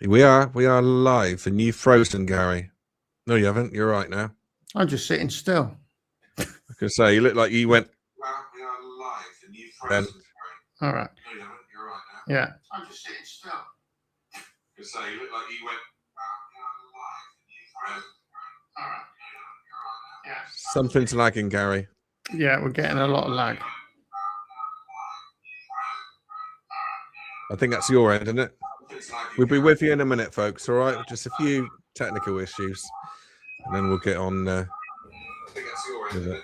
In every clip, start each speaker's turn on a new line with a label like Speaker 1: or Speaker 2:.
Speaker 1: We are live, and you've frozen, Gary. No, you haven't. You're right now.
Speaker 2: I'm just sitting still.
Speaker 1: I can say you look like you went. We are live, and you've frozen,
Speaker 2: Gary. All right.
Speaker 1: No, you haven't. You're right now.
Speaker 2: Yeah. I'm just sitting still.
Speaker 1: I can say you look like you went. We are live, and you've frozen.
Speaker 2: All right.
Speaker 1: You're right now. Yeah. Something's lagging, Gary.
Speaker 2: Yeah, we're getting a lot of lag.
Speaker 1: I think that's your end, isn't it? We'll be with you in a minute, folks. All right, just a few technical issues, and then we'll get on. I think that's your end, isn't it?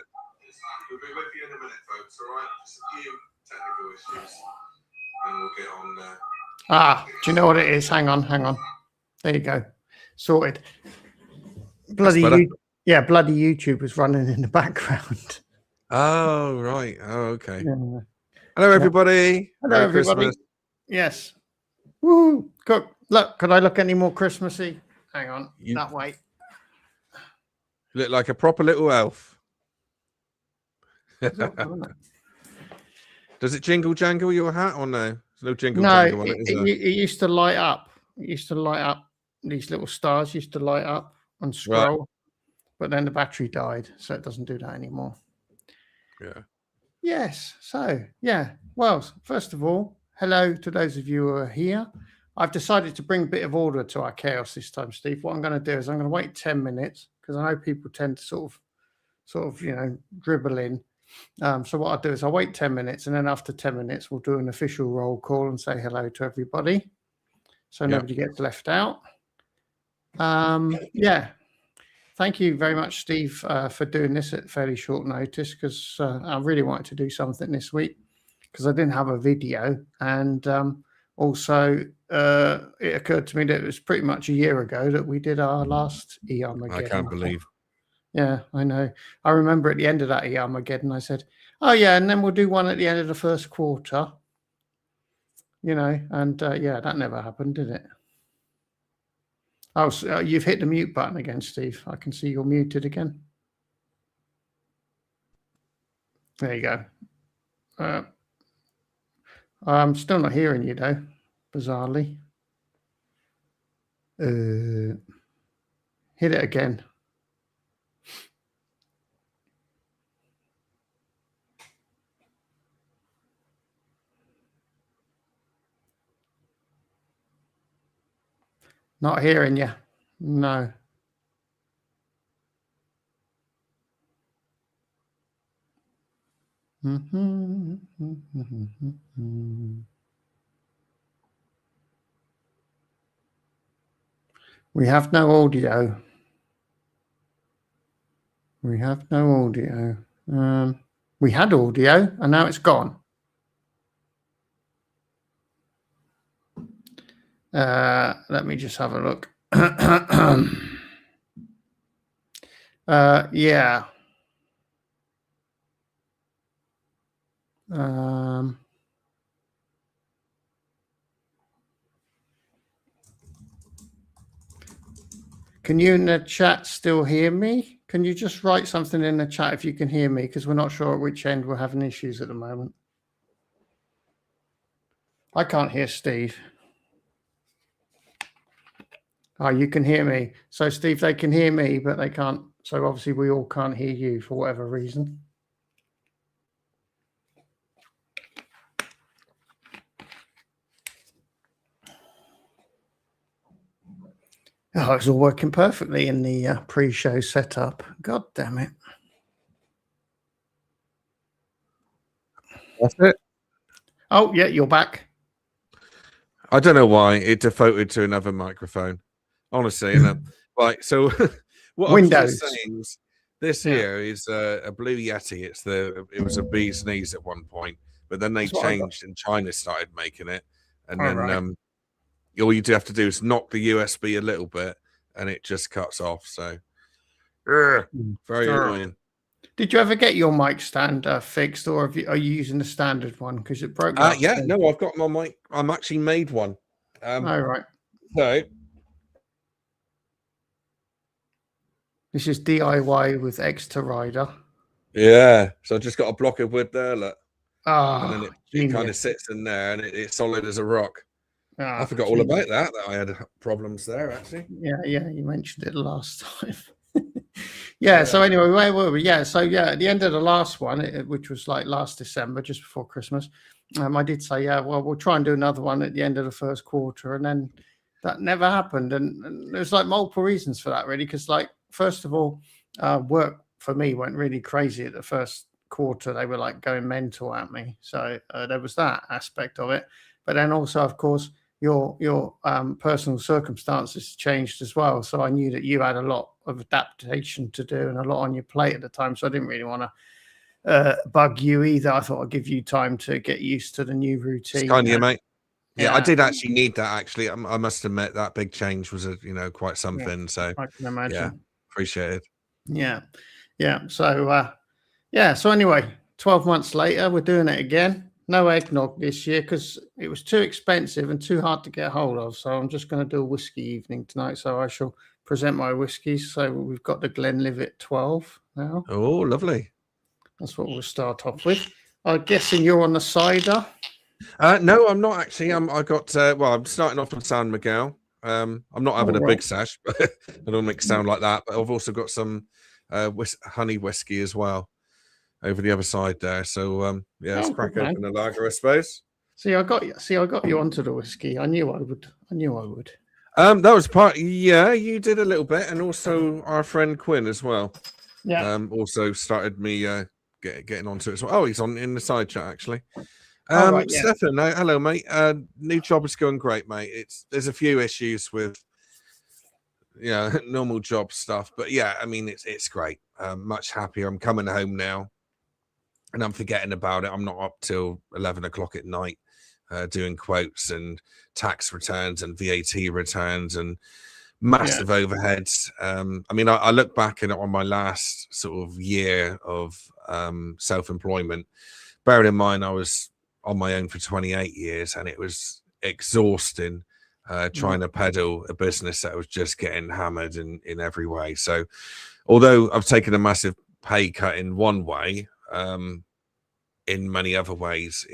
Speaker 1: We'll be with you in a minute, folks. All right, just a few technical issues, and we'll get on.
Speaker 2: Do you know what it is? Hang on. There you go. Sorted. Bloody YouTube was running in the background.
Speaker 1: Oh right. Oh okay. Yeah. Hello everybody.
Speaker 2: Hello Merry everybody. Christmas. Yes. Woo! Look, could I look any more Christmassy? Hang on, that way.
Speaker 1: You look like a proper little elf. Does it jingle jangle your hat or no? There's no jingle jangle on it, is there?
Speaker 2: It used to light up. It used to light up. These little stars used to light up and scroll, right. But then the battery died, so it doesn't do that anymore.
Speaker 1: Yeah.
Speaker 2: Yes. So yeah. Well, first of all, hello to those of you who are here. I've decided to bring a bit of order to our chaos this time, Steve. What I'm going to do is I'm going to wait 10 minutes because I know people tend to sort of, dribble in. So what I'll do is I'll wait 10 minutes, and then after 10 minutes, we'll do an official roll call and say hello to everybody, so nobody gets left out. Yeah. Thank you very much, Steve, for doing this at fairly short notice because I really wanted to do something this week because I didn't have a video, and also it occurred to me that it was pretty much a year ago that we did our last ERmageddon.
Speaker 1: I can't believe.
Speaker 2: Yeah, I know. I remember at the end of that ERmageddon, I said, "Oh yeah, and then we'll do one at the end of the first quarter." And yeah, that never happened, did it? Oh, so, you've hit the mute button again, Steve. I can see you're muted again. There you go. I'm still not hearing you, though, bizarrely. Hit it again. Not hearing you. No. We have no audio. We have no audio. We had audio, and now it's gone. Let me just have a look. Yeah. Can you in the chat still hear me? Can you just write something in the chat if you can hear me? Because we're not sure at which end we're having issues at the moment. I can't hear Steve. Oh, you can hear me. So, Steve, they can hear me, but they can't. So, obviously, we all can't hear you for whatever reason. Oh, it's all working perfectly in the pre-show setup. God damn it.
Speaker 1: That's it.
Speaker 2: Oh, yeah, you're back.
Speaker 1: I don't know why it defaulted to another microphone. Honestly, right. So what
Speaker 2: Windows.
Speaker 1: I was just saying is this here is a Blue Yeti. It was a bee's knees at one point, but then they changed and China started making it, and then all you do have to do is knock the USB a little bit, and it just cuts off. So very annoying.
Speaker 2: Did you ever get your mic stand fixed, or are you using the standard one because it broke?
Speaker 1: Yeah, no, I've got my mic. I'm actually made one.
Speaker 2: Oh, right.
Speaker 1: So
Speaker 2: this is DIY with Exeter Rider.
Speaker 1: Yeah, so I just got a block of wood there, look.
Speaker 2: Oh,
Speaker 1: and then it kind of sits in there, and it's solid as a rock. I forgot all about that I had problems there, actually.
Speaker 2: Yeah, you mentioned it last time. Yeah, so anyway, where were we? Yeah, so yeah, at the end of the last one, which was like last December, just before Christmas, I did say, yeah, well, we'll try and do another one at the end of the first quarter, and then that never happened. And there's like multiple reasons for that, really, because like first of all, work for me went really crazy at the first quarter. They were like going mental at me, so there was that aspect of it. But then also, of course, your personal circumstances changed as well. So I knew that you had a lot of adaptation to do and a lot on your plate at the time. So I didn't really want to bug you either. I thought I'd give you time to get used to the new routine.
Speaker 1: It's kind of you, mate. Yeah, I did actually need that. Actually, I must admit that big change was quite something.
Speaker 2: Yeah,
Speaker 1: so
Speaker 2: I can imagine.
Speaker 1: Yeah, appreciate it.
Speaker 2: Yeah. So So anyway, 12 months later, we're doing it again. No eggnog this year because it was too expensive and too hard to get hold of. So I'm just going to do a whiskey evening tonight. So I shall present my whiskies. So we've got the Glenlivet 12 now.
Speaker 1: Oh, lovely.
Speaker 2: That's what we'll start off with. I'm guessing you're on the cider.
Speaker 1: No, I'm not actually. I'm starting off with San Miguel. I'm not having a big sash, but I don't make it sound like that. But I've also got some honey whiskey as well over the other side there. So let's crack open the lager, I suppose.
Speaker 2: I got you onto the whiskey. I knew I would.
Speaker 1: That was part. Yeah, you did a little bit, and also our friend Quinn as well.
Speaker 2: Yeah.
Speaker 1: Also started me getting onto it as well. Oh, he's on in the side chat actually.
Speaker 2: Right, yeah.
Speaker 1: Stefan, hello, mate. New job is going great, mate. There's a few issues with normal job stuff, but yeah, I mean it's great. Much happier. I'm coming home now, and I'm forgetting about it. I'm not up till 11 o'clock at night doing quotes and tax returns and VAT returns and massive overheads. I mean, I look back on my last sort of year of self-employment, bearing in mind I was on my own for 28 years, and it was exhausting trying to peddle a business that was just getting hammered in every way. So although I've taken a massive pay cut in one way, in many other ways,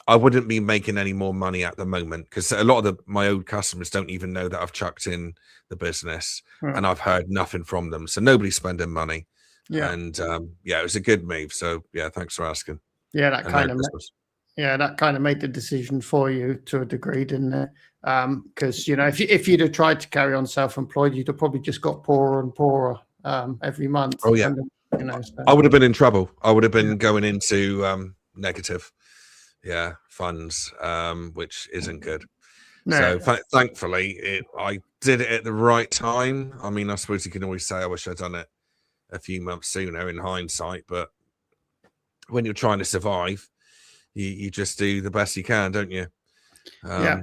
Speaker 1: I wouldn't be making any more money at the moment because a lot of my old customers don't even know that I've chucked in the business, and I've heard nothing from them. So nobody's spending money. And it was a good move. So yeah, thanks for asking.
Speaker 2: Yeah, that kind of made the decision for you to a degree, didn't it? Because if you'd have tried to carry on self-employed, you'd have probably just got poorer and poorer every month.
Speaker 1: Oh yeah, I would have been in trouble. I would have been going into negative, funds, which isn't good. No. So thankfully, I did it at the right time. I mean, I suppose you can always say I wish I'd done it a few months sooner in hindsight, but when you're trying to survive, you just do the best you can, don't you?
Speaker 2: No,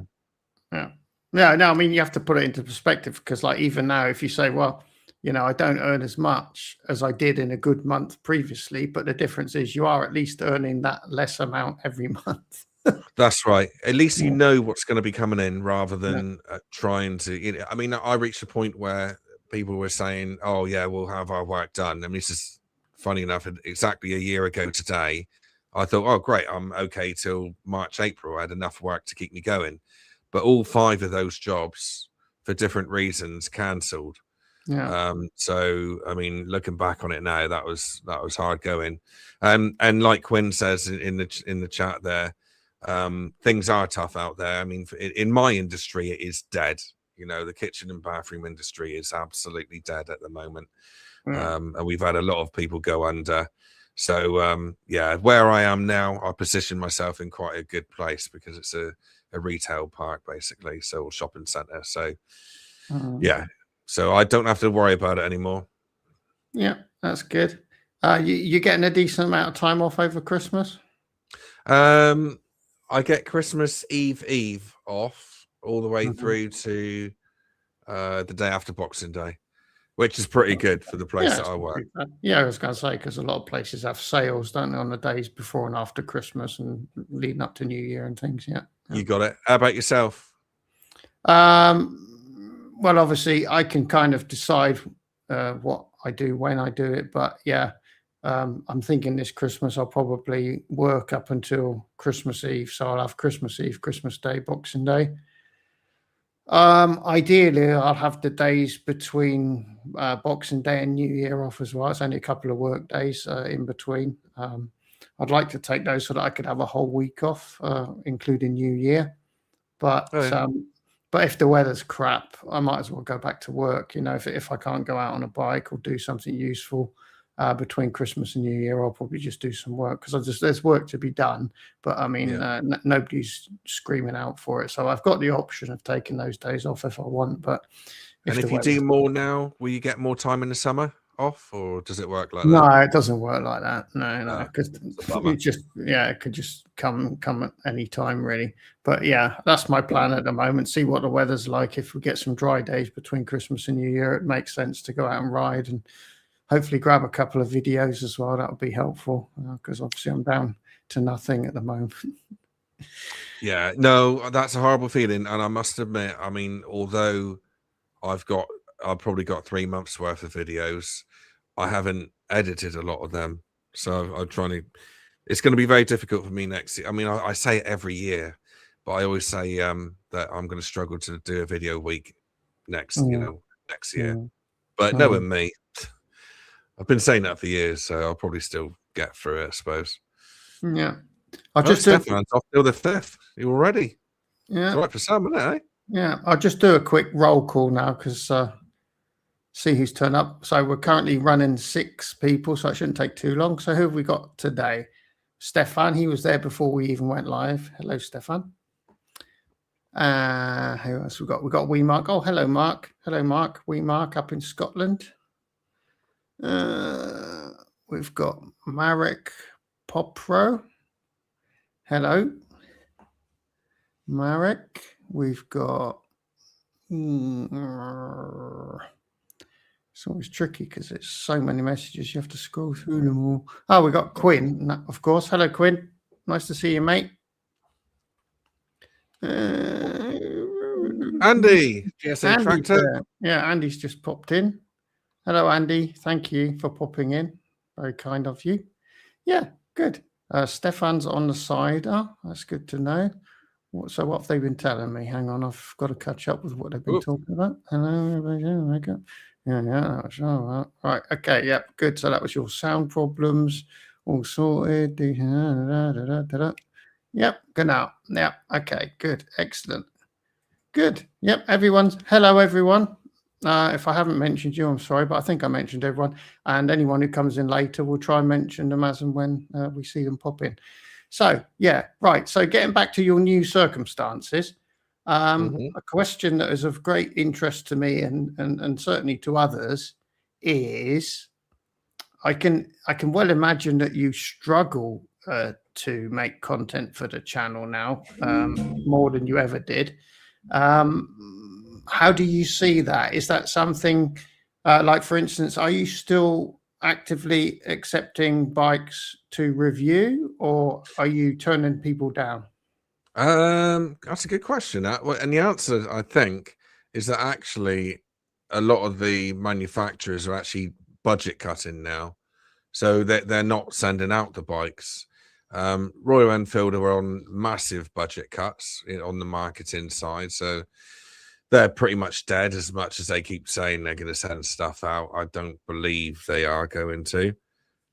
Speaker 2: I mean, you have to put it into perspective because like even now, if you say, well, I don't earn as much as I did in a good month previously, but the difference is you are at least earning that less amount every month.
Speaker 1: That's right. At least you know what's going to be coming in rather than trying to, I mean, I reached a point where people were saying, oh yeah, we'll have our work done. I mean, this is funny enough, exactly a year ago today, I thought, oh, great, I'm okay till March, April. I had enough work to keep me going. But all 5 of those jobs, for different reasons, cancelled. So, I mean, looking back on it now, that was hard going. And like Quinn says in the chat there, things are tough out there. I mean, in my industry, it is dead. The kitchen and bathroom industry is absolutely dead at the moment. And we've had a lot of people go under. So where I am now, I position myself in quite a good place because it's a retail park basically, so shopping center. So so I don't have to worry about it anymore.
Speaker 2: Yeah, that's good. You're getting a decent amount of time off over Christmas?
Speaker 1: I get Christmas Eve off all the way through to the day after Boxing Day, which is pretty good for the place that I work.
Speaker 2: Yeah, I was going to say, because a lot of places have sales, don't they, on the days before and after Christmas and leading up to New Year and things. Yeah.
Speaker 1: You got it. How about yourself?
Speaker 2: Well, obviously, I can kind of decide what I do when I do it. But yeah, I'm thinking this Christmas I'll probably work up until Christmas Eve, so I'll have Christmas Eve, Christmas Day, Boxing Day. Ideally, I'll have the days between Boxing Day and New Year off as well. It's only a couple of work days in between. I'd like to take those so that I could have a whole week off, including New Year. But but if the weather's crap, I might as well go back to work. You know, if I can't go out on a bike or do something useful between Christmas and New Year, I'll probably just do some work because there's work to be done. But I mean, nobody's screaming out for it, so I've got the option of taking those days off if I want. But
Speaker 1: if you do more now, will you get more time in the summer off, or does it work like that?
Speaker 2: No, it doesn't work like that. No, because it could just come at any time really. But yeah, that's my plan at the moment. See what the weather's like. If we get some dry days between Christmas and New Year, it makes sense to go out and ride and hopefully grab a couple of videos as well. That would be helpful because obviously I'm down to nothing at the moment.
Speaker 1: Yeah, no, that's a horrible feeling, and I must admit, I mean, although I've probably got 3 months worth of videos, I haven't edited a lot of them, so I'm trying to. It's going to be very difficult for me next year. I mean, I say it every year, but I always say that I'm going to struggle to do a video week next year. But knowing me, I've been saying that for years, so I'll probably still get through it, I suppose.
Speaker 2: Yeah,
Speaker 1: Stefan's off till the 5th. You already?
Speaker 2: Yeah,
Speaker 1: it's right for some, isn't it? Eh?
Speaker 2: Yeah, I'll just do a quick roll call now because see who's turned up. So we're currently running 6 people, so it shouldn't take too long. So who have we got today? Stefan, he was there before we even went live. Hello, Stefan. Who else we got? We got Wee Mark. Oh, hello, Mark. Hello, Mark. Wee Mark up in Scotland. We've got Marek Popro. Hello, Marek. We've got. It's always tricky because it's so many messages. You have to scroll through them all. Oh, we got Quinn, of course. Hello, Quinn. Nice to see you, mate.
Speaker 1: Andy, GSA Tractor.
Speaker 2: Yeah, Andy's just popped in. Hello, Andy. Thank you for popping in. Very kind of you. Yeah, good. Stefan's on the side. Oh, that's good to know. So what have they been telling me? Hang on, I've got to catch up with what they've been talking about. Hello, yeah, sure. Right, okay, yeah, good. So that was your sound problems, all sorted. Yep, good now. Yeah, okay, good, excellent, good. Yep, hello, everyone. If I haven't mentioned you, I'm sorry, but I think I mentioned everyone. And anyone who comes in later, we'll try and mention them as and when we see them pop in. So, yeah, right. So getting back to your new circumstances, a question that is of great interest to me and certainly to others is I can well imagine that you struggle to make content for the channel now more than you ever did. How do you see that? Is that something like, for instance, are you still actively accepting bikes to review, or are you turning people down?
Speaker 1: That's a good question. And the answer, I think, is that actually a lot of the manufacturers are actually budget cutting now, so they're not sending out the bikes. Royal Enfield are on massive budget cuts on the marketing side, so they're pretty much dead. As much as they keep saying they're going to send stuff out, I don't believe they are going to.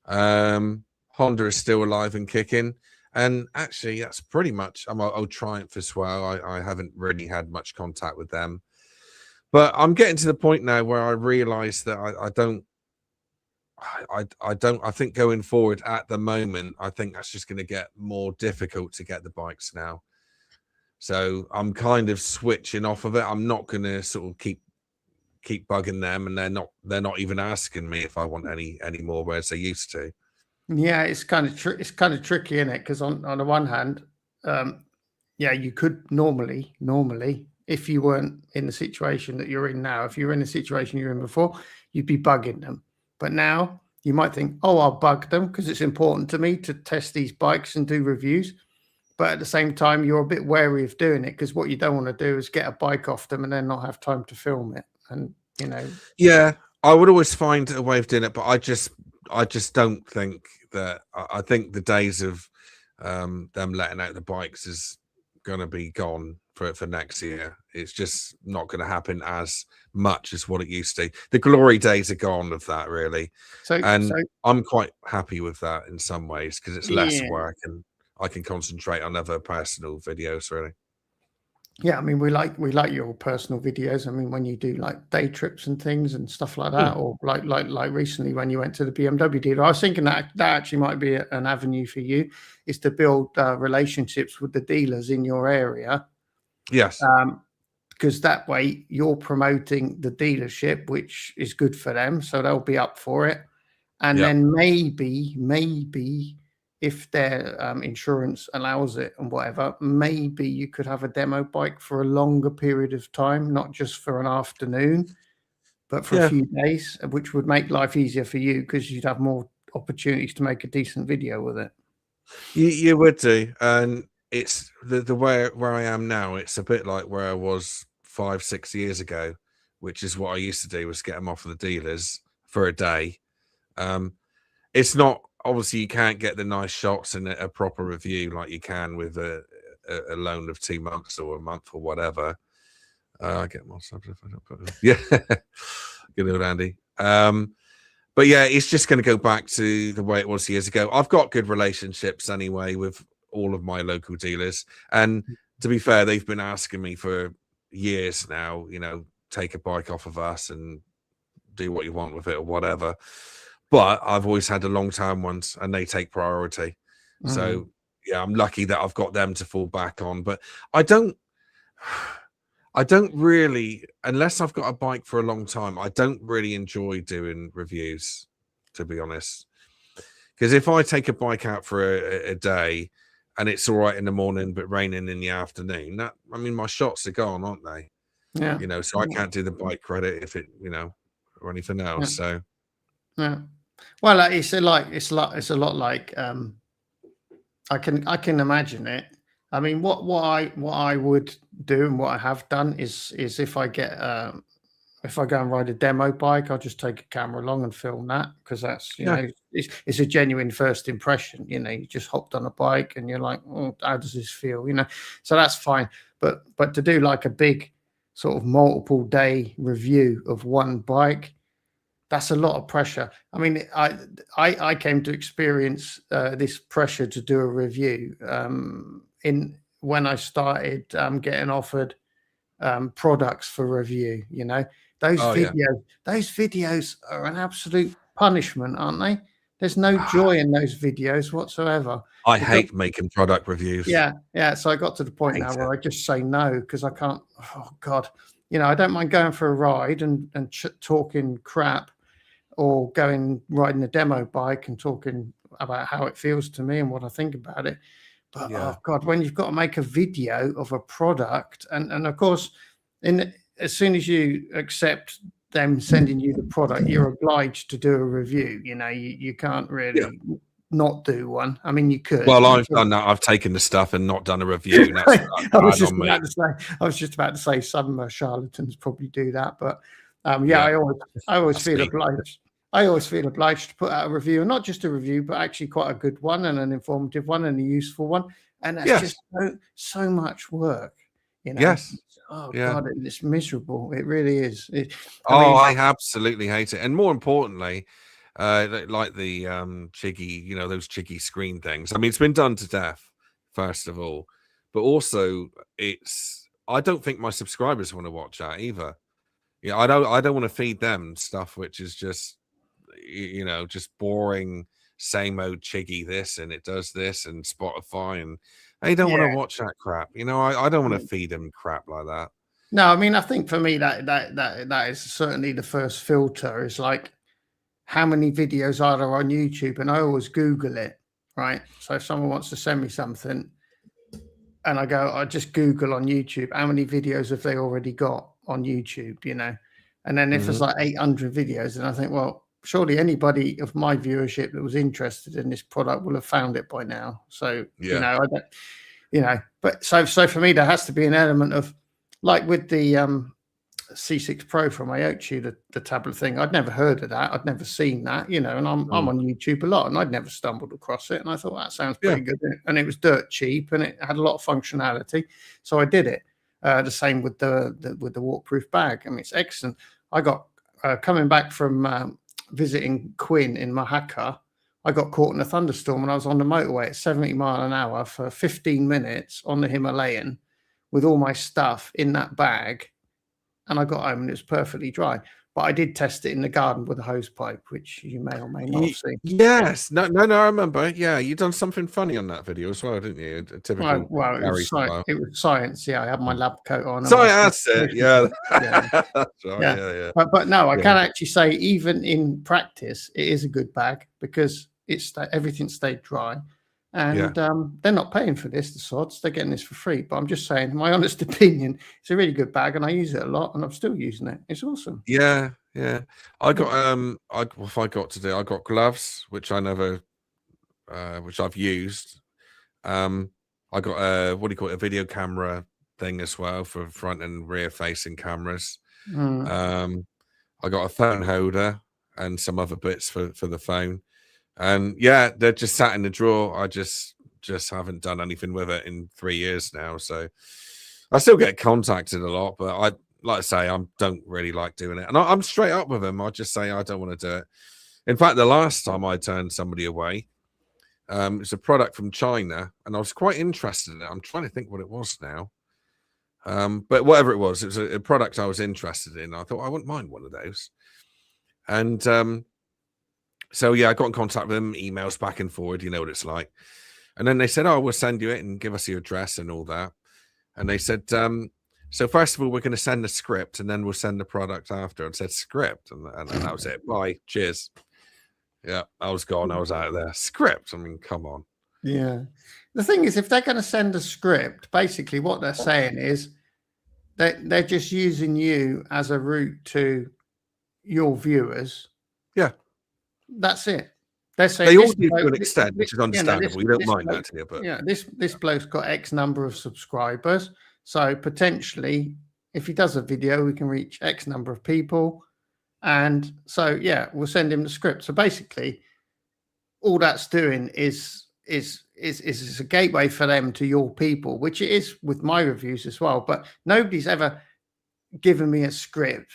Speaker 1: Honda is still alive and kicking, and actually that's pretty much. I'm old Triumph as well. I haven't really had much contact with them, but I'm getting to the point now where I realize that I think going forward at the moment, I think that's just going to get more difficult to get the bikes now. So I'm kind of switching off of it. I'm not going to sort of keep bugging them, and they're not even asking me if I want any more, whereas they used to.
Speaker 2: Yeah, it's kind of tricky, isn't it? Because on the one hand, you could normally, if you weren't in the situation that you're in now, if you were in the situation you were in before, you'd be bugging them. But now you might think, oh, I'll bug them because it's important to me to test these bikes and do reviews. But at the same time, you're a bit wary of doing it because what you don't want to do is get a bike off them and then not have time to film it. And,
Speaker 1: Yeah, I would always find a way of doing it, but I just I just don't think that. I think the days of them letting out the bikes is going to be gone for next year. It's just not going to happen as much as what it used to. The glory days are gone of that, really, and I'm quite happy with that in some ways because it's less work and I can concentrate on other personal videos, really.
Speaker 2: Yeah, I mean, we like your personal videos. I mean, when you do like day trips and things and stuff like that, or like recently when you went to the BMW dealer, I was thinking that actually might be an avenue for you, is to build relationships with the dealers in your area.
Speaker 1: Yes.
Speaker 2: Because that way you're promoting the dealership, which is good for them, so they'll be up for it. And then maybe if their insurance allows it and whatever, maybe you could have a demo bike for a longer period of time, not just for an afternoon, but for a few days, which would make life easier for you because you'd have more opportunities to make a decent video with it.
Speaker 1: You would do. And it's the way where I am now, it's a bit like where I was 5-6 years ago, which is what I used to do, was get them off of the dealers for a day. It's not, obviously you can't get the nice shots and a proper review like you can with a loan of 2 months or a month or whatever. I get more subs if I don't put them. Yeah, good old Andy. But yeah, it's just going to go back to the way it was years ago. I've got good relationships anyway with all of my local dealers, and to be fair, they've been asking me for years now, you know, take a bike off of us and do what you want with it or whatever. But I've always had the long-term ones and they take priority. So yeah, I'm lucky that I've got them to fall back on. But I don't really, unless I've got a bike for a long time, I don't really enjoy doing reviews, to be honest. Because if I take a bike out for a day and it's all right in the morning but raining in the afternoon, that, I mean, my shots are gone, aren't they?
Speaker 2: Yeah.
Speaker 1: You know, so I can't do the bike credit if it, you know, or anything else. So
Speaker 2: yeah. Well, it's a lot like I can imagine it. I mean, what I would do and what I have done is if I go and ride a demo bike, I'll just take a camera along and film that, because that's, you know, it's a genuine first impression. You know, you just hopped on a bike and you're like, oh, how does this feel? You know, so that's fine. But to do like a big sort of multiple day review of one bike, that's a lot of pressure. I mean, I came to experience this pressure to do a review when I started getting offered products for review. You know, those videos are an absolute punishment, aren't they? There's no joy in those videos whatsoever.
Speaker 1: I hate making product reviews.
Speaker 2: Yeah. So I got to the point now where I just say no, because I can't. Oh God, you know, I don't mind going for a ride and talking crap, or riding a demo bike and talking about how it feels to me and what I think about it. But oh God, when you've got to make a video of a product, and of course, as soon as you accept them sending you the product, you're obliged to do a review. You know, you can't really not do one. I mean, you could.
Speaker 1: Well, I've done that. I've taken the stuff and not done a review. That's
Speaker 2: I was just about to say some charlatans probably do that, but I always feel obliged. I always feel obliged to put out a review, and not just a review, but actually quite a good one and an informative one and a useful one. And that's just so much work, you know.
Speaker 1: Yes.
Speaker 2: Oh God, it's miserable. It really is.
Speaker 1: I absolutely hate it. And more importantly, like the Chiggy, you know, those Chiggy screen things. I mean, it's been done to death, first of all, but also I don't think my subscribers want to watch that either. Yeah, I don't want to feed them stuff which is just, you know, just boring, same old Chiggy this and it does this and Spotify, and they don't want to watch that crap. You know, I don't want to feed them crap like that.
Speaker 2: No, I mean, I think for me that is certainly the first filter, is like, how many videos are there on YouTube? And I always Google it, right? So if someone wants to send me something and I just Google on YouTube, how many videos have they already got on YouTube, you know? And then if there's like 800 videos, and I think, well, surely anybody of my viewership that was interested in this product will have found it by now. So, you know, I don't, you know, but so for me, there has to be an element of, like with the C6 Pro from Iochi, the tablet thing. I'd never heard of that. I'd never seen that, and I'm on YouTube a lot, and I'd never stumbled across it. And I thought that sounds pretty good, and it was dirt cheap, and it had a lot of functionality, so I did it. The same with the waterproof bag. I mean, it's excellent. I got coming back from visiting Quinn in Mahaka. I got caught in a thunderstorm, and I was on the motorway at 70 miles an hour for 15 minutes on the Himalayan with all my stuff in that bag. And I got home and it was perfectly dry. But I did test it in the garden with a hose pipe, which you may or may not have seen.
Speaker 1: Yes. No, I remember. Yeah, you done something funny on that video as well, didn't you? A typical
Speaker 2: well, it was science. Yeah, I had my lab coat on.
Speaker 1: So that's it. Yeah.
Speaker 2: That's right. Yeah. But no, I can actually say even in practice, it is a good bag because everything stayed dry. And they're not paying for this, the sods. They're getting this for free. But I'm just saying, my honest opinion, it's a really good bag, and I use it a lot, and I'm still using it. It's awesome.
Speaker 1: Yeah. I got I got gloves, which I never, which I've used. I got a video camera thing as well for front and rear facing cameras. I got a phone holder and some other bits for the phone. And yeah, they're just sat in the drawer. I just haven't done anything with it in 3 years now. So I still get contacted a lot, but like I say, I don't really like doing it. And I'm straight up with them. I just say I don't want to do it. In fact, the last time I turned somebody away, it's a product from China, and I was quite interested in it. I'm trying to think what it was now. But whatever it was a product I was interested in. I thought I wouldn't mind one of those. And so yeah, I got in contact with them, emails back and forward, you know what it's like. And then they said, "Oh, we'll send you it and give us your address and all that." And they said, "So first of all, we're going to send the script, and then we'll send the product after." I said, "Script," and that was it. Bye, cheers. Yeah, I was gone. I was out of there. Script. I mean, come on.
Speaker 2: Yeah. The thing is, if they're going to send a script, basically what they're saying is they're just using you as a route to your viewers.
Speaker 1: Yeah.
Speaker 2: That's it. They're saying
Speaker 1: they all do to an extent, which is understandable. You don't mind that here, but
Speaker 2: this bloke's got X number of subscribers. So potentially, if he does a video, we can reach X number of people. And so yeah, we'll send him the script. So basically, all that's doing is a gateway for them to your people, which it is with my reviews as well. But nobody's ever given me a script,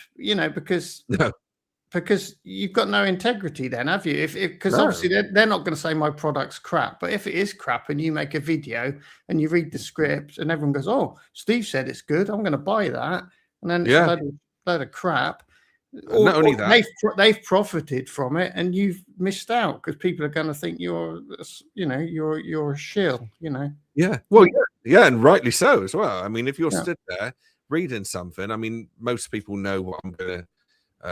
Speaker 2: because you've got no integrity then, have you? Because obviously they're not going to say my product's crap. But if it is crap and you make a video and you read the script and everyone goes, "Oh, Steve said it's good, I'm going to buy that," and then it's a load of crap.
Speaker 1: Not only that,
Speaker 2: they've profited from it, and you've missed out because people are going to think you're a shill.
Speaker 1: Yeah. Well, yeah, and rightly so as well. I mean, if you're stood there reading something, I mean, most people know what I'm gonna.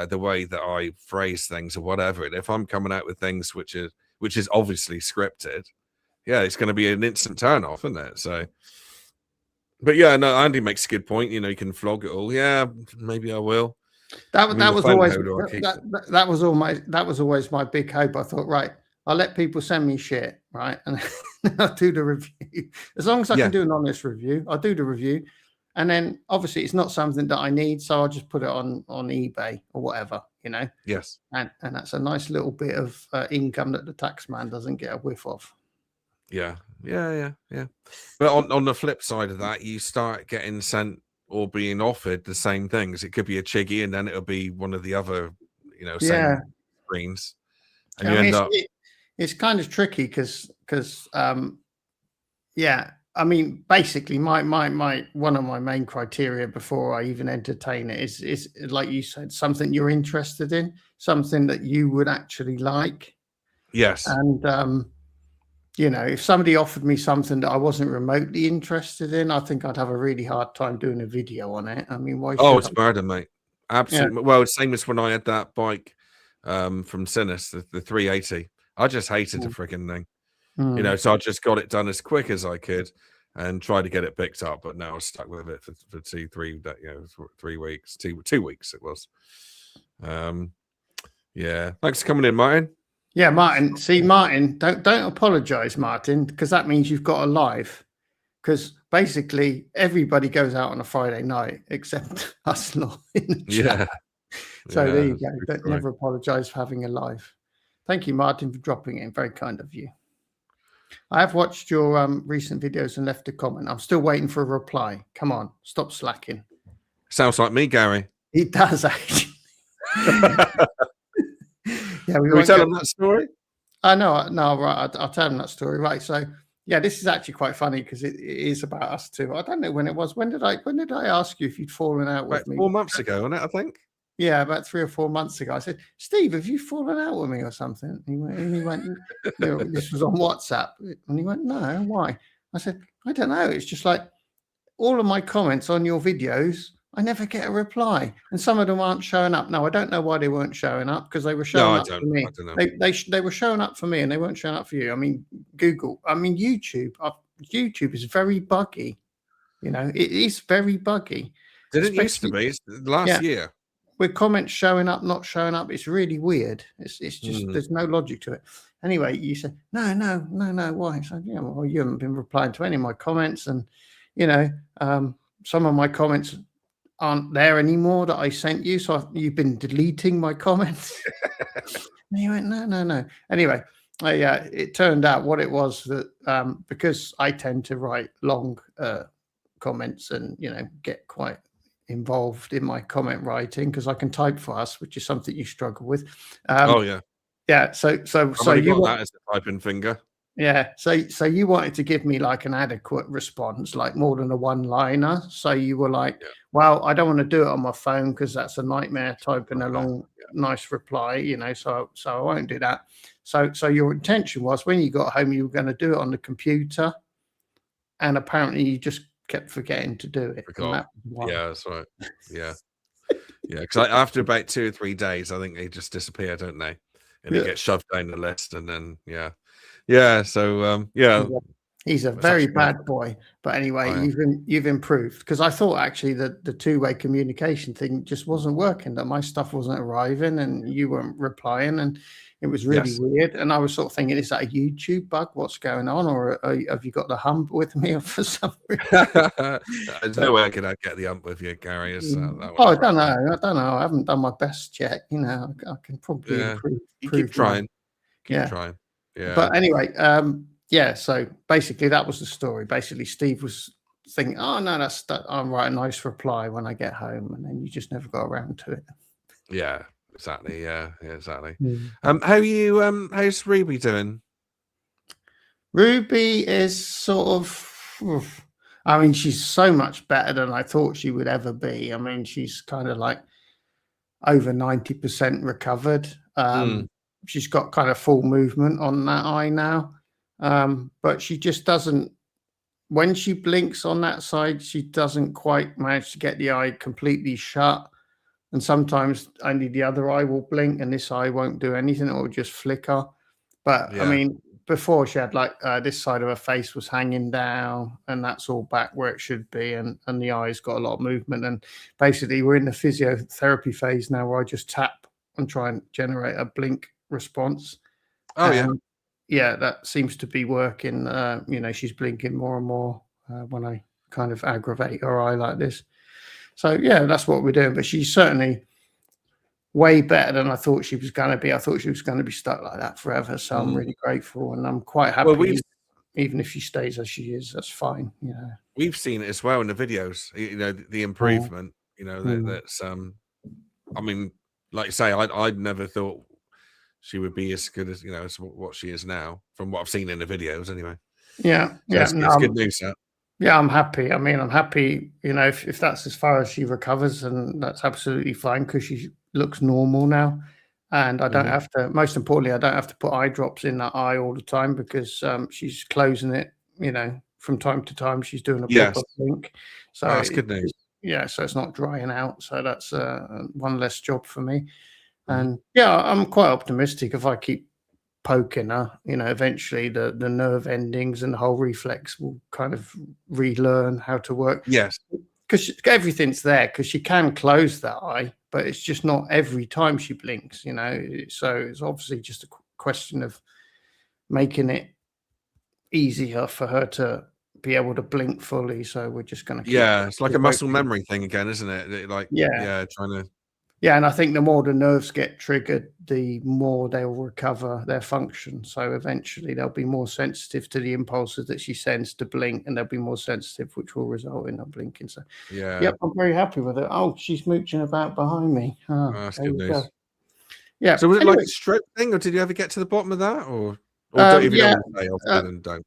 Speaker 1: The way that I phrase things or whatever. And if I'm coming out with things which is obviously scripted, yeah, it's going to be an instant turn off, isn't it? So, but yeah, no, Andy makes a good point. You can flog it all. Yeah, maybe I will.
Speaker 2: That was always my big hope. I thought, right, I'll let people send me shit, right, and I'll do the review. As long as I can do an honest review, I'll do the review. And then obviously it's not something that I need, so I'll just put it on eBay or whatever,
Speaker 1: Yes.
Speaker 2: And that's a nice little bit of income that the tax man doesn't get a whiff of.
Speaker 1: Yeah. But on the flip side of that, you start getting sent or being offered the same things. It could be a chiggy, and then it'll be one of the other, same screens, and you end up.
Speaker 2: It's kind of tricky because I mean, basically, my one of my main criteria before I even entertain it is like you said, something you're interested in, something that you would actually like.
Speaker 1: Yes.
Speaker 2: And if somebody offered me something that I wasn't remotely interested in, I think I'd have a really hard time doing a video on it. I mean, why?
Speaker 1: Oh, it's murder, mate. Absolutely. Yeah. Well, same as when I had that bike from Sinus, the 380. I just hated the freaking thing. So I just got it done as quick as I could and tried to get it picked up, but now I was stuck with it for 3 weeks, 2 weeks it was. Yeah. Thanks for coming in, Martin.
Speaker 2: Yeah, Martin. See, Martin, don't apologize, Martin, because that means you've got a life. because basically everybody goes out on a Friday night except us lot in the chat.
Speaker 1: Yeah.
Speaker 2: So
Speaker 1: Yeah,
Speaker 2: there you
Speaker 1: it's
Speaker 2: go.
Speaker 1: a good
Speaker 2: Don't
Speaker 1: story.
Speaker 2: never apologise for having a live. Thank you, Martin, for dropping in. Very kind of you. I have watched your recent videos and left a comment. I'm still waiting for a reply. Come on, stop slacking.
Speaker 1: Sounds like me, Gary.
Speaker 2: He does actually. Yeah, we
Speaker 1: Can we
Speaker 2: won't
Speaker 1: tell
Speaker 2: go.
Speaker 1: him that story?
Speaker 2: I know, no, right. I'll tell him that story. Right. So yeah, this is actually quite funny because it is about us too. I don't know when it was. When did I ask you if you'd fallen out
Speaker 1: About
Speaker 2: with me?
Speaker 1: 4 months ago, wasn't it, I think?
Speaker 2: Yeah, about 3 or 4 months ago. I said, Steve, have you fallen out with me or something? He went, no, this was on WhatsApp. And he went, no, why? I said, I don't know. It's just like all of my comments on your videos, I never get a reply. And some of them aren't showing up. No, I don't know why they weren't showing up because they were showing up for me.
Speaker 1: I don't know.
Speaker 2: They were showing up for me and they weren't showing up for you. I mean, YouTube. YouTube is very buggy. You know, it is very buggy.
Speaker 1: Didn't used to be. It's last year.
Speaker 2: With comments showing up, not showing up, it's really weird. It's just there's no logic to it. Anyway, you said no. Why? I said, yeah, well, you haven't been replying to any of my comments, and you know, some of my comments aren't there anymore that I sent you. So you've been deleting my comments. And he went, no. Anyway, yeah, it turned out what it was that because I tend to write long comments and get quite involved in my comment writing because I can type fast, which is something you struggle with.
Speaker 1: Oh yeah.
Speaker 2: So
Speaker 1: you got that as a typing finger.
Speaker 2: Yeah. So you wanted to give me like an adequate response, like more than a one-liner. So you were like, well, I don't want to do it on my phone because that's a nightmare typing a long, nice reply, so I won't do that. So your intention was when you got home, you were going to do it on the computer. And apparently you just kept forgetting to do it.
Speaker 1: Yeah, that's right. Yeah. Yeah. Because after about 2 or 3 days, I think they just disappear, don't they? And it gets shoved down the list. And then, yeah. So,
Speaker 2: he's a very bad boy. But anyway, you've improved because I thought actually that the two-way communication thing just wasn't working, that my stuff wasn't arriving and you weren't replying. And it was really weird. And I was sort of thinking, is that a YouTube bug? What's going on? Or have you got the hump with me for some reason?
Speaker 1: There's no way I could get the hump with you, Gary.
Speaker 2: I don't know. I haven't done my best yet. I can probably improve.
Speaker 1: You keep trying. Keep trying. Yeah.
Speaker 2: But anyway, so basically that was the story. Basically, Steve was thinking, oh, no, I'll write a nice reply when I get home. And then you just never got around to it.
Speaker 1: Yeah. Exactly. Yeah, exactly. How's Ruby doing?
Speaker 2: Ruby is sort of, I mean, she's so much better than I thought she would ever be. I mean, she's kind of like over 90% recovered. She's got kind of full movement on that eye now. But she just doesn't, when she blinks on that side, she doesn't quite manage to get the eye completely shut. And sometimes only the other eye will blink and this eye won't do anything. It will just flicker. But I mean, before she had like this side of her face was hanging down and that's all back where it should be. And the eye's got a lot of movement. And basically we're in the physiotherapy phase now where I just tap and try and generate a blink response. Yeah, that seems to be working. She's blinking more and more when I kind of aggravate her eye like this. So, yeah, that's what we're doing. But she's certainly way better than I thought she was going to be. I thought she was going to be stuck like that forever. So I'm really grateful. And I'm quite happy. Well, even if she stays as she is, that's fine.
Speaker 1: We've seen it as well in the videos, the improvement, that's, I mean, like you say, I'd never thought she would be as good as, as what she is now from what I've seen in the videos anyway.
Speaker 2: Yeah.
Speaker 1: It's good news, that.
Speaker 2: Yeah, I'm happy. I mean, I'm happy, if that's as far as she recovers, and that's absolutely fine because she looks normal now. And I don't have to, most importantly, I don't have to put eye drops in that eye all the time because she's closing it, from time to time. She's doing a proper blink. So
Speaker 1: that's good news.
Speaker 2: Yeah, so it's not drying out. So that's one less job for me. And yeah, I'm quite optimistic if I keep poking her, eventually the nerve endings and the whole reflex will kind of relearn how to work.
Speaker 1: Yes.
Speaker 2: Because everything's there, because she can close that eye, but it's just not every time she blinks, So it's obviously just a question of making it easier for her to be able to blink fully. So we're just going to
Speaker 1: Yeah, it's like a muscle
Speaker 2: hoping.
Speaker 1: memory thing again, isn't it? Like,
Speaker 2: Yeah.
Speaker 1: trying to.
Speaker 2: Yeah, and I think the more the nerves get triggered, the more they'll recover their function. So eventually they'll be more sensitive to the impulses that she sends to blink, and they'll be more sensitive, which will result in them blinking. So,
Speaker 1: Yeah,
Speaker 2: yep, I'm very happy with it. Oh, she's mooching about behind me. Oh,
Speaker 1: that's
Speaker 2: there
Speaker 1: good
Speaker 2: you
Speaker 1: news.
Speaker 2: go. Yeah.
Speaker 1: So was it like
Speaker 2: Anyway,
Speaker 1: a stroke thing, or did you ever get to the bottom of that, or don't, if you don't
Speaker 2: yeah.
Speaker 1: want to say, obviously, then don't.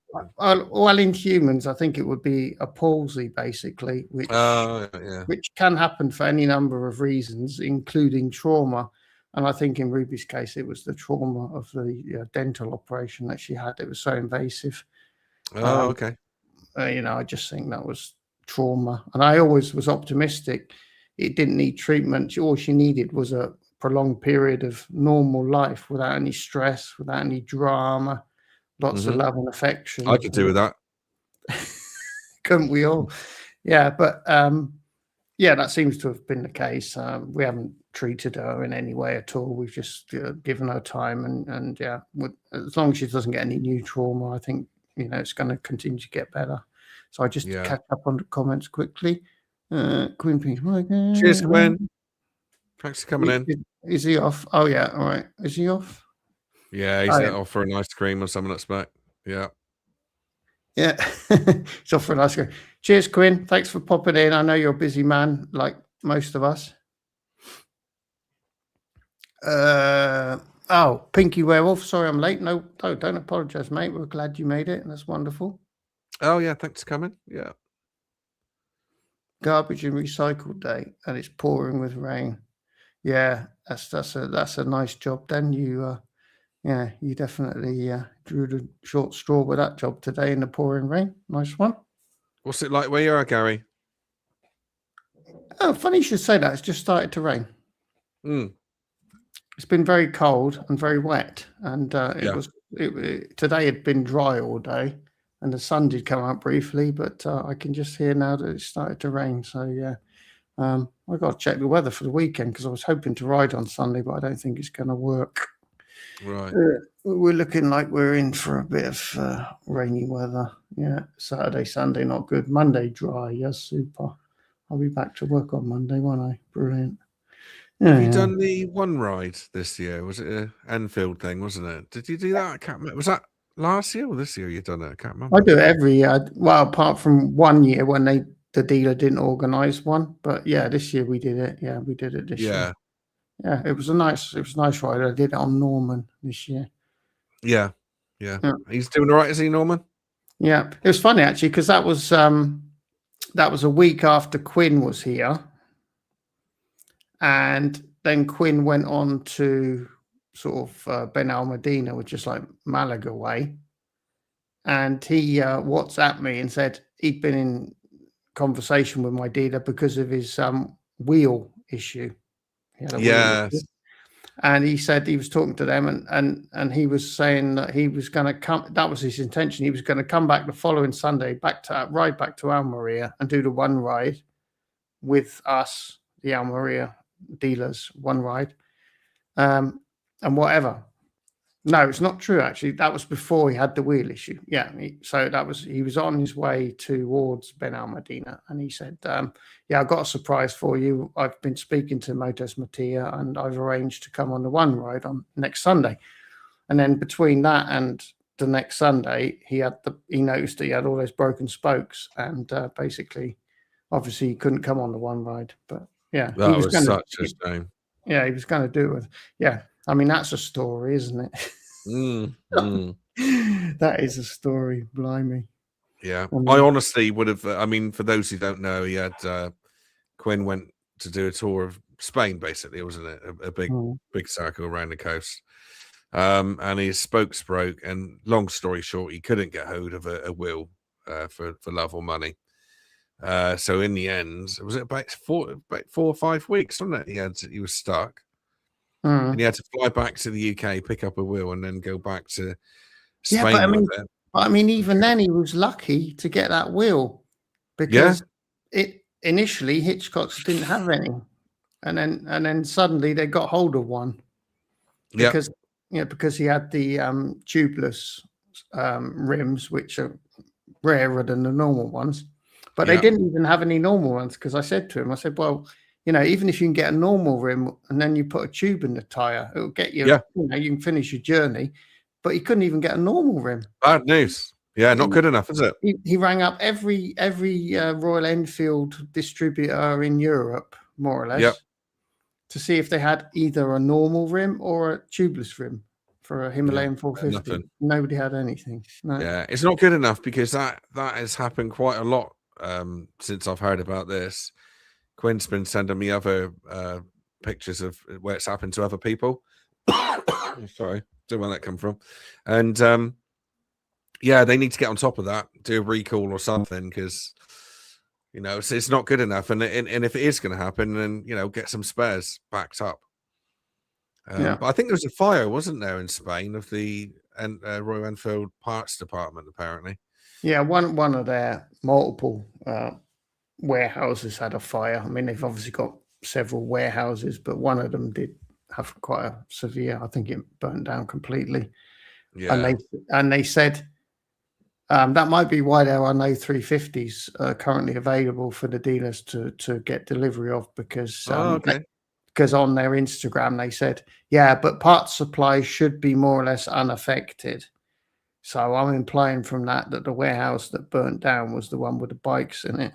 Speaker 2: Well, in humans, I think it would be a palsy, basically,
Speaker 1: Yeah.
Speaker 2: which can happen for any number of reasons, including trauma. And I think in Ruby's case, it was the trauma of the dental operation that she had. It was so invasive.
Speaker 1: Oh, okay.
Speaker 2: I just think that was trauma. And I always was optimistic. It didn't need treatment. All she needed was a prolonged period of normal life without any stress, without any drama, lots of love and affection.
Speaker 1: I could do with that.
Speaker 2: Couldn't we all? Yeah, but that seems to have been the case. We haven't treated her in any way at all. We've just given her time, and as long as she doesn't get any new trauma, I think it's going to continue to get better. So I just catch up on the comments quickly. Quinn P.
Speaker 1: Cheers, Quinn. Thanks for coming in.
Speaker 2: Is he off? Oh yeah, all right. Is he off?
Speaker 1: Yeah, he's off for an ice cream or something. Expect. Yeah.
Speaker 2: Yeah, it's off for an ice cream. Cheers, Quinn. Thanks for popping in. I know you're a busy man, like most of us. Pinky Werewolf. Sorry, I'm late. No, don't apologize, mate. We're glad you made it. That's wonderful.
Speaker 1: Oh yeah, thanks for coming. Yeah.
Speaker 2: Garbage and recycle day, and it's pouring with rain. Yeah, that's a nice job. Then you definitely drew the short straw with that job today in the pouring rain. Nice one.
Speaker 1: What's it like where you are, Gary?
Speaker 2: Oh, funny you should say that. It's just started to rain. It's been very cold and very wet, and today had been dry all day, and the sun did come out briefly, but I can just hear now that it started to rain. So yeah, I got to check the weather for the weekend because I was hoping to ride on Sunday, but I don't think it's going to work.
Speaker 1: Right.
Speaker 2: We're looking like we're in for a bit of rainy weather. Yeah, Saturday, Sunday not good. Monday dry. Yes, super. I'll be back to work on Monday, won't I? Brilliant.
Speaker 1: Have you done the one ride this year? Was it an Enfield thing, wasn't it? Did you do that? I can't remember. Was that last year or this year you've done it? I can't remember.
Speaker 2: I do it every year. Well, apart from 1 year when the dealer didn't organise one. But yeah, this year we did it. Yeah, we did it this year. Yeah, it was a nice ride. I did it on Norman this year.
Speaker 1: Yeah. He's doing all right, is he, Norman?
Speaker 2: Yeah. It was funny actually, because that was a week after Quinn was here. And then Quinn went on to sort of Ben Almadena, which is like Malaga way. And he WhatsApped me and said he'd been in conversation with my dealer because of his wheel issue. He had a wheel issue. And he said he was talking to them and he was saying that he was going to come. That was his intention. He was going to come back the following Sunday, ride back to Almeria and do the one ride with us, the Almeria dealers, one ride, and whatever. No, it's not true. Actually, that was before he had the wheel issue. Yeah, he was on his way towards Ben Almadena, and he said, I've got a surprise for you. I've been speaking to Motos Mattia, and I've arranged to come on the one ride on next Sunday." And then between that and the next Sunday, he noticed that he had all those broken spokes, and basically, obviously, he couldn't come on the one ride. But yeah,
Speaker 1: that was such a shame.
Speaker 2: Yeah, he was going to do it with. Yeah. I mean, that's a story, isn't it? That is a story, blimey.
Speaker 1: Yeah. I honestly would have, for those who don't know, he had, Quinn went to do a tour of Spain, basically, wasn't it? A big circle around the coast. And his spokes broke, and long story short, he couldn't get hold of a wheel for love or money. So in the end, was it about 4 or 5 weeks, wasn't it? He was stuck. And he had to fly back to the UK, pick up a wheel, and then go back to Spain with it.
Speaker 2: But even then, he was lucky to get that wheel because initially Hitchcock's didn't have any, and then suddenly they got hold of one because he had the tubeless rims, which are rarer than the normal ones. But
Speaker 1: Yeah.
Speaker 2: they didn't even have any normal ones because I said to him, I said, well, even if you can get a normal rim and then you put a tube in the tire, it'll get you,
Speaker 1: Yeah.
Speaker 2: you can finish your journey. But he couldn't even get a normal rim.
Speaker 1: Bad news. Yeah, not good enough, is it?
Speaker 2: He rang up every Royal Enfield distributor in Europe, more or less,
Speaker 1: Yep.
Speaker 2: to see if they had either a normal rim or a tubeless rim for a Himalayan 450.
Speaker 1: nothing.
Speaker 2: Nobody had anything. No.
Speaker 1: Yeah, it's not good enough because that has happened quite a lot since I've heard about this. Quinn's been sending me other pictures of where it's happened to other people. Sorry, don't know where that come from. And yeah, they need to get on top of that, do a recall or something, because it's not good enough. And if it is going to happen, then get some spares backed up. But I think there was a fire, wasn't there, in Spain of the Royal Enfield parts department, apparently.
Speaker 2: Yeah, one of their multiple warehouses had a fire. I mean, they've obviously got several warehouses, but one of them did have quite a severe. I think it burnt down completely.
Speaker 1: Yeah,
Speaker 2: and they said that might be why there are no 350s currently available for the dealers to get delivery of, because because on their Instagram they said, yeah, but parts supply should be more or less unaffected. So I'm implying from that the warehouse that burnt down was the one with the bikes in it.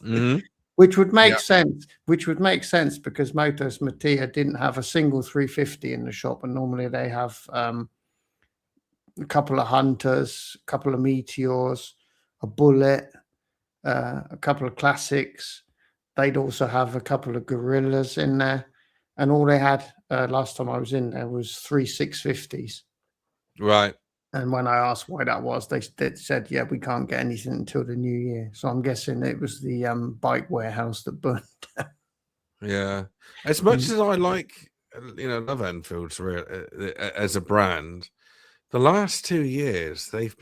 Speaker 1: Mm-hmm.
Speaker 2: Which would make sense. Which would make sense because Motos Mattia didn't have a single 350 in the shop, and normally they have a couple of Hunters, a couple of Meteors, a Bullet, a couple of Classics. They'd also have a couple of Gorillas in there, and all they had last time I was in there was 3 650s.
Speaker 1: Right.
Speaker 2: And when I asked why that was, they said, yeah, we can't get anything until the new year. So I'm guessing it was the bike warehouse that burned down.
Speaker 1: Yeah. As much as I like, love Enfields as a brand, the last 2 years they're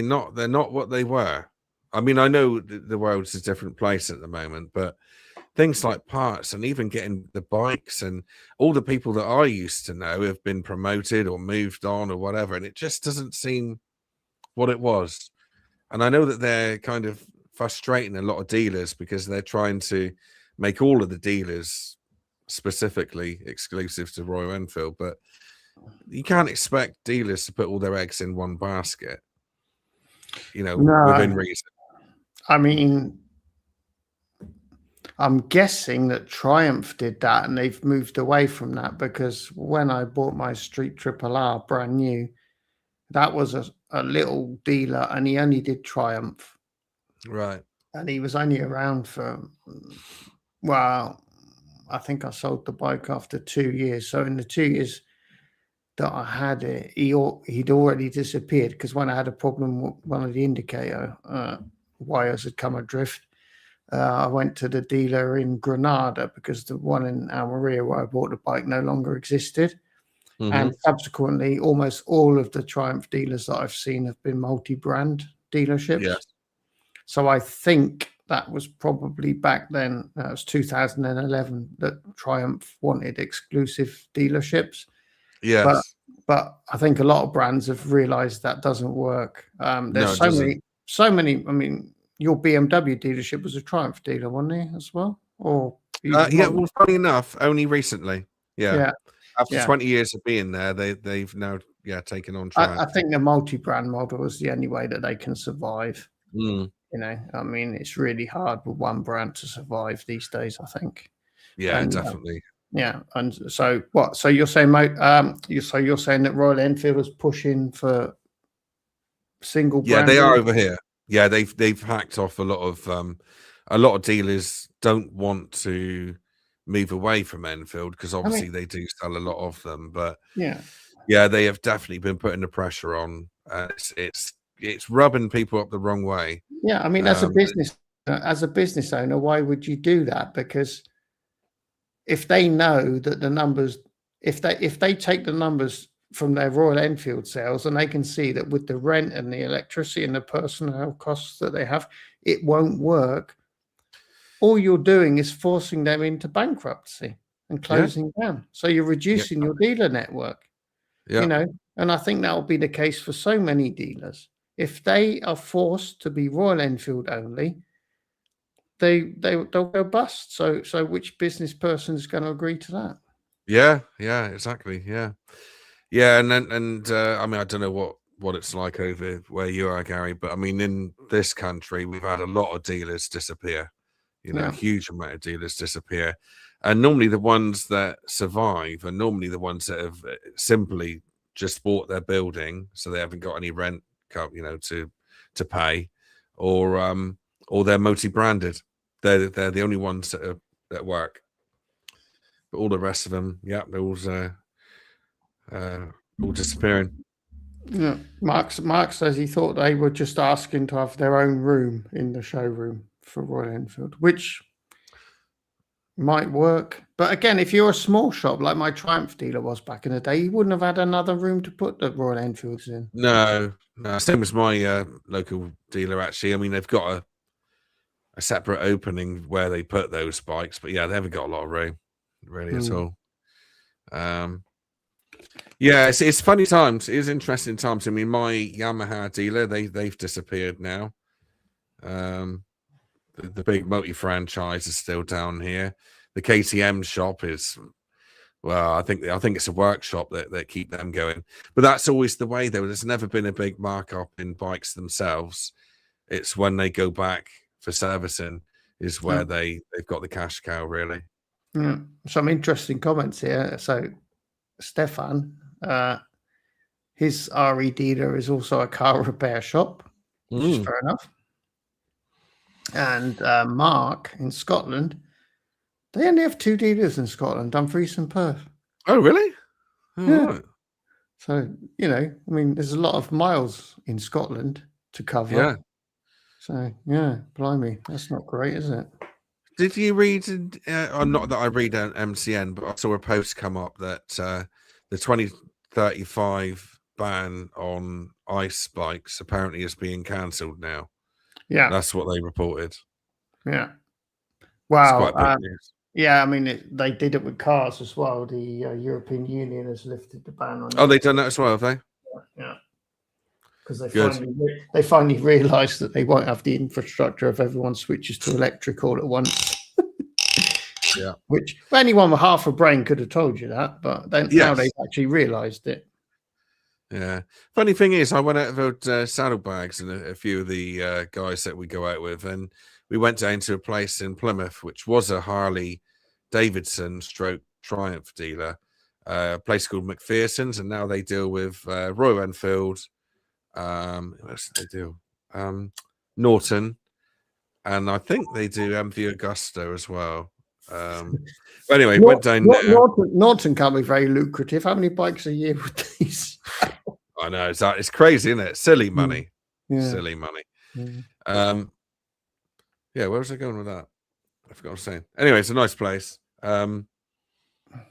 Speaker 1: not what they were. I mean, I know the world's a different place at the moment, but things like parts and even getting the bikes and all the people that I used to know have been promoted or moved on or whatever, and it just doesn't seem what it was. And I know that they're kind of frustrating a lot of dealers because they're trying to make all of the dealers specifically exclusive to Royal Enfield, but you can't expect dealers to put all their eggs in one basket, within reason.
Speaker 2: I mean, I'm guessing that Triumph did that and they've moved away from that, because when I bought my Street Triple R brand new, that was a little dealer and he only did Triumph.
Speaker 1: Right.
Speaker 2: And he was only around for, well, I think I sold the bike after 2 years. So in the 2 years that I had it, he'd already disappeared, because when I had a problem with one of the indicator wires had come adrift, I went to the dealer in Granada because the one in Almeria where I bought the bike no longer existed. Mm-hmm. And subsequently, almost all of the Triumph dealers that I've seen have been multi-brand dealerships. Yes. So I think that was probably back then, it was 2011, that Triumph wanted exclusive dealerships.
Speaker 1: Yes.
Speaker 2: But I think a lot of brands have realized that doesn't work. There's so many. I mean, your BMW dealership was a Triumph dealer, wasn't it, as well? Or
Speaker 1: well, funny enough, only recently. Yeah. After 20 years of being there, they've now taken on Triumph.
Speaker 2: I think the multi-brand model is the only way that they can survive.
Speaker 1: Mm.
Speaker 2: I mean, it's really hard with one brand to survive these days, I think.
Speaker 1: Yeah, definitely.
Speaker 2: And so what? So you're saying, you're saying that Royal Enfield is pushing for single brand?
Speaker 1: Yeah, they are over here. Yeah, they've hacked off a lot of dealers don't want to move away from Enfield because obviously they do sell a lot of them, but they have definitely been putting the pressure on. It's rubbing people up the wrong way.
Speaker 2: Yeah, I mean, as a business owner, why would you do that? Because if they know that the numbers, if they take the numbers from their Royal Enfield sales and they can see that with the rent and the electricity and the personnel costs that they have, it won't work. All you're doing is forcing them into bankruptcy and closing down. So you're reducing your dealer network. you know, and I think that will be the case for so many dealers. If they are forced to be Royal Enfield only, they'll go bust. So which business person is going to agree to that?
Speaker 1: Yeah, exactly. Yeah, and I mean, I don't know what it's like over where you are, Gary, but I mean, in this country, we've had a lot of dealers disappear. A huge amount of dealers disappear, and normally the ones that survive are normally the ones that have simply just bought their building, so they haven't got any rent, to pay, or they're multi-branded. They're the only ones that work. But all the rest of them, they're all disappearing.
Speaker 2: Yeah, Mark says he thought they were just asking to have their own room in the showroom for Royal Enfield, which might work. But again, if you're a small shop like my Triumph dealer was back in the day, you wouldn't have had another room to put the Royal Enfields in.
Speaker 1: No. Same as my local dealer, actually. I mean, they've got a separate opening where they put those bikes, but they haven't got a lot of room, really, at all. It's funny times. It is interesting times. I mean, my Yamaha dealer, they've disappeared now. The big multi-franchise is still down here. The KTM shop is, well, I think it's a workshop that keep them going. But that's always the way, though. There's never been a big markup in bikes themselves. It's when they go back for servicing is where they've got the cash cow, really.
Speaker 2: Yeah. Some interesting comments here. So Stefan, his RE dealer is also a car repair shop, which is fair enough. And Mark in Scotland, they only have 2 dealers in Scotland, Dumfries and Perth.
Speaker 1: Oh, really? Oh,
Speaker 2: yeah.
Speaker 1: right.
Speaker 2: So, I mean, there's a lot of miles in Scotland to cover.
Speaker 1: Yeah.
Speaker 2: So, blimey, that's not great, is it?
Speaker 1: Did you read, not that I read MCN, but I saw a post come up that the 2035 ban on ice bikes apparently is being cancelled now.
Speaker 2: Yeah.
Speaker 1: That's what they reported.
Speaker 2: Yeah. Wow.
Speaker 1: It's quite big news.
Speaker 2: Yeah, I mean, they did it with cars as well. The European Union has lifted the ban on.
Speaker 1: Oh, they've done that as well, have they?
Speaker 2: Yeah. Because they finally realised that they won't have the infrastructure if everyone switches to electric all at once.
Speaker 1: Yeah.
Speaker 2: Which anyone with half a brain could have told you that, but now they've actually realised it.
Speaker 1: Yeah. Funny thing is, I went out about saddlebags and a few of the guys that we go out with, and we went down to a place in Plymouth, which was a Harley Davidson stroke Triumph dealer, a place called McPherson's, and now they deal with Royal Enfield. What else do they do? Norton, and I think they do MV Augusta as well. But anyway, went down there.
Speaker 2: Norton can't be very lucrative. How many bikes a year with these?
Speaker 1: I know, it's crazy, isn't it? Silly money. Silly money. Where was I going with that? I forgot what I was saying. Anyway, it's a nice place. But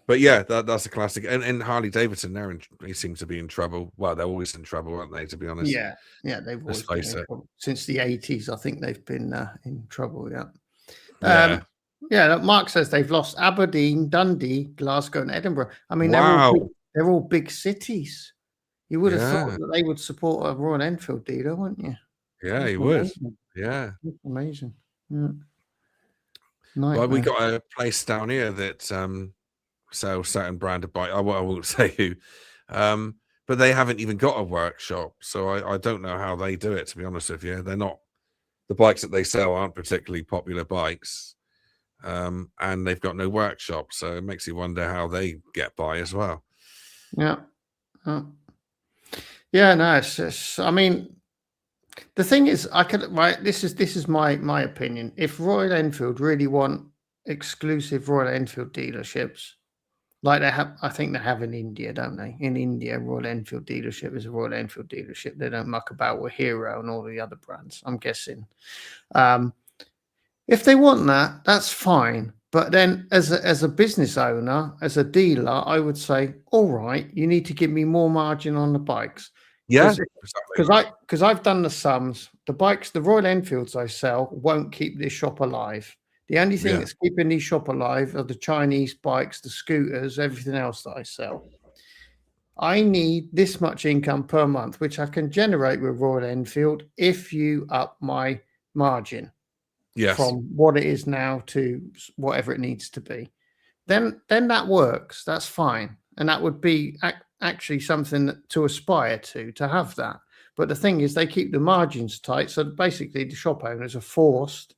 Speaker 1: that's a classic. And Harley Davidson, they seem to be in trouble. Well, they're always in trouble, aren't they, to be honest?
Speaker 2: Yeah, they've always been in trouble. Since the 80s, I think they've been in trouble, Mark says they've lost Aberdeen, Dundee, Glasgow, and Edinburgh. I mean, they're all big cities. You would have thought that they would support a Royal Enfield dealer, wouldn't you?
Speaker 1: Yeah, you would.
Speaker 2: Yeah. Amazing. Yeah.
Speaker 1: Well, we got a place down here that sells certain brand of bike. I won't say who, but they haven't even got a workshop. So I don't know how they do it, to be honest with you. They're not, the bikes that they sell aren't particularly popular bikes. And they've got no workshop, so it makes you wonder how they get by as well.
Speaker 2: Yeah. It's just, I mean, the thing is, this is my opinion. If Royal Enfield really want exclusive Royal Enfield dealerships, like they have, I think they have in India, don't they? In India, Royal Enfield dealership is a Royal Enfield dealership. They don't muck about with Hero and all the other brands, I'm guessing. If they want that, that's fine. But then as a business owner, as a dealer, I would say, all right, you need to give me more margin on the bikes.
Speaker 1: Yeah,
Speaker 2: because I've done the sums. The bikes, the Royal Enfields I sell won't keep this shop alive. The only thing that's keeping this shop alive are the Chinese bikes, the scooters, everything else that I sell. I need this much income per month, which I can generate with Royal Enfield if you up my margin
Speaker 1: Yes.
Speaker 2: from what it is now to whatever it needs to be. Then that works. That's fine, and that would be actually something to aspire to have that. But the thing is, they keep the margins tight, so basically the shop owners are forced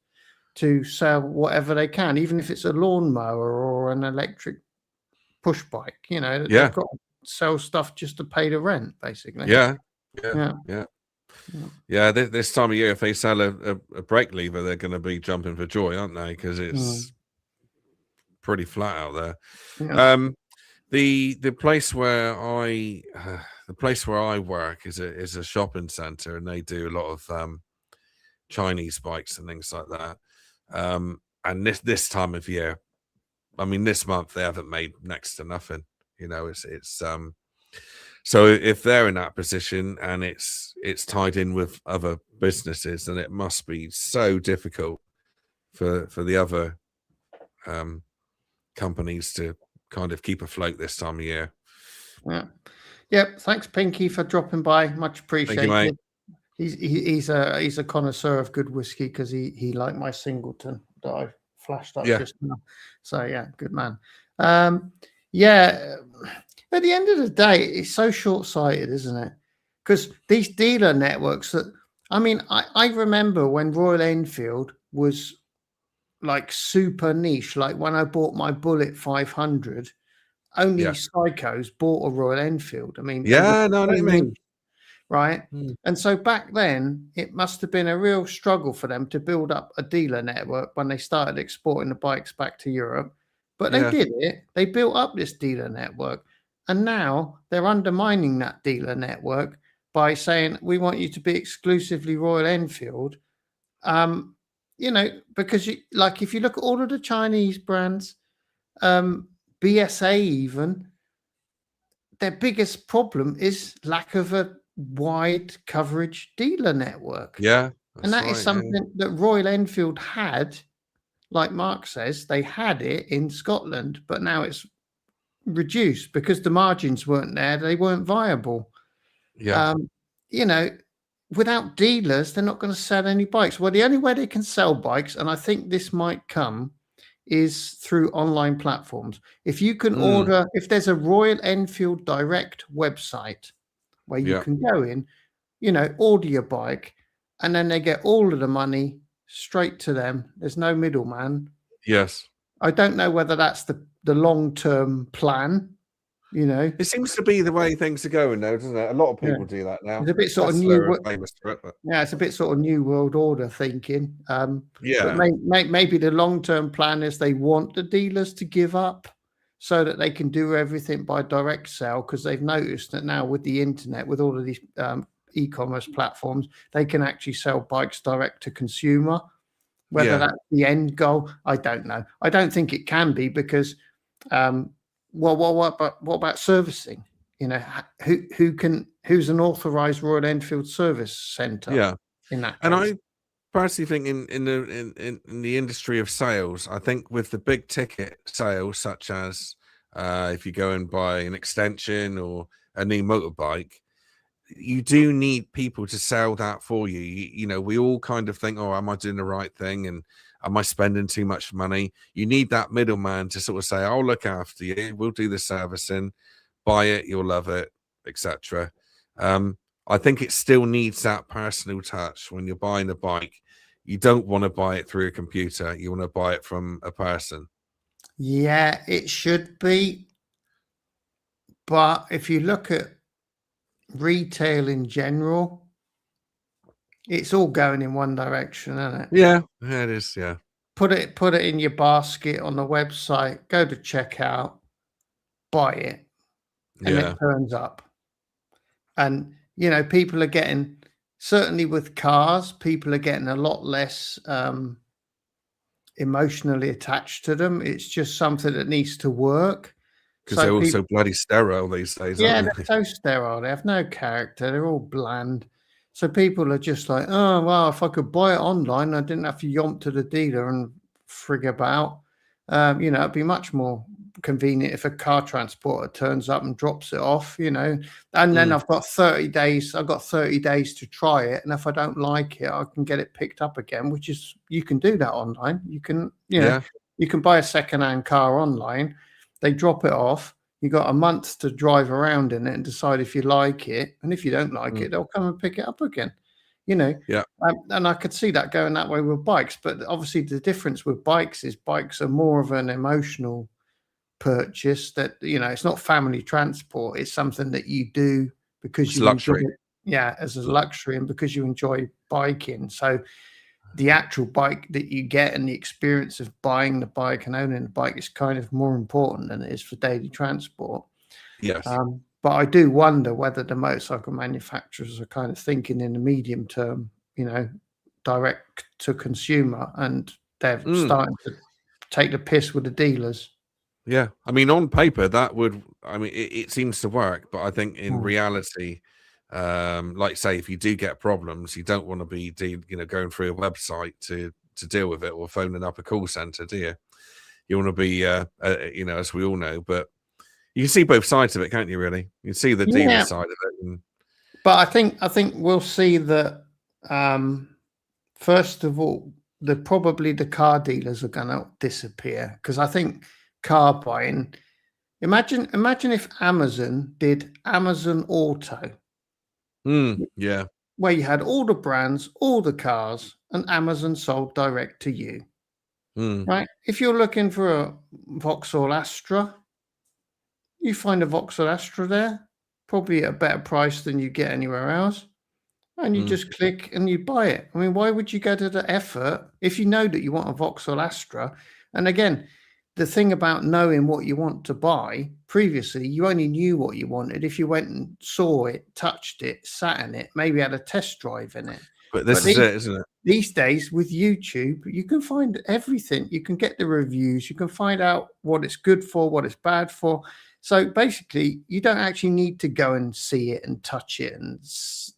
Speaker 2: to sell whatever they can, even if it's a lawnmower or an electric push bike. You know,
Speaker 1: Yeah.
Speaker 2: they've got to sell stuff just to pay the rent, basically.
Speaker 1: Yeah. This time of year, if they sell a brake lever, they're going to be jumping for joy, aren't they? Because it's pretty flat out there.
Speaker 2: Yeah.
Speaker 1: The place where I work is a shopping center, and they do a lot of Chinese bikes and things like that. And this time of year, I mean, this month they haven't made next to nothing. You know, it's so if they're in that position and it's tied in with other businesses, then it must be so difficult for the other companies to kind of keep afloat this time of year.
Speaker 2: Yeah. Yep. Thanks, Pinky, for dropping by. Much appreciated.
Speaker 1: Thank you,
Speaker 2: mate. He's a connoisseur of good whiskey because he liked my Singleton that I flashed up just now. So yeah, good man. Yeah. At the end of the day, it's so short-sighted, isn't it? Because these dealer networks that, I mean, I remember when Royal Enfield was like super niche, like when I bought my Bullet 500, only psychos bought a Royal Enfield. I mean, niche, right? And so back then, it must have been a real struggle for them to build up a dealer network when they started exporting the bikes back to Europe. But they did it. They built up this dealer network. And now they're undermining that dealer network by saying, we want you to be exclusively Royal Enfield. You know, because like if you look at all of the Chinese brands, BSA even, their biggest problem is lack of a wide coverage dealer network.
Speaker 1: Yeah.
Speaker 2: And that is something that Royal Enfield had, like Mark says, they had it in Scotland, but now it's reduced because the margins weren't there. They weren't viable.
Speaker 1: Yeah.
Speaker 2: You know, without dealers, they're not going to sell any bikes. Well, the only way they can sell bikes, and I think this might come, is through online platforms. If you can order, if there's a Royal Enfield Direct website where you can go in, you know, order your bike, and then they get all of the money straight to them. There's no middleman.
Speaker 1: Yes.
Speaker 2: I don't know whether that's the long-term plan. You know,
Speaker 1: it seems to be the way things are going now, doesn't it? A lot of people do that now.
Speaker 2: It's a bit sort of new. Yeah, it's a bit sort of new world order thinking. But maybe the long-term plan is they want the dealers to give up so that they can do everything by direct sale, because they've noticed that now with the internet, with all of these e-commerce platforms, they can actually sell bikes direct to consumer. Whether that's the end goal, I don't know. I don't think it can be because. What about servicing? You know, who's an authorized Royal Enfield service center?
Speaker 1: Yeah,
Speaker 2: in that case.
Speaker 1: And I personally think in the industry of sales, I think with the big ticket sales, such as if you go and buy an extension or a new motorbike, you do need people to sell that for you. You know, we all kind of think, oh, am I doing the right thing? And am I spending too much money? You need that middleman to sort of say, I'll look after you. We'll do the servicing, buy it, you'll love it, etc. I think it still needs that personal touch when you're buying a bike. You don't want to buy it through a computer. You want to buy it from a person.
Speaker 2: Yeah, it should be. But if you look at retail in general, it's all going in one direction, isn't it?
Speaker 1: Yeah, it is. Yeah.
Speaker 2: Put it in your basket on the website, go to checkout, buy it, and it turns up. And you know, people are getting, certainly with cars, people are getting a lot less emotionally attached to them. It's just something that needs to work.
Speaker 1: Because they're all so bloody sterile these days.
Speaker 2: Yeah, they're so sterile. They have no character. They're all bland. So people are just like, oh, well, if I could buy it online, I didn't have to yomp to the dealer and frig about. You know, it'd be much more convenient if a car transporter turns up and drops it off, you know, and then I've got 30 days. I've got 30 days to try it, and if I don't like it, I can get it picked up again. Which is, you can do that online. You can, you know, you can buy a second-hand car online. They drop it off. You got a month to drive around in it and decide if you like it, and if you don't like it, they'll come and pick it up again. You know, and I could see that going that way with bikes. But obviously, the difference with bikes is bikes are more of an emotional purchase. That, you know, it's not family transport. It's something that you do because
Speaker 1: it's
Speaker 2: you
Speaker 1: luxury.
Speaker 2: enjoy it, yeah, as a luxury, and because you enjoy biking. So the actual bike that you get and the experience of buying the bike and owning the bike is kind of more important than it is for daily transport.
Speaker 1: Yes.
Speaker 2: But I do wonder whether the motorcycle manufacturers are kind of thinking in the medium term, you know, direct to consumer, and they're starting to take the piss with the dealers.
Speaker 1: Yeah. I mean, on paper, that would, I mean, it seems to work, but I think in reality, like say, if you do get problems, you don't want to be, you know, going through a website to deal with it, or phoning up a call center, do you? You want to be, you know, as we all know, but you can see both sides of it, can't you? Really, you can see the dealer side of it.
Speaker 2: But I think we'll see that. First of all, probably the car dealers are going to disappear, because I think car buying. Imagine if Amazon did Amazon Auto.
Speaker 1: Yeah.
Speaker 2: Where you had all the brands, all the cars, and Amazon sold direct to you. Right? If you're looking for a Vauxhall Astra, you find a Vauxhall Astra there, probably at a better price than you get anywhere else. And you just click and you buy it. I mean, why would you go to the effort if you know that you want a Vauxhall Astra? And again, the thing about knowing what you want to buy, previously, you only knew what you wanted if you went and saw it, touched it, sat in it, maybe had a test drive in it.
Speaker 1: But this is it, isn't it?
Speaker 2: These days with YouTube, you can find everything. You can get the reviews. You can find out what it's good for, what it's bad for. So basically, you don't actually need to go and see it and touch it and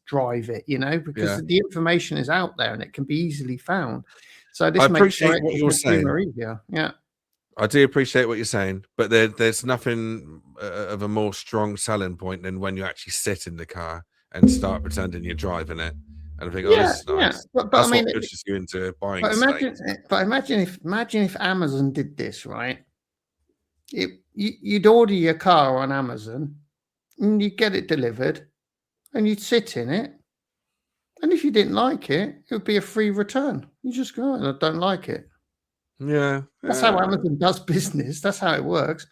Speaker 2: drive it, you know, because the information is out there and it can be easily found. So this makes what you're saying easier. Yeah.
Speaker 1: I do appreciate what you're saying, but there's nothing of a more strong selling point than when you actually sit in the car and start pretending you're driving it, and I think, oh, this is nice.
Speaker 2: But
Speaker 1: that's
Speaker 2: I mean,
Speaker 1: what pushes you into buying.
Speaker 2: But imagine if Amazon did this, right? You'd order your car on Amazon, and you'd get it delivered, and you'd sit in it, and if you didn't like it, it would be a free return. You just go, I don't like it.
Speaker 1: Yeah,
Speaker 2: that's how Amazon does business. That's how it works.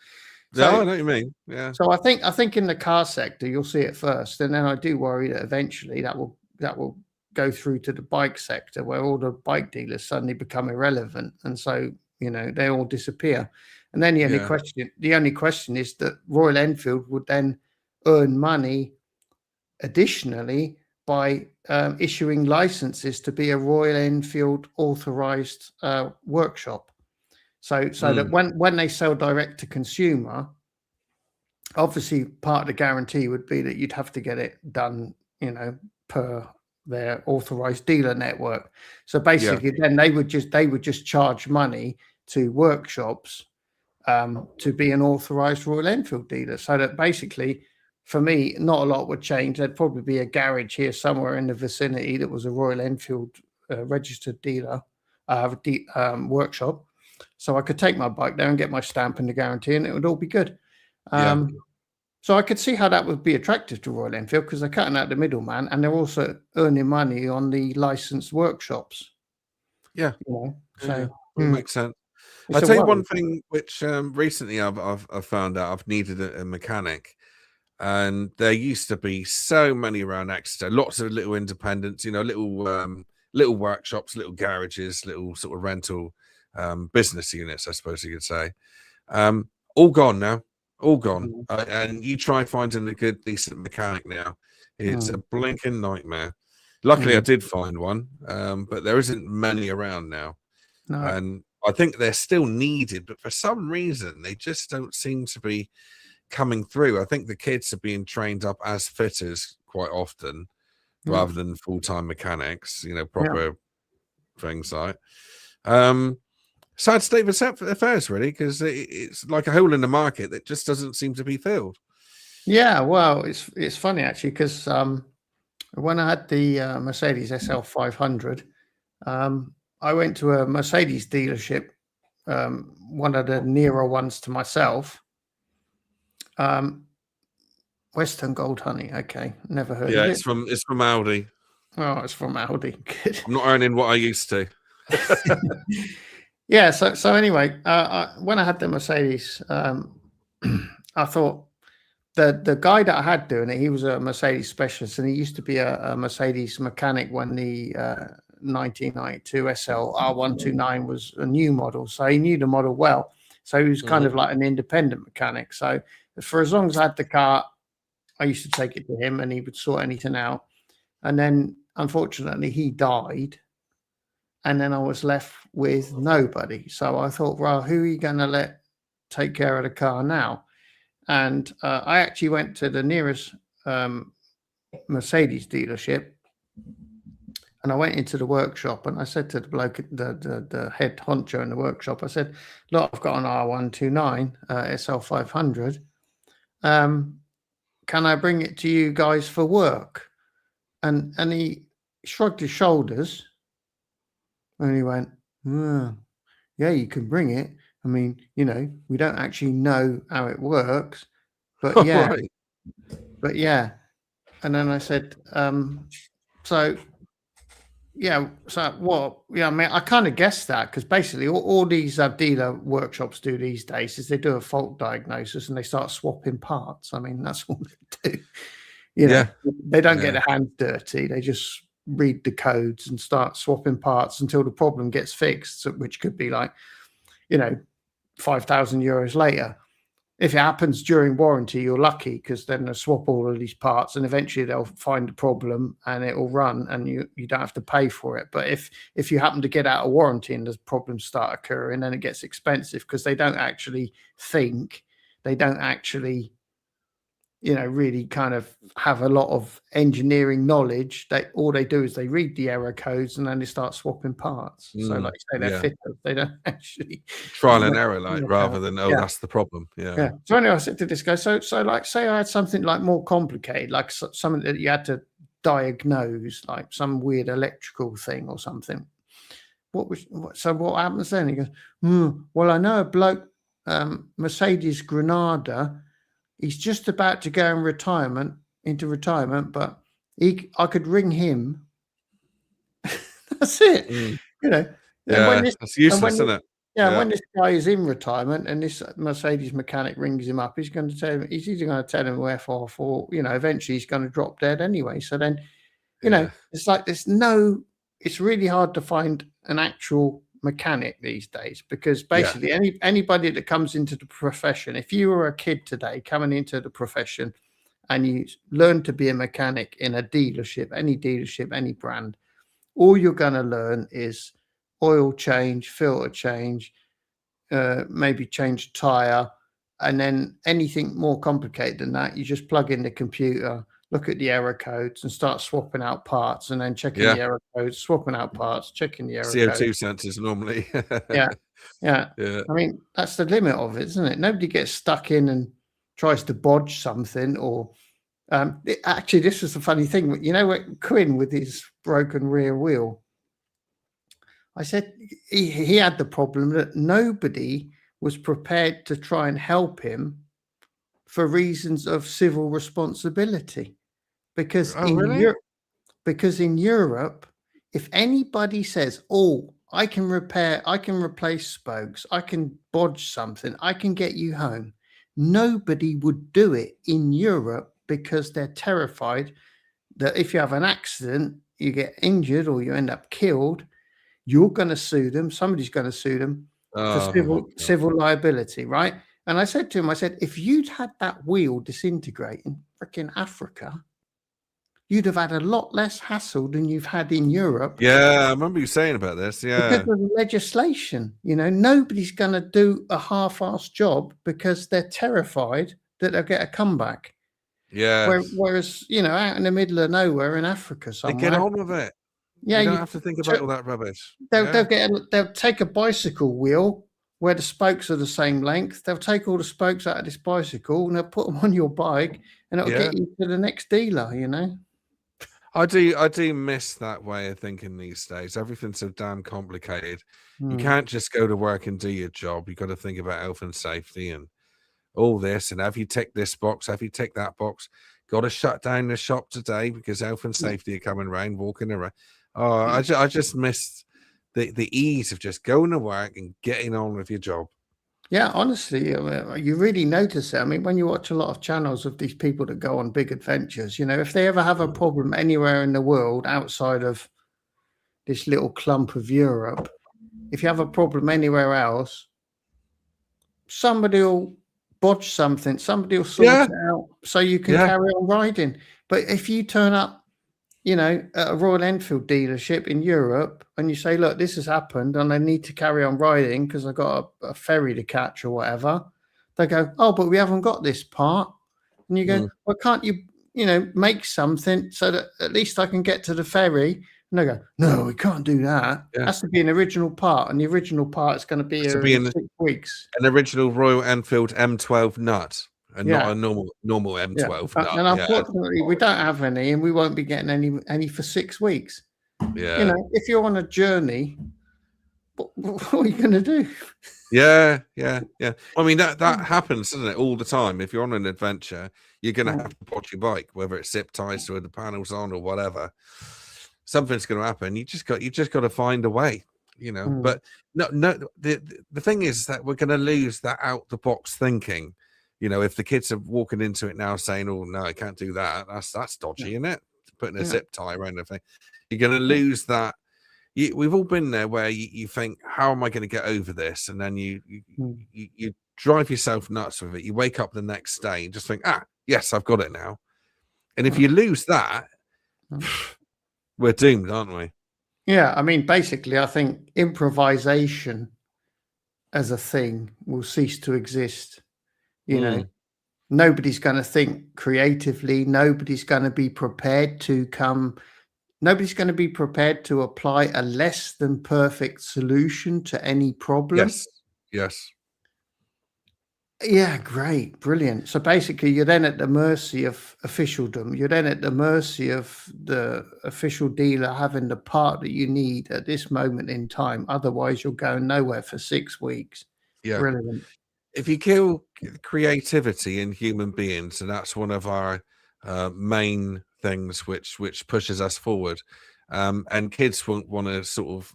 Speaker 1: So, I know what you mean. Yeah.
Speaker 2: So I think in the car sector you'll see it first, and then I do worry that eventually that will go through to the bike sector, where all the bike dealers suddenly become irrelevant, and so, you know, they all disappear. And then the only question is that Royal Enfield would then earn money additionally by issuing licenses to be a Royal Enfield authorized workshop. So that when they sell direct to consumer, obviously part of the guarantee would be that you'd have to get it done, you know, per their authorized dealer network. So basically then they would just charge money to workshops to be an authorized Royal Enfield dealer. So that basically, for me, not a lot would change. There'd probably be a garage here somewhere in the vicinity that was a Royal Enfield registered dealer workshop. So I could take my bike there and get my stamp and the guarantee, and it would all be good. So I could see how that would be attractive to Royal Enfield, because they're cutting out the middleman and they're also earning money on the licensed workshops.
Speaker 1: Yeah.
Speaker 2: You know? So
Speaker 1: it makes sense. I'll tell you one thing which recently I've found out. I've needed a mechanic, and there used to be so many around Exeter, lots of little independents, you know, little workshops, little garages, little sort of rental business units, I suppose you could say. All gone now. All gone. And you try finding a good, decent mechanic now, it's a blinking nightmare. Luckily, I did find one, but there isn't many around now.
Speaker 2: No.
Speaker 1: And I think they're still needed, but for some reason, they just don't seem to be coming through. I think the kids are being trained up as fitters quite often, rather than full-time mechanics, you know, proper things like. sad state of affairs, really, because it's like a hole in the market that just doesn't seem to be filled.
Speaker 2: Yeah, well, it's funny actually because when I had the Mercedes SL 500, I went to a Mercedes dealership, one of the nearer ones to myself. Western Gold Honey. Okay, never heard of it.
Speaker 1: It's from Audi.
Speaker 2: Oh, it's from Audi. Good.
Speaker 1: I'm not earning what I used to.
Speaker 2: Yeah. So anyway, when I had the Mercedes, I thought the guy that I had doing it, he was a Mercedes specialist, and he used to be a Mercedes mechanic when the 1992 SL R129 was a new model. So he knew the model well. So he was kind of like an independent mechanic. So for as long as I had the car, I used to take it to him and he would sort anything out. And then unfortunately he died. And then I was left with nobody. So I thought, well, who are you going to let take care of the car now? And I actually went to the nearest Mercedes dealership, and I went into the workshop and I said to the bloke, the head honcho in the workshop, I said, look, I've got an R129 SL 500. Can I bring it to you guys for work? And he shrugged his shoulders and he went, yeah, you can bring it. I mean, you know, we don't actually know how it works, but yeah,
Speaker 1: Right.
Speaker 2: but yeah. And then I said, so what? Yeah, I mean, I kind of guessed that because basically all these dealer workshops do these days is they do a fault diagnosis and they start swapping parts. I mean, that's all they do. You know, they don't get their hands dirty. They just read the codes and start swapping parts until the problem gets fixed, which could be like, you know, 5,000 euros later. If it happens during warranty, you're lucky because then they'll swap all of these parts and eventually they'll find the problem and it will run and you don't have to pay for it. But if you happen to get out of warranty and the problems start occurring, then it gets expensive because they don't actually think, they don't actually, you know, really kind of have a lot of engineering knowledge. All they do is they read the error codes and then they start swapping parts. So like you say, they're fitters. They don't actually
Speaker 1: trial and error, like rather than that's the problem. Yeah.
Speaker 2: So anyway, I said to this guy, so like say I had something like more complicated, like something that you had to diagnose, like some weird electrical thing or something. What happens then? He goes, well, I know a bloke, Mercedes Granada. He's just about to go into retirement, but I could ring him. That's it. You know.
Speaker 1: That's useless, isn't it?
Speaker 2: Yeah, when this guy is in retirement and this Mercedes mechanic rings him up, he's going to tell him, he's either going to tell him F off or, you know, eventually he's going to drop dead anyway. So then, you know, it's like it's really hard to find an actual mechanic these days because basically anybody that comes into the profession, if you were a kid today coming into the profession and you learn to be a mechanic in a dealership, any brand, all you're going to learn is oil change, filter change, maybe change tire, and then anything more complicated than that, you just plug in the computer, look at the error codes and start swapping out parts and then checking the error codes, swapping out parts, checking the error
Speaker 1: CO2
Speaker 2: codes.
Speaker 1: sensors normally.
Speaker 2: Yeah. I mean, that's the limit of it, isn't it? Nobody gets stuck in and tries to bodge something or actually, this was the funny thing. You know, Quinn with his broken rear wheel, I said he had the problem that nobody was prepared to try and help him for reasons of civil responsibility. Because in Europe, if anybody says, "Oh, I can replace spokes, I can bodge something, I can get you home," nobody would do it in Europe because they're terrified that if you have an accident, you get injured or you end up killed, you're going to sue them. Somebody's going to sue them for civil liability, right? And I said to him, if you'd had that wheel disintegrate in freaking Africa, you'd have had a lot less hassle than you've had in Europe.
Speaker 1: Yeah, I remember you saying about this. Yeah.
Speaker 2: Because of the legislation. You know, nobody's going to do a half-assed job because they're terrified that they'll get a comeback.
Speaker 1: Yeah.
Speaker 2: Whereas, you know, out in the middle of nowhere in Africa somewhere.
Speaker 1: They get on with it.
Speaker 2: Yeah,
Speaker 1: You don't have to think about all that rubbish.
Speaker 2: they'll take a bicycle wheel where the spokes are the same length. They'll take all the spokes out of this bicycle and they'll put them on your bike, and it'll get you to the next dealer. You know.
Speaker 1: I do miss that way of thinking these days. Everything's so damn complicated. You can't just go to work and do your job. You got to think about health and safety and all this. And have you ticked this box? Have you ticked that box? Got to shut down the shop today because health and safety are coming around, walking around. Oh, I just missed the ease of just going to work and getting on with your job.
Speaker 2: Yeah, honestly, you really notice it. I mean, when you watch a lot of channels of these people that go on big adventures, you know, if they ever have a problem anywhere in the world outside of this little clump of Europe, if you have a problem anywhere else, somebody will bodge something, somebody will sort it out so you can carry on riding. But if you turn up, you know, at a Royal Enfield dealership in Europe and you say, look, this has happened and I need to carry on riding because I've got a ferry to catch or whatever, they go, oh, but we haven't got this part. And you go, well, can't you, you know, make something so that at least I can get to the ferry? And they go, no, we can't do that. It has to be an original part, and the original part is going to be here in 6 weeks.
Speaker 1: An original Royal Enfield M12 nut. And not a normal M12 nut.
Speaker 2: And unfortunately, we don't have any, and we won't be getting any for 6 weeks.
Speaker 1: Yeah.
Speaker 2: You know, if you're on a journey, what are you going to do?
Speaker 1: Yeah. I mean, that happens, doesn't it, all the time? If you're on an adventure, you're going to have to watch your bike, whether it's zip ties or the panels on or whatever. Something's going to happen. You just got to find a way, you know. But no. The thing is that we're going to lose that out the box thinking. You know, if the kids are walking into it now saying, "Oh no, I can't do that," that's dodgy, isn't it? Putting a zip tie around the thing, you're going to lose that. We've all been there where you think, "How am I going to get over this?" And then you drive yourself nuts with it. You wake up the next day and just think, "Ah, yes, I've got it now." And if you lose that, we're doomed, aren't we?
Speaker 2: Yeah, I mean, basically, I think improvisation as a thing will cease to exist. You know, nobody's going to think creatively. Nobody's going to be prepared to nobody's going to be prepared to apply a less than perfect solution to any problem.
Speaker 1: Yes.
Speaker 2: Yeah, great. Brilliant. So basically, you're then at the mercy of officialdom. You're then at the mercy of the official dealer having the part that you need at this moment in time. Otherwise, you're going nowhere for 6 weeks.
Speaker 1: Yeah.
Speaker 2: Brilliant.
Speaker 1: If you kill creativity in human beings, and that's one of our main things which pushes us forward, and kids won't want to sort of,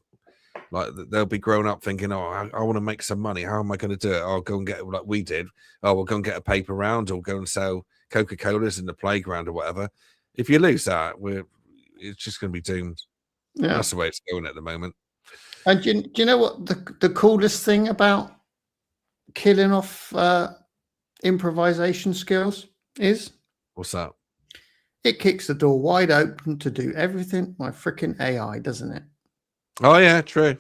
Speaker 1: like, they'll be grown up thinking, oh, I want to make some money. How am I going to do it? I'll go and get, like we did. Oh, we'll go and get a paper round or go and sell Coca-Colas in the playground or whatever. If you lose that, it's just going to be doomed. Yeah. That's the way it's going at the moment.
Speaker 2: And do you know what the coolest thing about killing off improvisation skills is?
Speaker 1: What's that?
Speaker 2: It kicks the door wide open to do everything by freaking AI, doesn't it?
Speaker 1: Oh yeah, true.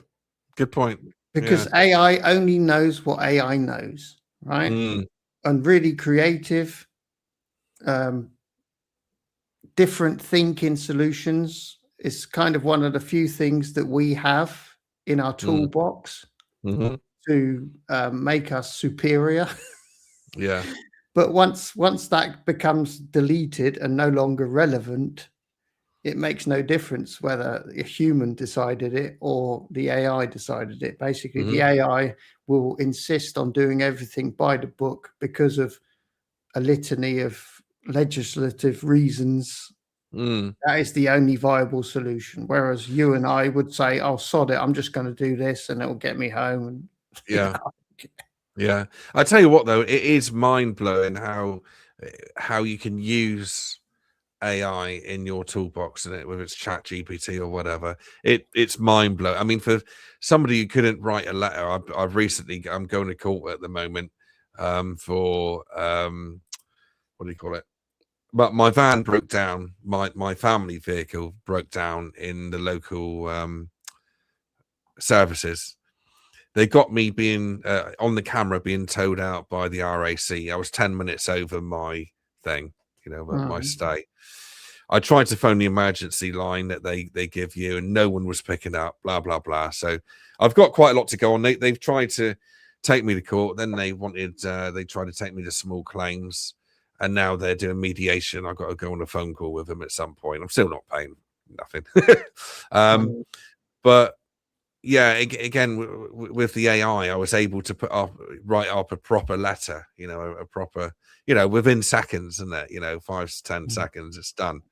Speaker 1: Good point.
Speaker 2: Because AI only knows what AI knows, right? And really creative, different thinking solutions is kind of one of the few things that we have in our toolbox to make us superior.
Speaker 1: Yeah.
Speaker 2: But once that becomes deleted and no longer relevant, it makes no difference whether a human decided it or the AI decided it. Basically, the AI will insist on doing everything by the book because of a litany of legislative reasons. That is the only viable solution. Whereas you and I would say, "Oh, sod it, I'm just going to do this and it'll get me home." And
Speaker 1: yeah. I tell you what, though, it is mind-blowing how you can use AI in your toolbox, and whether it's Chat GPT or whatever, it's mind-blowing. I mean, for somebody who couldn't write a letter, I'm going to court at the moment for what do you call it? But my van broke down. My family vehicle broke down in the local services. They got me being on the camera being towed out by the RAC. I was 10 minutes over my thing, my stay. I tried to phone the emergency line that they give you, and no one was picking up. Blah blah blah. So I've got quite a lot to go on. They've tried to take me to court. Then they tried to take me to small claims, and now they're doing mediation. I've got to go on a phone call with them at some point. I'm still not paying nothing. But yeah, again, with the AI, I was able to write up a proper letter, a proper, within seconds, isn't it? 5 to 10 seconds, it's done.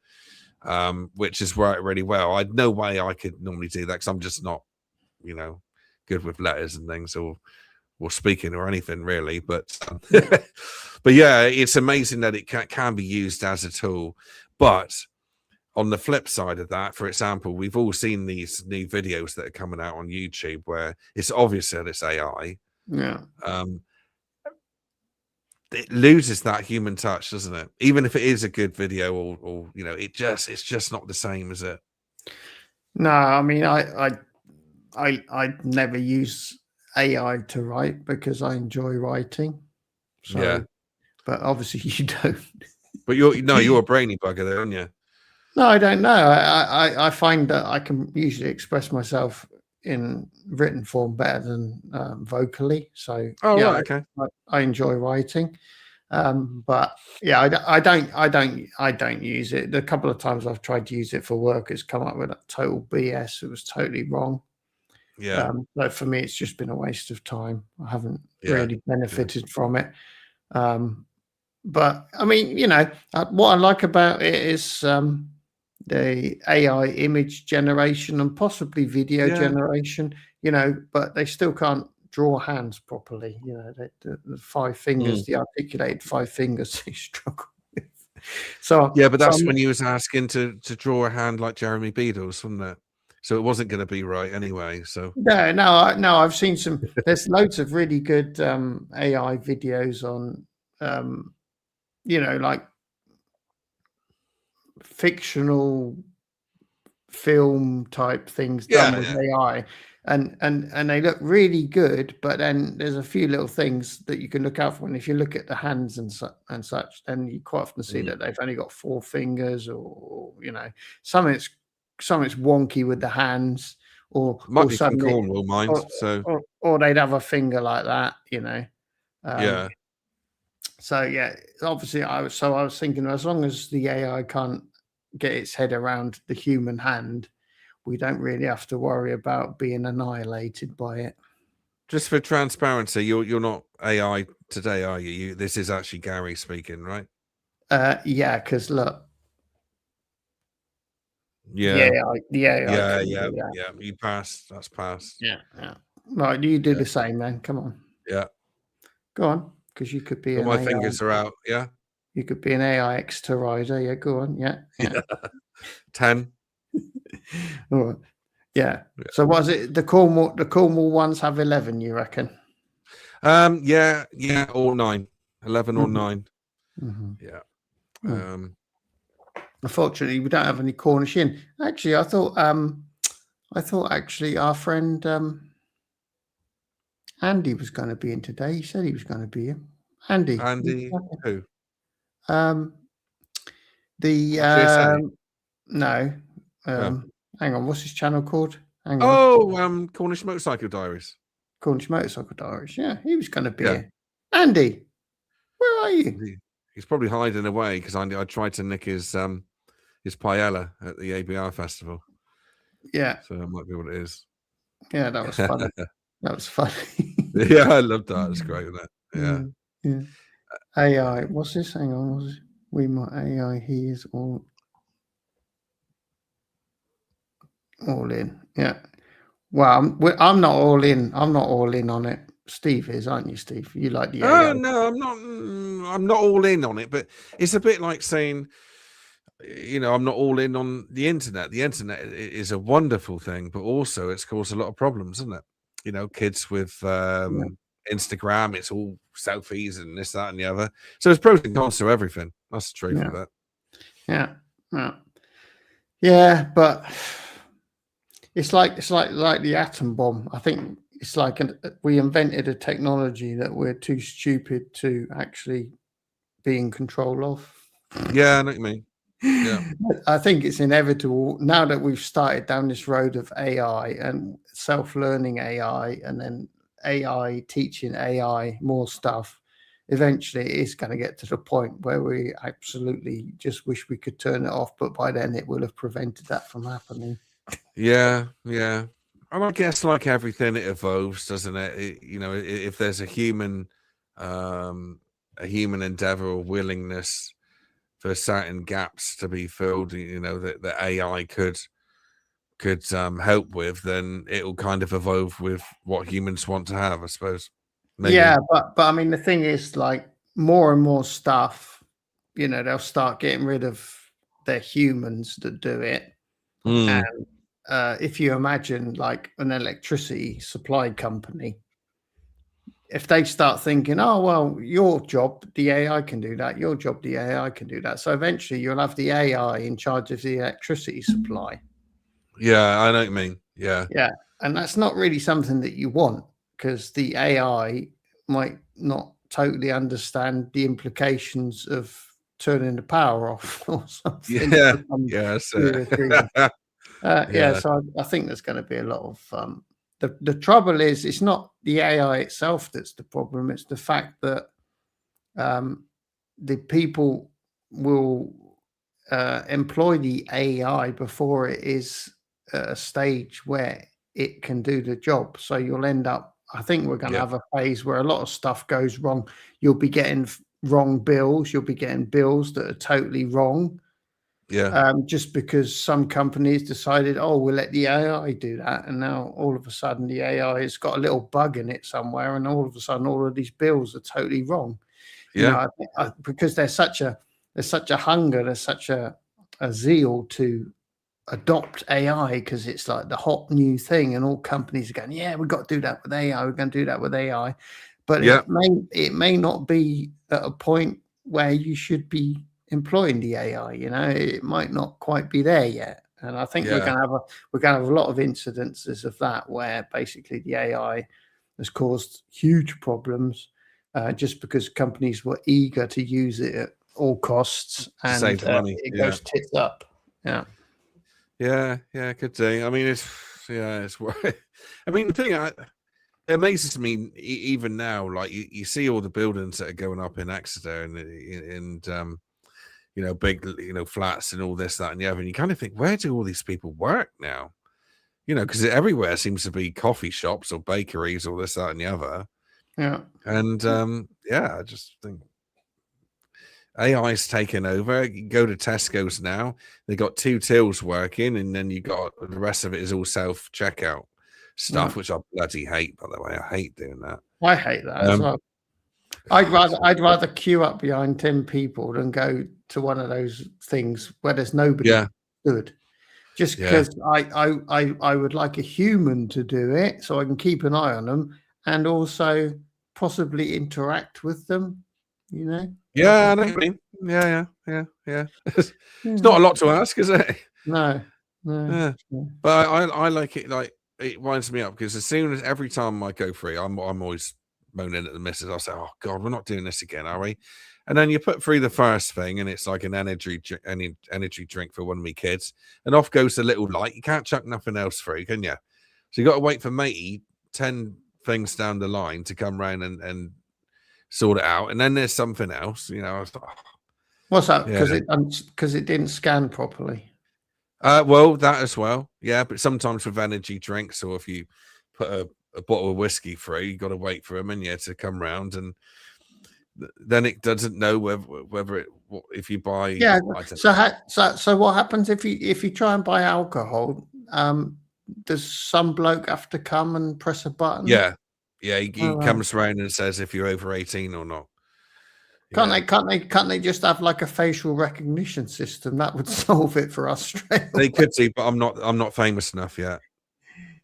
Speaker 1: Which is worked really well. I'd no way I could normally do that because I'm just not, good with letters and things or speaking or anything really. But but yeah, it's amazing that it can be used as a tool. But on the flip side of that, for example, we've all seen these new videos that are coming out on YouTube where it's obvious that it's AI.
Speaker 2: Yeah.
Speaker 1: It loses that human touch, doesn't it? Even if it is a good video, or it's just not the same, is it?
Speaker 2: No, I mean, I never use AI to write because I enjoy writing. So,
Speaker 1: yeah,
Speaker 2: but obviously you don't.
Speaker 1: But you're a brainy bugger, there, aren't you?
Speaker 2: No, I don't know. I find that I can usually express myself in written form better than vocally. So
Speaker 1: right, okay.
Speaker 2: I enjoy writing. But yeah, I don't use it. The couple of times I've tried to use it for work, it's come up with a total BS. It was totally wrong.
Speaker 1: Yeah.
Speaker 2: So for me, it's just been a waste of time. I haven't really benefited from it. But I mean, what I like about it is the AI image generation and possibly video generation, but they still can't draw hands properly. The 5 fingers, the articulated 5 fingers they struggle with. So
Speaker 1: yeah, but that's when you was asking to draw a hand like Jeremy Beadle's, wasn't it? So it wasn't going to be right anyway. So
Speaker 2: no, I've seen some. There's loads of really good AI videos on, like fictional film type things done with AI, and they look really good. But then there's a few little things that you can look out for, and if you look at the hands and such, then you quite often see that they've only got 4 fingers, or something's wonky with the hands, or
Speaker 1: might be from Cornwall, mind.
Speaker 2: Or they'd have a finger like that,
Speaker 1: yeah.
Speaker 2: So yeah, obviously I was thinking, as long as the AI can't get its head around the human hand, we don't really have to worry about being annihilated by it.
Speaker 1: Just for transparency, you're not AI today, are you? This is actually Gary speaking, right?
Speaker 2: Yeah, because look.
Speaker 1: Yeah.
Speaker 2: Yeah.
Speaker 1: You passed. That's passed.
Speaker 2: Yeah. Right, you do the same then. Come on.
Speaker 1: Yeah.
Speaker 2: Go on, because you could be.
Speaker 1: But my fingers are out. Yeah.
Speaker 2: You could be an AI rider. Yeah, go on. Yeah.
Speaker 1: 10.
Speaker 2: All right. Yeah. So was it the Cornwall ones have 11? You reckon?
Speaker 1: Yeah, or 9, 11 or 9. Yeah.
Speaker 2: Unfortunately, we don't have any Cornish in. Actually, I thought actually our friend Andy was going to be in today. He said he was going to be in. Andy
Speaker 1: who?
Speaker 2: No. Hang on, what's his channel called? Hang on.
Speaker 1: Oh, Cornish Motorcycle Diaries.
Speaker 2: Cornish Motorcycle Diaries. Yeah, he was going to be here. Andy, where are you?
Speaker 1: He's probably hiding away because I tried to nick his paella at the ABR festival.
Speaker 2: Yeah.
Speaker 1: So that might be what it is.
Speaker 2: Yeah, that was funny. That was funny.
Speaker 1: Yeah, I love that. It's great, isn't it?
Speaker 2: Yeah. AI. What's this? Hang on. What's this? We might AI. He is all in. Yeah. Well, I'm not all in. I'm not all in on it. Steve is, aren't you, Steve? You like the AI?
Speaker 1: Oh no, I'm not all in on it, but it's a bit like saying, I'm not all in on the internet. The internet is a wonderful thing, but also it's caused a lot of problems, isn't it? Kids with Instagram, it's all selfies and this, that, and the other. So there's pros and cons to everything. That's the truth of it.
Speaker 2: Yeah, but it's like the atom bomb. I think it's like we invented a technology that we're too stupid to actually be in control of.
Speaker 1: Yeah, I know what you mean. Yeah.
Speaker 2: I think it's inevitable now that we've started down this road of AI and self-learning AI, and then AI teaching AI more stuff. Eventually, it's going to get to the point where we absolutely just wish we could turn it off, but by then it will have prevented that from happening.
Speaker 1: Yeah, yeah. And I guess like everything, it evolves, doesn't it? You know, if there's a human endeavor or willingness for certain gaps to be filled, you know, that the AI could help with, then it'll kind of evolve with what humans want to have, I suppose. Maybe.
Speaker 2: Yeah, but I mean, the thing is, like, more and more stuff, you know, they'll start getting rid of their humans that do it.
Speaker 1: Mm,
Speaker 2: And if you imagine like an electricity supply company, if they start thinking, oh, well, your job, the AI can do that, your job, the AI can do that. So eventually you'll have the AI in charge of the electricity supply.
Speaker 1: yeah, I know what you mean. Yeah.
Speaker 2: Yeah. And that's not really something that you want, because the AI might not totally understand the implications of turning the power off or something.
Speaker 1: Yeah.
Speaker 2: for some
Speaker 1: Yeah. That's
Speaker 2: serious
Speaker 1: it.
Speaker 2: reason. Yeah,
Speaker 1: Yeah.
Speaker 2: so I think there's going to be a lot of the trouble is it's not the AI itself that's the problem. It's the fact that the people will employ the AI before it is at a stage where it can do the job. So you'll end up, I think we're going to
Speaker 1: Yeah.
Speaker 2: have a phase where a lot of stuff goes wrong. You'll be getting wrong bills. You'll be getting bills that are totally wrong.
Speaker 1: Yeah.
Speaker 2: Just because some companies decided, oh, we'll let the AI do that, and now all of a sudden the AI has got a little bug in it somewhere, and all of a sudden all of these bills are totally wrong. You
Speaker 1: Yeah.
Speaker 2: know, because there's such a hunger, there's such a zeal to adopt AI, because it's like the hot new thing, and all companies are going, yeah, we've got to do that with AI. We're going to do that with AI, but
Speaker 1: Yeah.
Speaker 2: it may not be at a point where you should be employing the AI. You know, it might not quite be there yet, and I think we're
Speaker 1: Yeah.
Speaker 2: going to have a lot of incidences of that, where basically the AI has caused huge problems just because companies were eager to use it at all costs,
Speaker 1: To
Speaker 2: and
Speaker 1: save money.
Speaker 2: it
Speaker 1: Yeah.
Speaker 2: goes tits up. Yeah.
Speaker 1: Yeah. Yeah. Could do. I mean, it's I mean, the thing it amazes me even now, like you see all the buildings that are going up in Exeter and you know, big, you know, flats and all this, that, and the other. And you kind of think, where do all these people work now? You know, because everywhere seems to be coffee shops or bakeries or this, that, and the other.
Speaker 2: Yeah.
Speaker 1: And yeah, I just think AI's taken over. You go to Tesco's now, they got 2 tills working, and then you got the rest of it is all self checkout stuff, which I bloody hate, by the way. I hate doing that.
Speaker 2: I hate that as well. I'd rather queue up behind 10 people than go to one of those things where there's nobody good. Just because I would like a human to do it, so I can keep an eye on them and also possibly interact with them, you know?
Speaker 1: Yeah, I know what you mean. Yeah. It's not a lot to ask, is it?
Speaker 2: No.
Speaker 1: Yeah. But I like it. Like, it winds me up, because as soon as every time I go free, I'm always moaning at the missus. I'll say, oh God, we're not doing this again, are we? And then you put through the first thing, and it's like an energy drink for one of my kids, and off goes the little light. You can't chuck nothing else through, can you? So you got to wait for matey 10 things down the line to come round and sort it out, and then there's something else. You know, I was like, oh.
Speaker 2: What's that? Because it didn't scan properly.
Speaker 1: Well, that as well. Yeah, but sometimes with energy drinks, or if you put a bottle of whiskey through, you got to wait for them, and to come round, and then it doesn't know whether if you buy.
Speaker 2: Yeah. So what happens if you try and buy alcohol? Does some bloke have to come and press a button?
Speaker 1: Yeah. He comes around and says if you're over 18 or not.
Speaker 2: Can't they just have like a facial recognition system that would solve it for us straight away?
Speaker 1: They could see, but I'm not famous enough yet.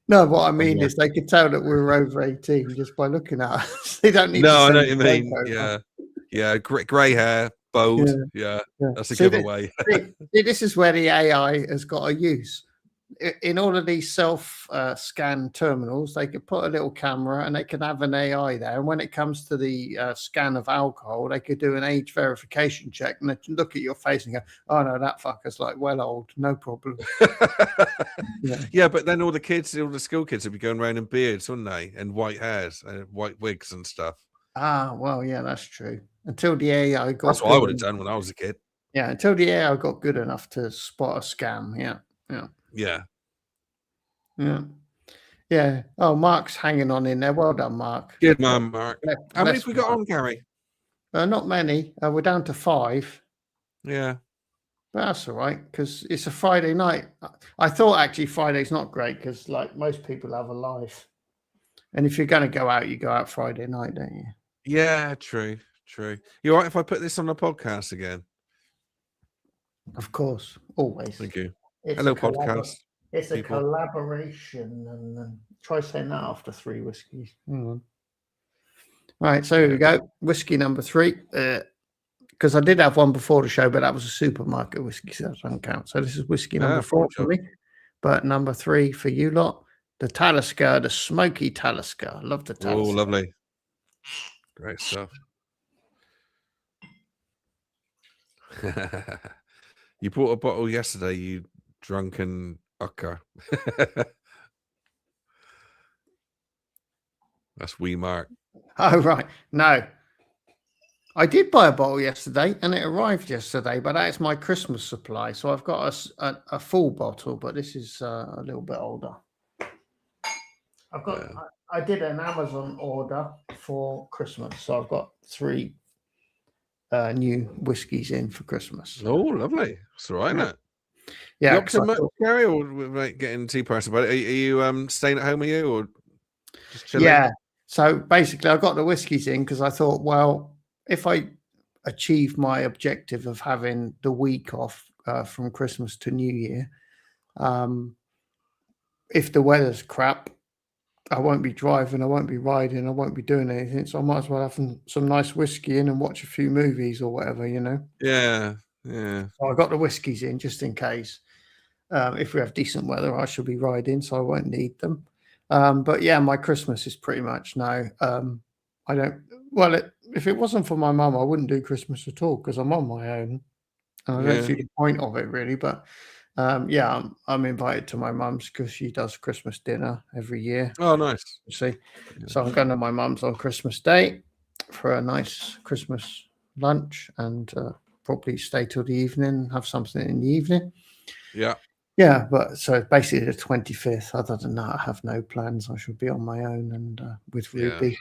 Speaker 2: No, what I mean is they could tell that we were over 18 just by looking at us. They don't need to
Speaker 1: I
Speaker 2: send
Speaker 1: know what you mean.
Speaker 2: over.
Speaker 1: Yeah. Grey hair, bold. Yeah. That's a giveaway.
Speaker 2: This is where the AI has got a use. in all of these self scan terminals, they could put a little camera and they could have an AI there. And when it comes to the scan of alcohol, they could do an age verification check and they can look at your face and go, "Oh no, that fucker's like well old, no problem."
Speaker 1: Yeah, but then all the school kids would be going around in beards, wouldn't they? And white hairs and white wigs and stuff.
Speaker 2: Ah, well, yeah, that's true. Until the AI got
Speaker 1: That's what I would have done when I was a kid.
Speaker 2: Yeah, until the AI got good enough to spot a scam. Yeah. Oh, Mark's hanging on in there. Well done, Mark.
Speaker 1: Good man, Mark. How many have we got on, Gary?
Speaker 2: Not many. We're down to 5.
Speaker 1: Yeah.
Speaker 2: But that's all right, because it's a Friday night. I thought actually Friday's not great because like most people have a life. And if you're going to go out, you go out Friday night, don't you?
Speaker 1: Yeah, true. You all right if I put this on the podcast again?
Speaker 2: Of course, always.
Speaker 1: Thank you.
Speaker 2: It's
Speaker 1: Hello, podcast.
Speaker 2: It's a
Speaker 1: people.
Speaker 2: collaboration, and try saying that after 3 whiskeys. Hang on. Right, so here we go. Whiskey number 3. Because I did have one before the show, but that was a supermarket whiskey, so that doesn't count. So this is whiskey number 4 for me. But number 3 for you lot, the Talisker, the smoky Talisker. I love the Talisker.
Speaker 1: Oh, lovely. Great stuff. You bought a bottle yesterday, you drunken ucker. That's wee Mark.
Speaker 2: Oh, right. No. I did buy a bottle yesterday and it arrived yesterday, but that's my Christmas supply. So I've got a full bottle, but this is a little bit older. I did an Amazon order for Christmas. So I've got 3 new whiskies in for Christmas.
Speaker 1: Oh, lovely. That's all right, isn't it?
Speaker 2: Yeah.
Speaker 1: You up to much, Gary, or getting too personal about it? Are you staying at home with you or just chilling?
Speaker 2: Yeah. So basically, I got the whiskies in because I thought, well, if I achieve my objective of having the week off from Christmas to New Year, if the weather's crap, I won't be driving, I won't be riding, I won't be doing anything. So I might as well have some nice whiskey in and watch a few movies or whatever, you know?
Speaker 1: Yeah.
Speaker 2: So I got the whiskies in just in case. If we have decent weather, I shall be riding, so I won't need them. But yeah, my Christmas is pretty much now. I don't. Well, if it wasn't for my mum, I wouldn't do Christmas at all because I'm on my own. And I don't see the point of it really. But yeah, I'm invited to my mum's because she does Christmas dinner every year.
Speaker 1: Oh, nice.
Speaker 2: See, so I'm going to my mum's on Christmas Day for a nice Christmas lunch and probably stay till the evening, have something in the evening.
Speaker 1: Yeah.
Speaker 2: Yeah, but so basically the 25th. Other than that, I have no plans. I shall be on my own and with Ruby,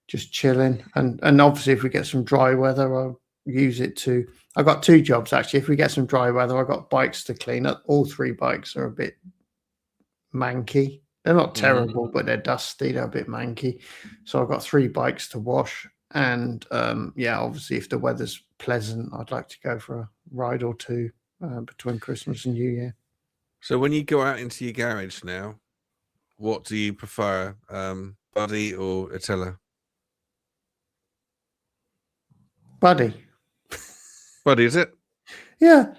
Speaker 2: just chilling. And obviously, if we get some dry weather, I'll use it to. I got 2 jobs actually. If we get some dry weather, I got bikes to clean up. All 3 bikes are a bit manky. They're not terrible, but they're dusty. They're a bit manky. So I've got 3 bikes to wash. And yeah, obviously, if the weather's pleasant, I'd like to go for a ride or 2 between Christmas and New Year.
Speaker 1: So when you go out into your garage now, what do you prefer, Buddy or Attila?
Speaker 2: Buddy.
Speaker 1: Buddy, is it?
Speaker 2: Yeah.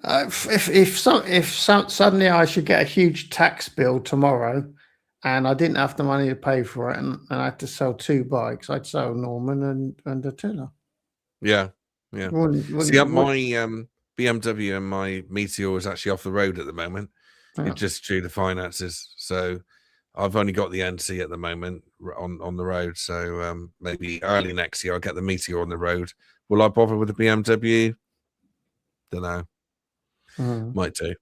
Speaker 2: If suddenly I should get a huge tax bill tomorrow, and I didn't have the money to pay for it, and I had to sell 2 bikes, I'd sell Norman and Attila.
Speaker 1: Yeah. See, my BMW and my Meteor is actually off the road at the moment. It's just due to finances. So I've only got the NC at the moment on the road. So maybe early next year I'll get the Meteor on the road. Will I bother with the BMW? Don't know. Might do.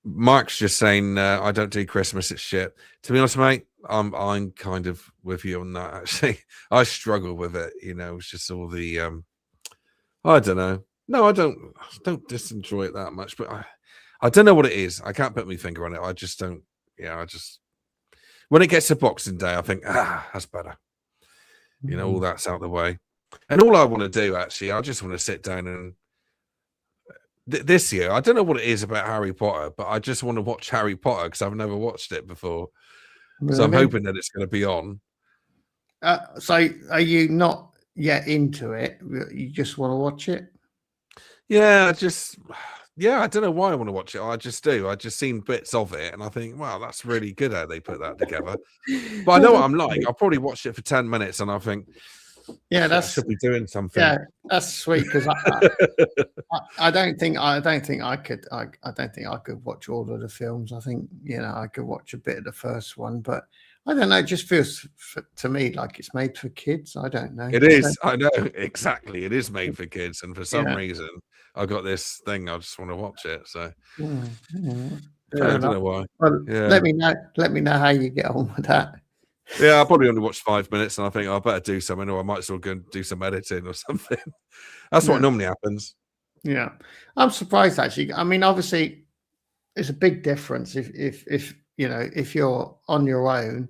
Speaker 1: Mark's just saying I don't do Christmas. It's shit. To be honest, mate, I'm kind of with you on that. Actually, I struggle with it. You know, it's just all the I don't know. No, I don't just enjoy it that much, but I don't know what it is. I can't put my finger on it. I just don't. Yeah, when it gets to Boxing Day, I think that's better. You know, all that's out the way, and all I want to do actually, I just want to sit down and this year. I don't know what it is about Harry Potter, but I just want to watch Harry Potter because I've never watched it before. Really? So I'm hoping that it's going to be on.
Speaker 2: So are you not yet into it? You just want to watch it?
Speaker 1: Yeah, just Yeah, I don't know why I want to watch it. I just do. I just seen bits of it, and I think, wow, that's really good how they put that together. But I know what I'm like. I'll probably watch it for 10 minutes, and I think,
Speaker 2: Yeah,
Speaker 1: I should be doing something.
Speaker 2: yeah, that's sweet because I don't think I could watch all of the films. I think I could watch a bit of the first one, but I don't know. It just feels to me like it's made for kids. I don't know.
Speaker 1: It is. I know exactly. It is made for kids, and for some
Speaker 2: Yeah.
Speaker 1: reason, I got this thing. I just want to watch it. So
Speaker 2: Yeah,
Speaker 1: yeah, I don't know why.
Speaker 2: Well,
Speaker 1: Yeah.
Speaker 2: let me know how you get on with that.
Speaker 1: Yeah, I probably only watched 5 minutes, and I think I better do something, or I might as well go and do some editing or something. That's what normally happens.
Speaker 2: Yeah, I'm surprised actually. I mean, obviously, it's a big difference if you're on your own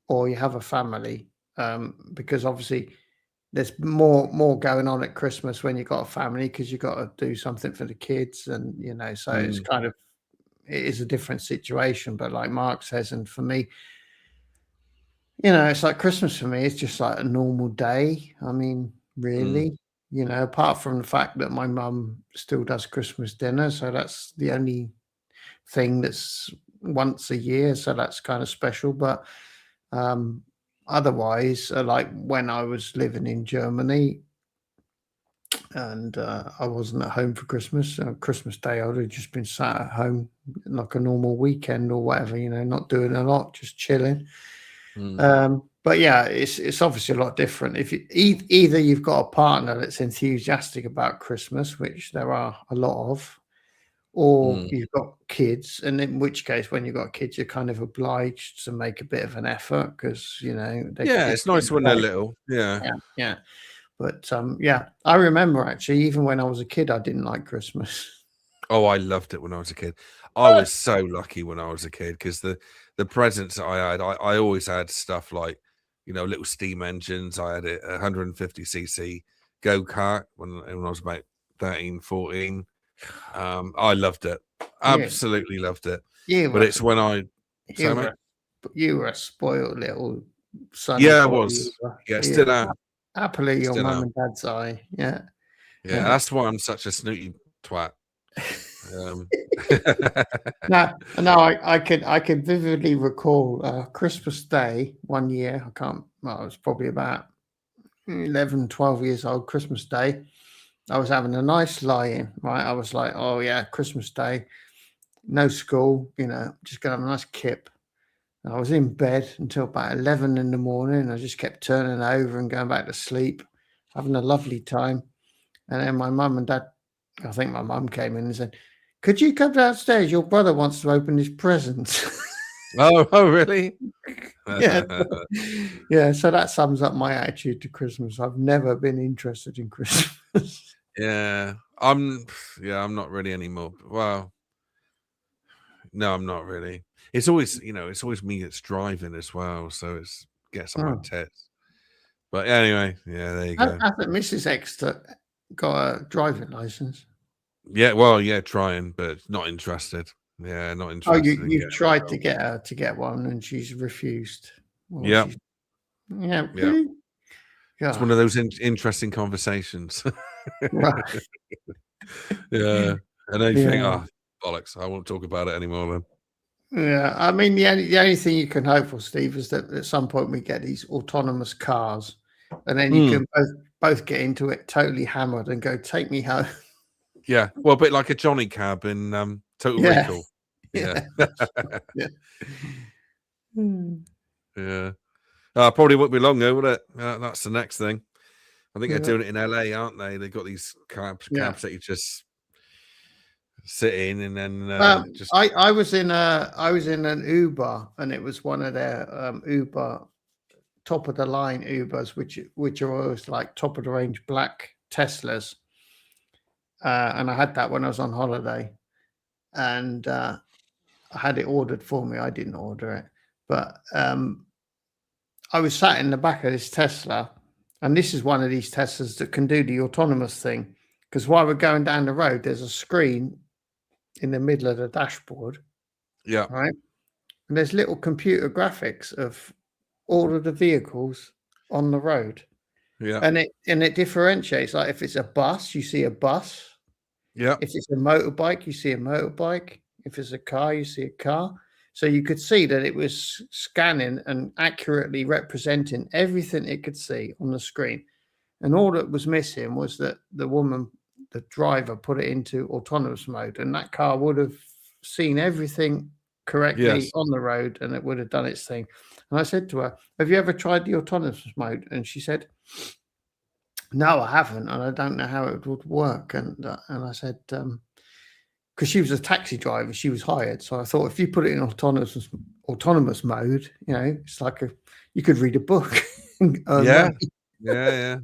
Speaker 2: or you have a family, because obviously there's more going on at Christmas when you've got a family because you've got to do something for the kids, and so it's kind of, it is a different situation. But like Mark says, and for me, it's like Christmas for me. It's just like a normal day. I mean, really, apart from the fact that my mum still does Christmas dinner, so that's the only thing that's once a year, so that's kind of special. But otherwise, like when I was living in Germany and I wasn't at home for Christmas, Christmas Day, I would have just been sat at home like a normal weekend or whatever, not doing a lot, just chilling. But yeah, it's obviously a lot different. If you either you've got a partner that's enthusiastic about Christmas, which there are a lot of, or you've got kids, and in which case, when you've got kids, you're kind of obliged to make a bit of an effort because
Speaker 1: It's nice when they're little.
Speaker 2: Yeah. But yeah, I remember actually, even when I was a kid, I didn't like Christmas.
Speaker 1: Oh, I loved it when I was a kid. I was so lucky when I was a kid because the presents that I had, I always had stuff like, little steam engines. I had a 150cc go-kart when I was about 13, 14. I loved it. Absolutely loved it. But it's when
Speaker 2: you were a spoiled little son.
Speaker 1: Yeah, I was. Yeah, still am.
Speaker 2: Happily, your mum and dad's eye. Yeah.
Speaker 1: Yeah, that's why I'm such a snooty twat.
Speaker 2: No, I can vividly recall Christmas Day one year. I was probably about 11, 12 years old. Christmas Day, I was having a nice lie-in, right? I was like, oh yeah, Christmas Day, no school, just gonna have a nice kip. And I was in bed until about 11 in the morning. I just kept turning over and going back to sleep, having a lovely time. And then my mum and dad, I think my mum came in and said, could you come downstairs? Your brother wants to open his presents.
Speaker 1: Oh, really?
Speaker 2: Yeah. So that sums up my attitude to Christmas. I've never been interested in Christmas.
Speaker 1: Yeah, I'm not really anymore. Well, no, I'm not really. It's always, it's always me that's driving as well, so it's gets on my tits. But anyway, yeah, there you go.
Speaker 2: Hasn't Mrs. Exeter got a driving license?
Speaker 1: Yeah, well, yeah, trying, but not interested. Yeah, not interested.
Speaker 2: Oh, you've tried to get her to get one, and she's refused.
Speaker 1: Yeah.
Speaker 2: Yeah. Really?
Speaker 1: It's one of those interesting conversations.
Speaker 2: Right.
Speaker 1: Yeah, and then you think, oh, bollocks, I won't talk about it anymore then.
Speaker 2: Yeah, I mean, the only thing you can hope for, Steve, is that at some point we get these autonomous cars, and then you can both get into it totally hammered and go, take me home.
Speaker 1: Yeah, well, a bit like a Johnny Cab in Total Recall. Yeah. Yeah. Probably won't be long though, will it? That's the next thing. I think they're doing it in LA, aren't they? They've got these cabs that you just sit in, and then
Speaker 2: I was in an Uber, and it was one of their Uber top of the line Ubers, which are always like top of the range black Teslas. And I had that when I was on holiday, and I had it ordered for me. I didn't order it, but I was sat in the back of this Tesla, and this is one of these Teslas that can do the autonomous thing. Because while we're going down the road, there's a screen in the middle of the dashboard.
Speaker 1: Yeah.
Speaker 2: Right. And there's little computer graphics of all of the vehicles on the road.
Speaker 1: Yeah.
Speaker 2: And it differentiates. Like if it's a bus, you see a bus.
Speaker 1: Yeah.
Speaker 2: If it's a motorbike, you see a motorbike. If it's a car, you see a car. So you could see that it was scanning and accurately representing everything it could see on the screen. And all that was missing was that the driver, put it into autonomous mode, and that car would have seen everything correctly
Speaker 1: Yes.
Speaker 2: on the road, and it would have done its thing. And I said to her, "Have you ever tried the autonomous mode?" And she said, "No, I haven't, and I don't know how it would work." And I said, because she was a taxi driver, she was hired. So I thought, if you put it in autonomous mode, it's like you could read a book and earn
Speaker 1: Yeah.
Speaker 2: money.
Speaker 1: Yeah.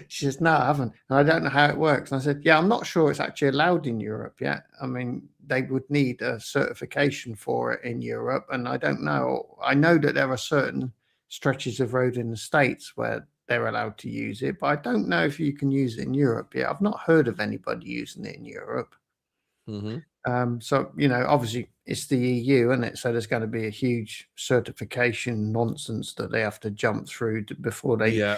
Speaker 2: She says, "No, I haven't. And I don't know how it works." And I said, "Yeah, I'm not sure it's actually allowed in Europe yet. I mean, they would need a certification for it in Europe. And I don't know. I know that there are certain stretches of road in the States where they're allowed to use it, but I don't know if you can use it in Europe yet. I've not heard of anybody using it in Europe."
Speaker 1: Mm-hmm.
Speaker 2: So, obviously it's the EU, isn't it? So there's going to be a huge certification nonsense that they have to jump through before they,
Speaker 1: Yeah.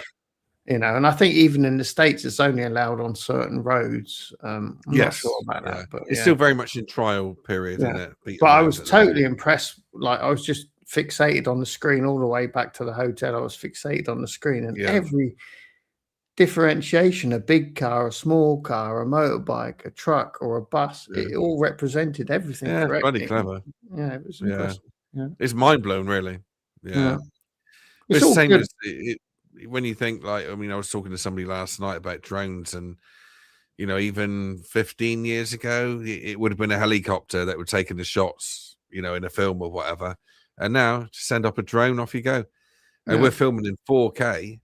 Speaker 2: and I think even in the States, it's only allowed on certain roads. I'm not sure about
Speaker 1: Yeah.
Speaker 2: that, but
Speaker 1: It's
Speaker 2: yeah.
Speaker 1: still very much in trial period, isn't it?
Speaker 2: But I was totally impressed. Like, I was just fixated on the screen all the way back to the hotel. I was fixated on the screen, and every differentiation, a big car, a small car, a motorbike, a truck, or a bus, it all represented everything
Speaker 1: Yeah,
Speaker 2: correctly.
Speaker 1: bloody clever.
Speaker 2: Yeah, it was impressive. Yeah.
Speaker 1: It's mind blown, really. Yeah.
Speaker 2: It's
Speaker 1: It's the
Speaker 2: all
Speaker 1: same
Speaker 2: good.
Speaker 1: as when you think, like, I mean, I was talking to somebody last night about drones, and even 15 years ago, it would have been a helicopter that would taken the shots, in a film or whatever. And now, just send up a drone, off you go. And we're filming in 4K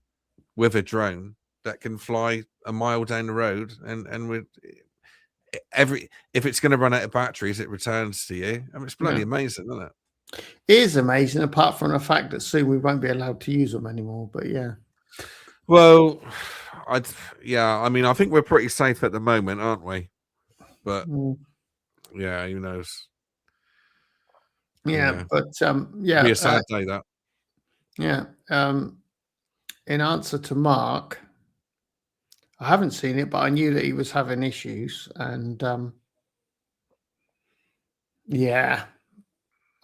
Speaker 1: with a drone that can fly a mile down the road, and with if it's going to run out of batteries, it returns to you. I mean, it's bloody amazing, isn't it?
Speaker 2: It is amazing, apart from the fact that soon we won't be allowed to use them anymore. But yeah.
Speaker 1: Well, I mean, I think we're pretty safe at the moment, aren't we? But yeah, who knows?
Speaker 2: Yeah, but
Speaker 1: It'll be a sad day, that.
Speaker 2: Yeah. In answer to Mark, I haven't seen it, but I knew that he was having issues, and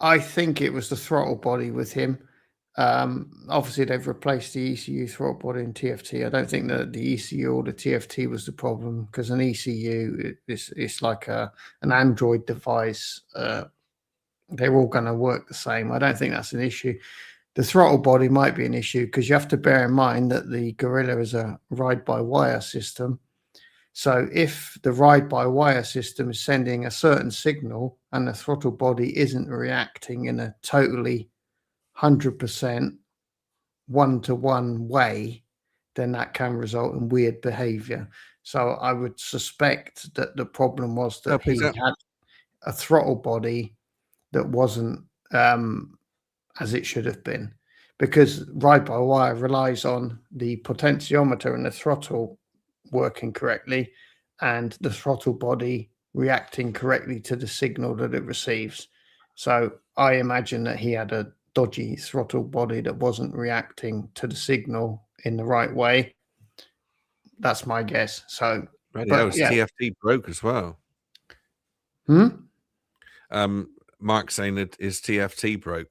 Speaker 2: I think it was the throttle body with him. Obviously, they've replaced the ECU throttle body in TFT. I don't think that the ECU or the TFT was the problem, because an ECU it's like an Android device. They're all going to work the same. I don't think that's an issue. The throttle body might be an issue, because you have to bear in mind that the Gorilla is a ride-by-wire system. So if the ride-by-wire system is sending a certain signal and the throttle body isn't reacting in a totally 100% one-to-one way, then that can result in weird behavior. So I would suspect that the problem was that he had a throttle body that wasn't as it should have been, because ride-by-wire relies on the potentiometer and the throttle working correctly and the throttle body reacting correctly to the signal that it receives. So I imagine that he had a dodgy throttle body that wasn't reacting to the signal in the right way. That's my guess. So,
Speaker 1: TFT broke as well. Mark's saying that his TFT broke.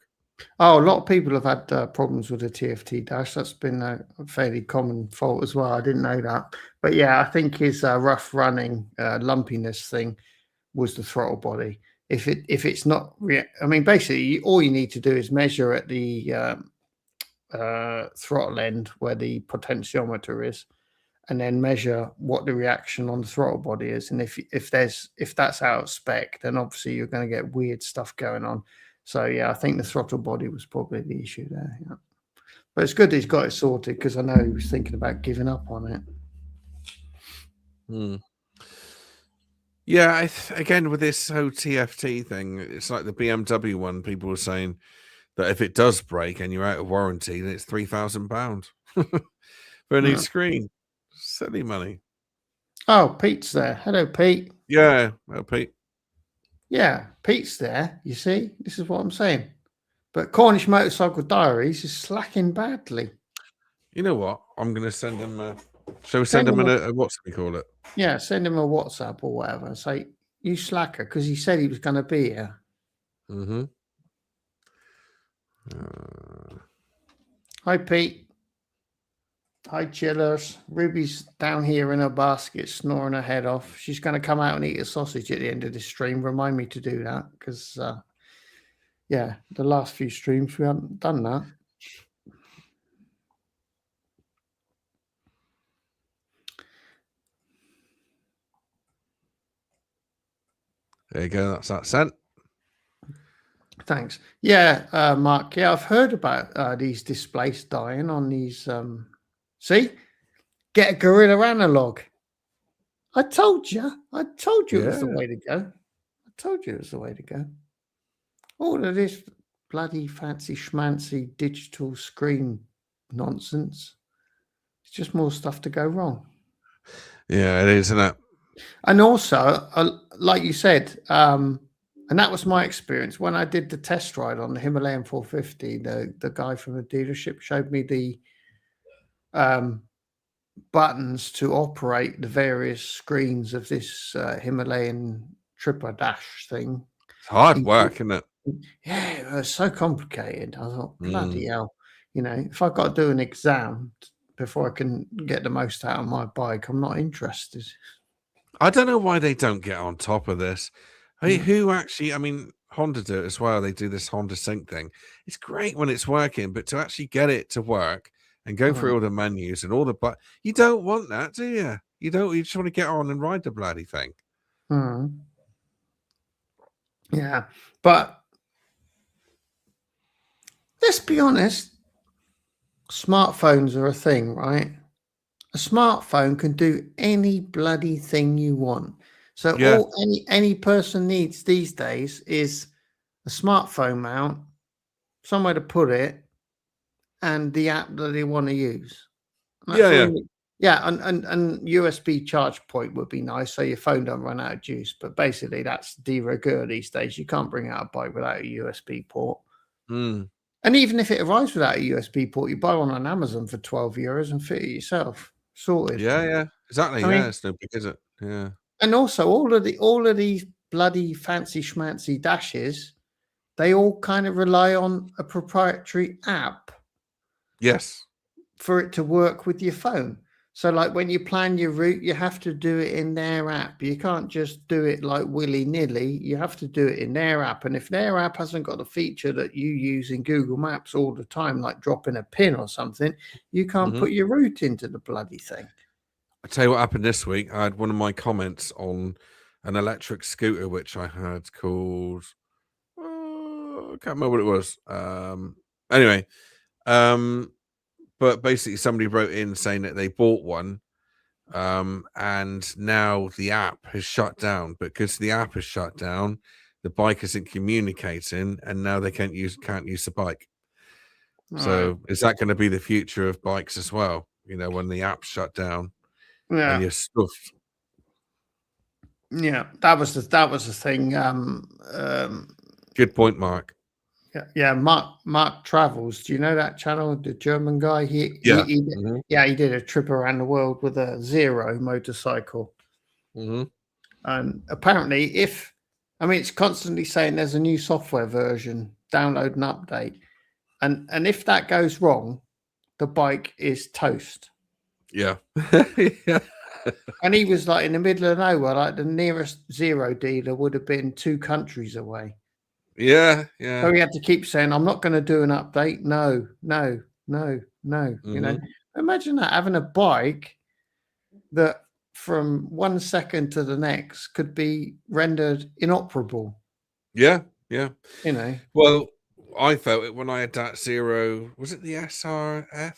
Speaker 2: Oh, a lot of people have had problems with the TFT dash. That's been a fairly common fault as well. I didn't know that. But yeah, I think his rough running lumpiness thing was the throttle body. If it's not, I mean, basically, all you need to do is measure at the throttle end where the potentiometer is, and then measure what the reaction on the throttle body is. And if that's out of spec, then obviously you're going to get weird stuff going on. So yeah, I think the throttle body was probably the issue there. Yeah. But it's good he's got it sorted, because I know he was thinking about giving up on it.
Speaker 1: Yeah, again, with this whole TFT thing, it's like the BMW one. People were saying that if it does break and you're out of warranty, then it's £3,000 for a new screen. Silly money.
Speaker 2: Oh, Pete's there. Hello, Pete.
Speaker 1: Yeah, well, Pete.
Speaker 2: Yeah, Pete's there. You see, this is what I'm saying. But Cornish Motorcycle Diaries is slacking badly.
Speaker 1: You know what? I'm going to send him Shall we send him a what's we call it?
Speaker 2: Yeah, send him a WhatsApp or whatever and say, you slacker, because he said he was going to be here.
Speaker 1: Mm-hmm.
Speaker 2: Hi, Pete. Hi, chillers. Ruby's down here in her basket, snoring her head off. She's going to come out and eat a sausage at the end of this stream. Remind me to do that because, yeah, the last few streams we haven't done that.
Speaker 1: There you go. That's that sent.
Speaker 2: Thanks. Yeah, Mark. Yeah, I've heard about these displays dying on these. See, get a gorilla analog. I told you. It was the way to go. I told you it was the way to go. All of this bloody fancy schmancy digital screen nonsense. It's just more stuff to go wrong.
Speaker 1: Yeah, it is, isn't it?
Speaker 2: And also, like you said, and that was my experience when I did the test ride on the Himalayan 450. The guy from the dealership showed me the buttons to operate the various screens of this Himalayan Tripper Dash thing.
Speaker 1: It's hard work, isn't it?
Speaker 2: Yeah, it was so complicated. I thought, bloody hell, if I've got to do an exam before I can get the most out of my bike, I'm not interested.
Speaker 1: I don't know why they don't get on top of this. Hey, who actually, Honda do it as well. They do this Honda Sync thing. It's great when it's working, but to actually get it to work and go through all the menus and all the, but you don't want that, do you? You don't, you just want to get on and ride the bloody thing.
Speaker 2: Yeah, but let's be honest, smartphones are a thing, right? A smartphone can do any bloody thing you want. So all any person needs these days is a smartphone mount, somewhere to put it, and the app that they want to use. Yeah, and USB charge point would be nice, so your phone don't run out of juice. But basically, that's de rigueur these days. You can't bring out a bike without a USB port. And even if it arrives without a USB port, you buy one on Amazon for €12 and fit it yourself. Sorted.
Speaker 1: Yeah, exactly. It's no big, is it? Yeah.
Speaker 2: And also, all of these bloody fancy schmancy dashes, they all kind of rely on a proprietary app.
Speaker 1: Yes.
Speaker 2: For it to work with your phone. So, like when you plan your route, you have to do it in their app. You can't just do it like willy-nilly. You have to do it in their app. And if their app hasn't got a feature that you use in Google Maps all the time, like dropping a pin or something, you can't put your route into the bloody thing.
Speaker 1: I'll tell you what happened this week. I had one of my comments on an electric scooter, which I had called, I can't remember what it was. Anyway, but basically somebody wrote in saying that they bought one, and now the app has shut down. Because the app is shut down, the bike isn't communicating, and now they can't use the bike. So is that going to be the future of bikes as well? When the app's shut down, and you're stuffed.
Speaker 2: Yeah, that was the thing.
Speaker 1: Good point, Mark.
Speaker 2: Yeah, Mark Travels. Do you know that channel? The German guy. He did a trip around the world with a Zero motorcycle. And apparently, it's constantly saying there's a new software version, download and update, and if that goes wrong, the bike is toast.
Speaker 1: Yeah.
Speaker 2: And he was like in the middle of nowhere, like the nearest Zero dealer would have been 2 countries away.
Speaker 1: Yeah.
Speaker 2: So he had to keep saying, I'm not going to do an update. No. Imagine that, having a bike that from 1 second to the next could be rendered inoperable.
Speaker 1: Yeah. Well, I felt it when I had that Zero. Was it the SRF?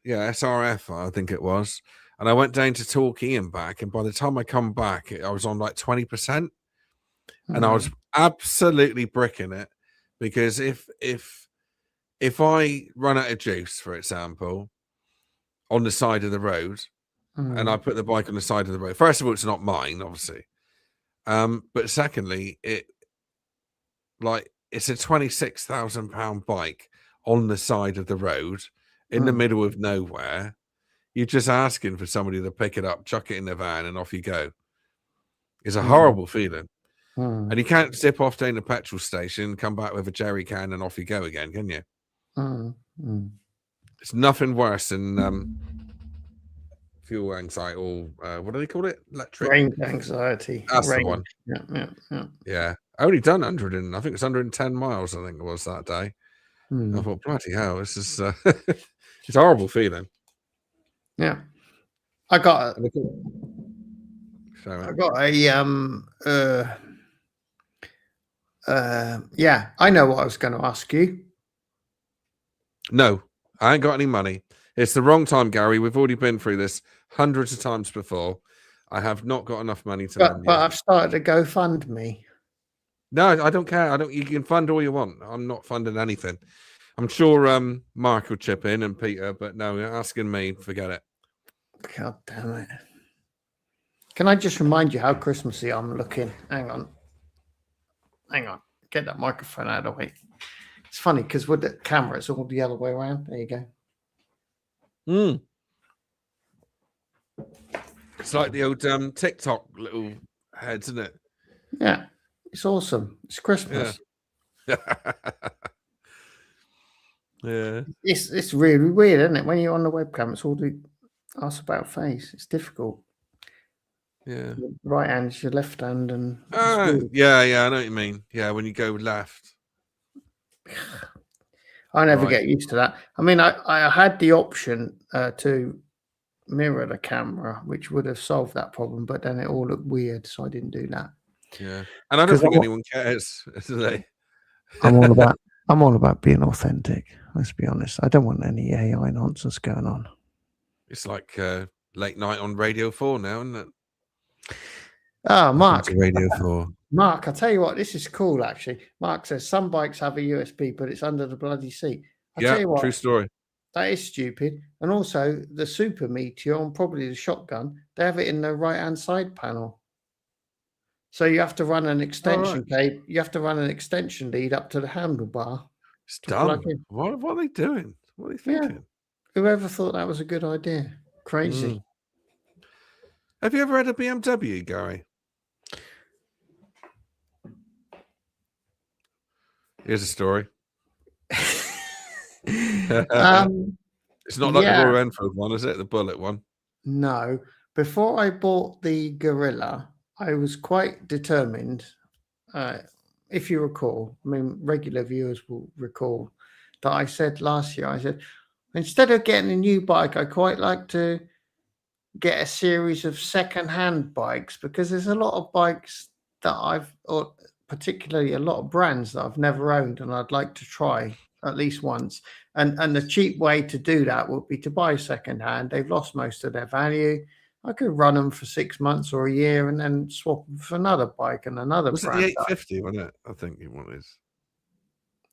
Speaker 1: SRF, I think it was. And I went down to Torquay and back. And by the time I come back, I was on like 20%. And I was absolutely bricking it, because if I run out of juice, for example, on the side of the road, and I put the bike on the side of the road, first of all, it's not mine, obviously. But secondly, it's a £26,000 bike on the side of the road in the middle of nowhere. you're just asking for somebody to pick it up, chuck it in the van, and off you go. It's a
Speaker 2: Mm.
Speaker 1: horrible feeling.
Speaker 2: Mm.
Speaker 1: And you can't zip off down the petrol station, come back with a jerry can, and off you go again, can you?
Speaker 2: Mm. Mm.
Speaker 1: It's nothing worse than fuel anxiety, or what do they call it? Electric
Speaker 2: Range anxiety.
Speaker 1: That's
Speaker 2: Range.
Speaker 1: the one.
Speaker 2: Yeah.
Speaker 1: Yeah, I only done 100, and I think it's 110 miles. I think it was that day.
Speaker 2: Mm.
Speaker 1: I thought, bloody hell, this is it's a horrible feeling.
Speaker 2: Yeah. I got yeah, I know what I was going to ask you.
Speaker 1: No, I ain't got any money. It's the wrong time, Gary. We've already been through this hundreds of times before. I have not got enough money to lend you.
Speaker 2: But I've started a GoFundMe.
Speaker 1: No, I don't care. You can fund all you want. I'm not funding anything. I'm sure Mark will chip in and Peter, but no, you're asking me, forget it.
Speaker 2: God damn it. Can I just remind you how Christmassy I'm looking? Hang on. Get that microphone out of the way. It's funny because with the camera, it's all the other way around. There you go.
Speaker 1: It's like the old TikTok little heads, isn't it?
Speaker 2: Yeah. It's awesome. It's Christmas.
Speaker 1: Yeah. Yeah.
Speaker 2: It's really weird, isn't it? When you're on the webcam, it's all the ass about face. It's difficult.
Speaker 1: Yeah.
Speaker 2: Your right hand is your left hand, and
Speaker 1: yeah, I know what you mean. Yeah, when you go left.
Speaker 2: I never get used to that. I mean, I had the option to mirror the camera, which would have solved that problem, but then it all looked weird, so I didn't do that.
Speaker 1: Yeah, and I don't think anyone cares, do they?
Speaker 2: I'm all about being authentic. Let's be honest. I don't want any AI nonsense going on.
Speaker 1: It's like late night on Radio 4 now, isn't it?
Speaker 2: Oh, Mark.
Speaker 1: Radio 4.
Speaker 2: Mark, I'll tell you what, this is cool, actually. Mark says some bikes have a USB, but it's under the bloody seat. Tell you what,
Speaker 1: true story.
Speaker 2: That is stupid. And also, the Super Meteor and probably the Shotgun, they have it in the right-hand side panel. So you have to run an extension cable. You have to run an extension lead up to the handlebar.
Speaker 1: It's dumb. What are they doing? What are they thinking?
Speaker 2: Yeah. Whoever thought that was a good idea? Crazy.
Speaker 1: Have you ever had a BMW, Gary? Here's a story. It's not like the Royal Enfield one, is it? The Bullet one?
Speaker 2: No. Before I bought the Gorilla, I was quite determined. If you recall, I mean, regular viewers will recall that I said last year, I said, instead of getting a new bike, I quite like to get a series of second-hand bikes, because there's a lot of bikes that or particularly a lot of brands that I've never owned and I'd like to try at least once. And the cheap way to do that would be to buy second-hand. They've lost most of their value. I could run them for 6 months or a year and then swap them for another bike and another brand.
Speaker 1: Was it the 850, wasn't it? I think you wanted.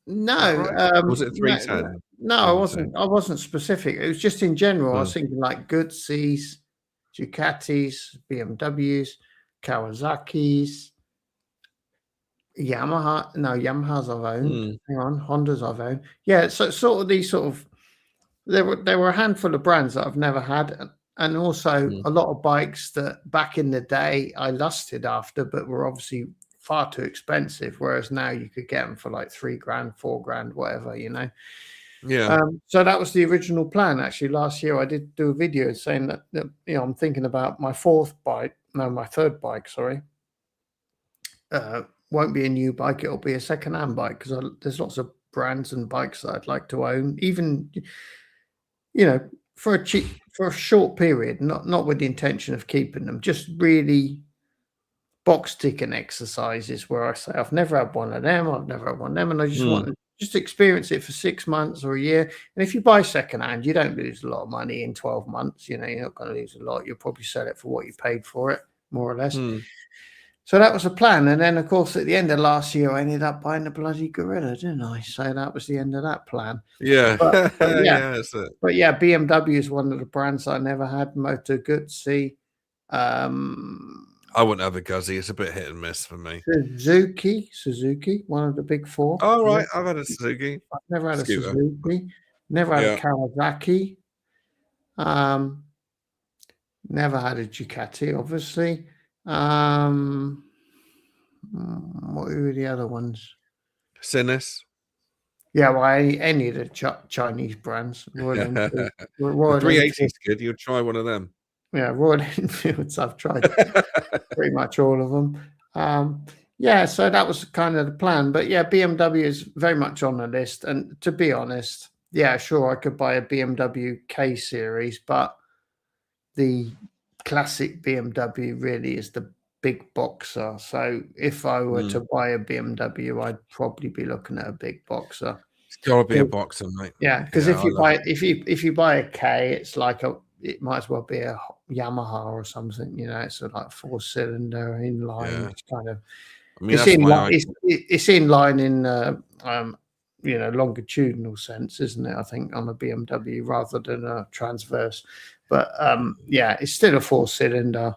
Speaker 2: No.
Speaker 1: Was it 310?
Speaker 2: No, I wasn't specific. It was just in general. I was thinking like Guzzi's, Ducatis, BMWs, Kawasaki's, Yamaha. No, Yamahas I've owned. Hang on, Hondas I've owned. Yeah, so sort of these sort of there were a handful of brands that I've never had, and also a lot of bikes that back in the day I lusted after, but were obviously far too expensive. Whereas now you could get them for like $3,000, $4,000, whatever, you know.
Speaker 1: Yeah.
Speaker 2: So that was the original plan. Actually, last year I did do a video saying that you know, I'm thinking about my third bike. Sorry, won't be a new bike. It'll be a second-hand bike, because there's lots of brands and bikes that I'd like to own, even, you know, for a short period, not with the intention of keeping them, just really box ticking exercises where I say I've never had one of them, and I just want to just experience it for 6 months or a year. And if you buy secondhand, you don't lose a lot of money in 12 months. You know, you're not going to lose a lot. You'll probably sell it for what you paid for it, more or less. So that was a plan. And then, of course, at the end of last year, I ended up buying the bloody Gorilla, didn't I? So that was the end of that plan.
Speaker 1: Yeah.
Speaker 2: But
Speaker 1: yeah, that's it.
Speaker 2: But yeah, BMW is one of the brands I never had. Moto Guzzi.
Speaker 1: I wouldn't have a Guzzi. It's a bit hit and miss for me.
Speaker 2: Suzuki, one of the big four.
Speaker 1: Oh, right. I've had a Suzuki.
Speaker 2: I've never had a Suzuki. Never had a Kawasaki. Never had a Ducati, obviously. What were the other ones?
Speaker 1: Sinus.
Speaker 2: Yeah, well, any of the Chinese brands. Royal Enfield.
Speaker 1: The
Speaker 2: Royal
Speaker 1: 380
Speaker 2: Enfield.
Speaker 1: is good. You'll try one of them.
Speaker 2: Yeah, Royal Enfields. I've tried pretty much all of them. Yeah, so that was kind of the plan. But yeah, BMW is very much on the list. And to be honest, yeah, sure, I could buy a BMW K series, but the classic BMW really is the big boxer. So if I were to buy a BMW, I'd probably be looking at a big boxer.
Speaker 1: It's got to be a boxer, mate.
Speaker 2: Yeah, because if you buy a K, it's like it might as well be a Yamaha or something. You know, it's like 4-cylinder inline.
Speaker 1: Yeah.
Speaker 2: It's kind of
Speaker 1: I mean, that's my idea.
Speaker 2: it's in line in longitudinal sense, isn't it? I think on a BMW rather than a transverse. But yeah, it's still a 4-cylinder.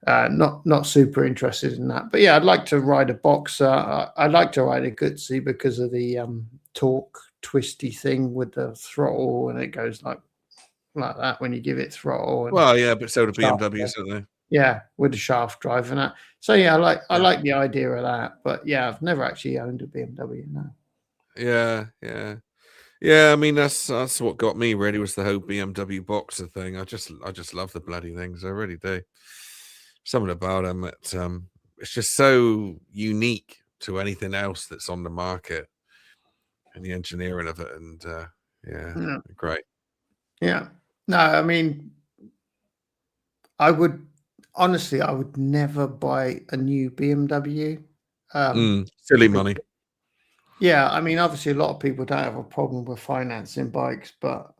Speaker 2: Not super interested in that. But yeah, I'd like to ride a boxer. I'd like to ride a Guzzi because of the torque twisty thing with the throttle, and it goes like that when you give it throttle. And
Speaker 1: well, yeah, but so do BMWs, don't they?
Speaker 2: Yeah, with the shaft drive and that. So yeah, I like the idea of that. But yeah, I've never actually owned a BMW. No.
Speaker 1: Yeah. I mean, that's what got me really, was the whole BMW boxer thing. I just love the bloody things. I really do. Something about them that it's just so unique to anything else that's on the market, and the engineering of it, and great.
Speaker 2: Yeah. No, I mean, I would never buy a new BMW.
Speaker 1: Silly money.
Speaker 2: Yeah, I mean, obviously a lot of people don't have a problem with financing bikes, but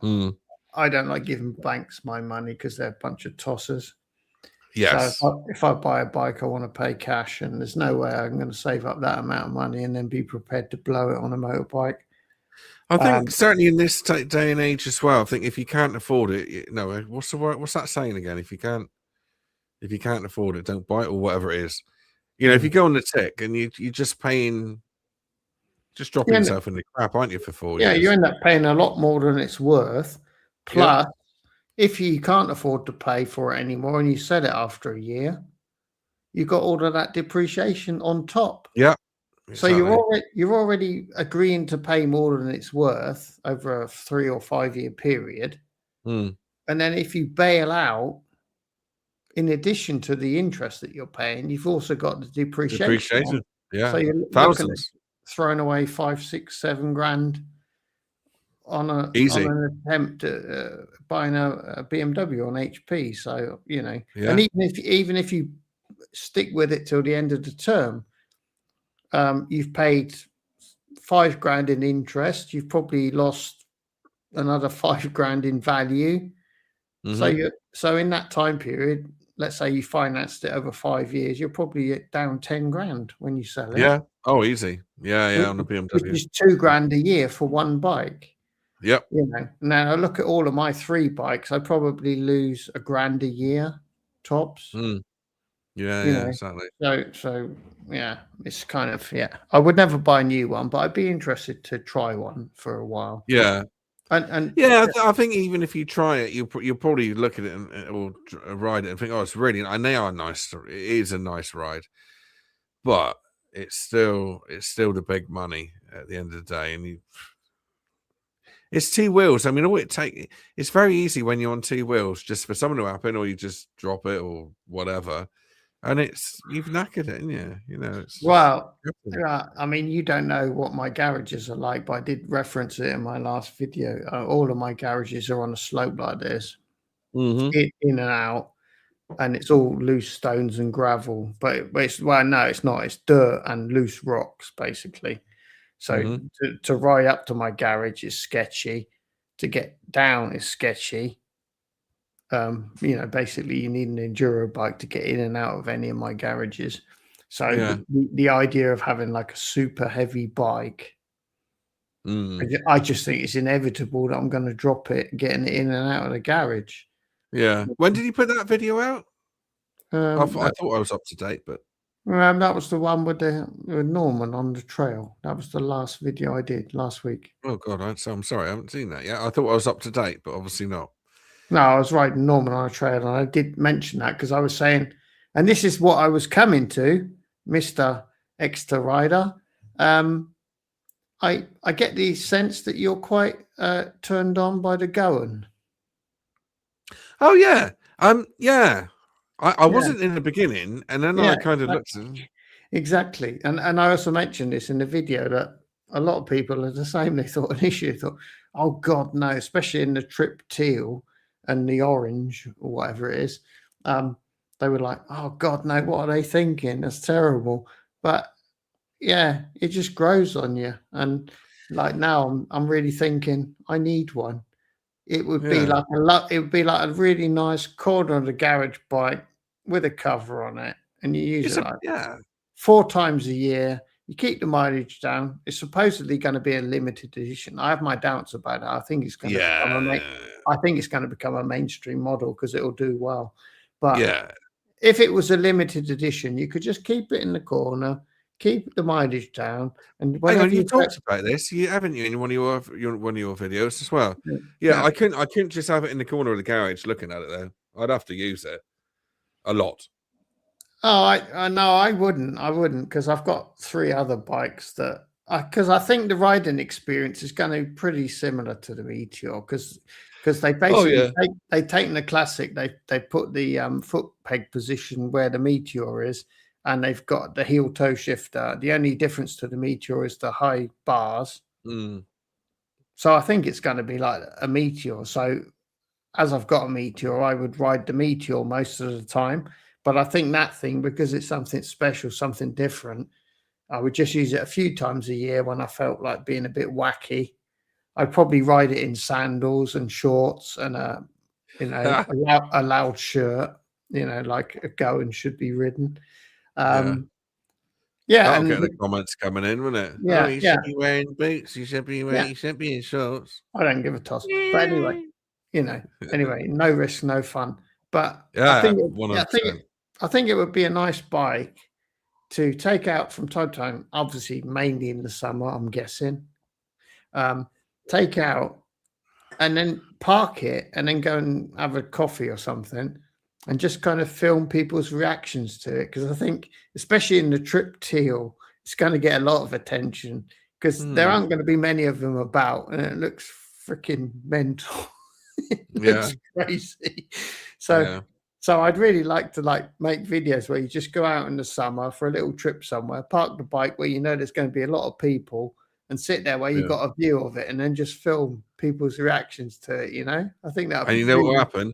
Speaker 2: I don't like giving banks my money because they're a bunch of tossers.
Speaker 1: Yes.
Speaker 2: So if I buy a bike, I want to pay cash, and there's no way I'm going to save up that amount of money and then be prepared to blow it on a motorbike.
Speaker 1: I think certainly in this day and age as well. I think if you can't afford it, what's the word? What's that saying again? If you can't afford it, don't buy it, or whatever it is. You know, if you go on the tick and you're just dropping yourself in the crap, aren't you, for 4 years?
Speaker 2: Yeah, you end up paying a lot more than it's worth. Plus, if you can't afford to pay for it anymore and you sell it after a year, you've got all of that depreciation on top.
Speaker 1: Yeah.
Speaker 2: Exactly. So you're already agreeing to pay more than it's worth over a 3 or 5 year period. And then if you bail out, in addition to the interest that you're paying, you've also got the depreciation.
Speaker 1: Yeah.
Speaker 2: So you're
Speaker 1: thousands.
Speaker 2: Throwing away 5, 6, 7 grand on an attempt at buying a BMW on HP. So, you know, and even if you stick with it till the end of the term, you've paid 5 grand in interest. You've probably lost another 5 grand in value. So in that time period, let's say you financed it over 5 years, you're probably down 10 grand when you sell it.
Speaker 1: Yeah. Oh, easy. Yeah. On the BMW,
Speaker 2: which is 2 grand a year for one bike.
Speaker 1: Yep.
Speaker 2: You know, now I look at all of my 3 bikes, I probably lose $1 grand a year tops.
Speaker 1: Yeah, exactly.
Speaker 2: So yeah, it's kind of I would never buy a new one, but I'd be interested to try one for a while.
Speaker 1: Yeah.
Speaker 2: And
Speaker 1: I think even if you try it, you'll probably look at it or ride it and think, oh, it's really, and they are nice. It is a nice ride, but it's still the big money at the end of the day, and it's 2 wheels. I mean, it's very easy when you're on 2 wheels, just for something to happen, or you just drop it or whatever, and you've knackered it, you know.
Speaker 2: I mean, you don't know what my garages are like, but I did reference it in my last video. All of my garages are on a slope like this, in and out, and it's all loose stones and gravel. But it's no, it's not. It's dirt and loose rocks, basically. So to ride up to my garage is sketchy. To get down is sketchy. You know, basically you need an enduro bike to get in and out of any of my garages. So the idea of having like a super heavy bike, I just think it's inevitable that I'm going to drop it, getting it in and out of the garage.
Speaker 1: Yeah. When did you put that video out? I thought I was up to date, but
Speaker 2: that was the one with Norman on the trail. That was the last video I did last week.
Speaker 1: Oh God, I'm sorry, I haven't seen that yet. I thought I was up to date, but obviously not.
Speaker 2: No, I was riding Norman on a trail, and I did mention that because I was saying, and this is what I was coming to, Mister Exeter Rider. I get the sense that you're quite turned on by the Goan.
Speaker 1: Oh yeah, yeah. I
Speaker 2: Yeah,
Speaker 1: wasn't in the beginning, and then
Speaker 2: yeah,
Speaker 1: I kind of looked. And,
Speaker 2: exactly. And I also mentioned this in the video that a lot of people are the same. They thought initially thought, oh God, no, especially in the trip teal and the orange or whatever it is. They were like, oh God, no, what are they thinking? That's terrible. But yeah, it just grows on you. And like now I'm really thinking I need one. It would be
Speaker 1: yeah,
Speaker 2: like it would be like a really nice corner of the garage bike with a cover on it. And you use
Speaker 1: it's
Speaker 2: it
Speaker 1: a
Speaker 2: like
Speaker 1: yeah,
Speaker 2: 4 times a year. You keep the mileage down. It's supposedly going to be a limited edition. I have my doubts about it. I think it's going to become
Speaker 1: yeah,
Speaker 2: I think it's going to become a mainstream model because it'll do well. But
Speaker 1: yeah.
Speaker 2: if it was a limited edition, you could just keep it in the corner, keep the mileage down, and
Speaker 1: Hang on,
Speaker 2: whenever
Speaker 1: you
Speaker 2: you go,
Speaker 1: talked about this, you haven't you in one of your videos as well? Yeah,
Speaker 2: yeah.
Speaker 1: I couldn't just have it in the corner of the garage looking at it though. I'd have to use it a lot.
Speaker 2: Oh, I no, I wouldn't because I've got 3 other bikes that because I think the riding experience is going to be pretty similar to the Meteor because they
Speaker 1: Oh
Speaker 2: basically
Speaker 1: yeah,
Speaker 2: they taken the classic, they put the foot peg position where the Meteor is, and they've got the heel toe shifter. The only difference to the Meteor is the high bars.
Speaker 1: mm,
Speaker 2: So I think it's going to be like a Meteor. So as I've got a Meteor, I would ride the Meteor most of the time. But I think that thing, because it's something special, something different, I would just use it a few times a year when I felt like being a bit wacky. I'd probably ride it in sandals and shorts and a loud shirt, like a Goan should be ridden.
Speaker 1: yeah.
Speaker 2: Um, yeah,
Speaker 1: That'll
Speaker 2: and
Speaker 1: get the comments coming in, won't it? Oh,
Speaker 2: yeah,
Speaker 1: you
Speaker 2: yeah,
Speaker 1: should be wearing boots.
Speaker 2: yeah.
Speaker 1: You should be in shorts.
Speaker 2: I don't give a toss. But anyway, anyway, no risk, no fun. But I
Speaker 1: Yeah,
Speaker 2: think, yeah,
Speaker 1: 100%.
Speaker 2: I think it would be a nice bike to take out from time to time. Obviously, mainly in the summer, I'm guessing. Um, take out and then park it, and then go and have a coffee or something, and just kind of film people's reactions to it. Because I think, especially in the trip teal, it's going to get a lot of attention because there
Speaker 1: Hmm.
Speaker 2: aren't going to be many of them about, and it looks freaking mental. It
Speaker 1: Yeah,
Speaker 2: looks crazy. So
Speaker 1: yeah,
Speaker 2: so I'd really like to make videos where you just go out in the summer for a little trip somewhere, park the bike where you know there's going to be a lot of people, and sit there where you
Speaker 1: yeah.
Speaker 2: got a view of it, and then just film people's reactions to it. I think that would
Speaker 1: And
Speaker 2: be
Speaker 1: you know what will
Speaker 2: really
Speaker 1: happen?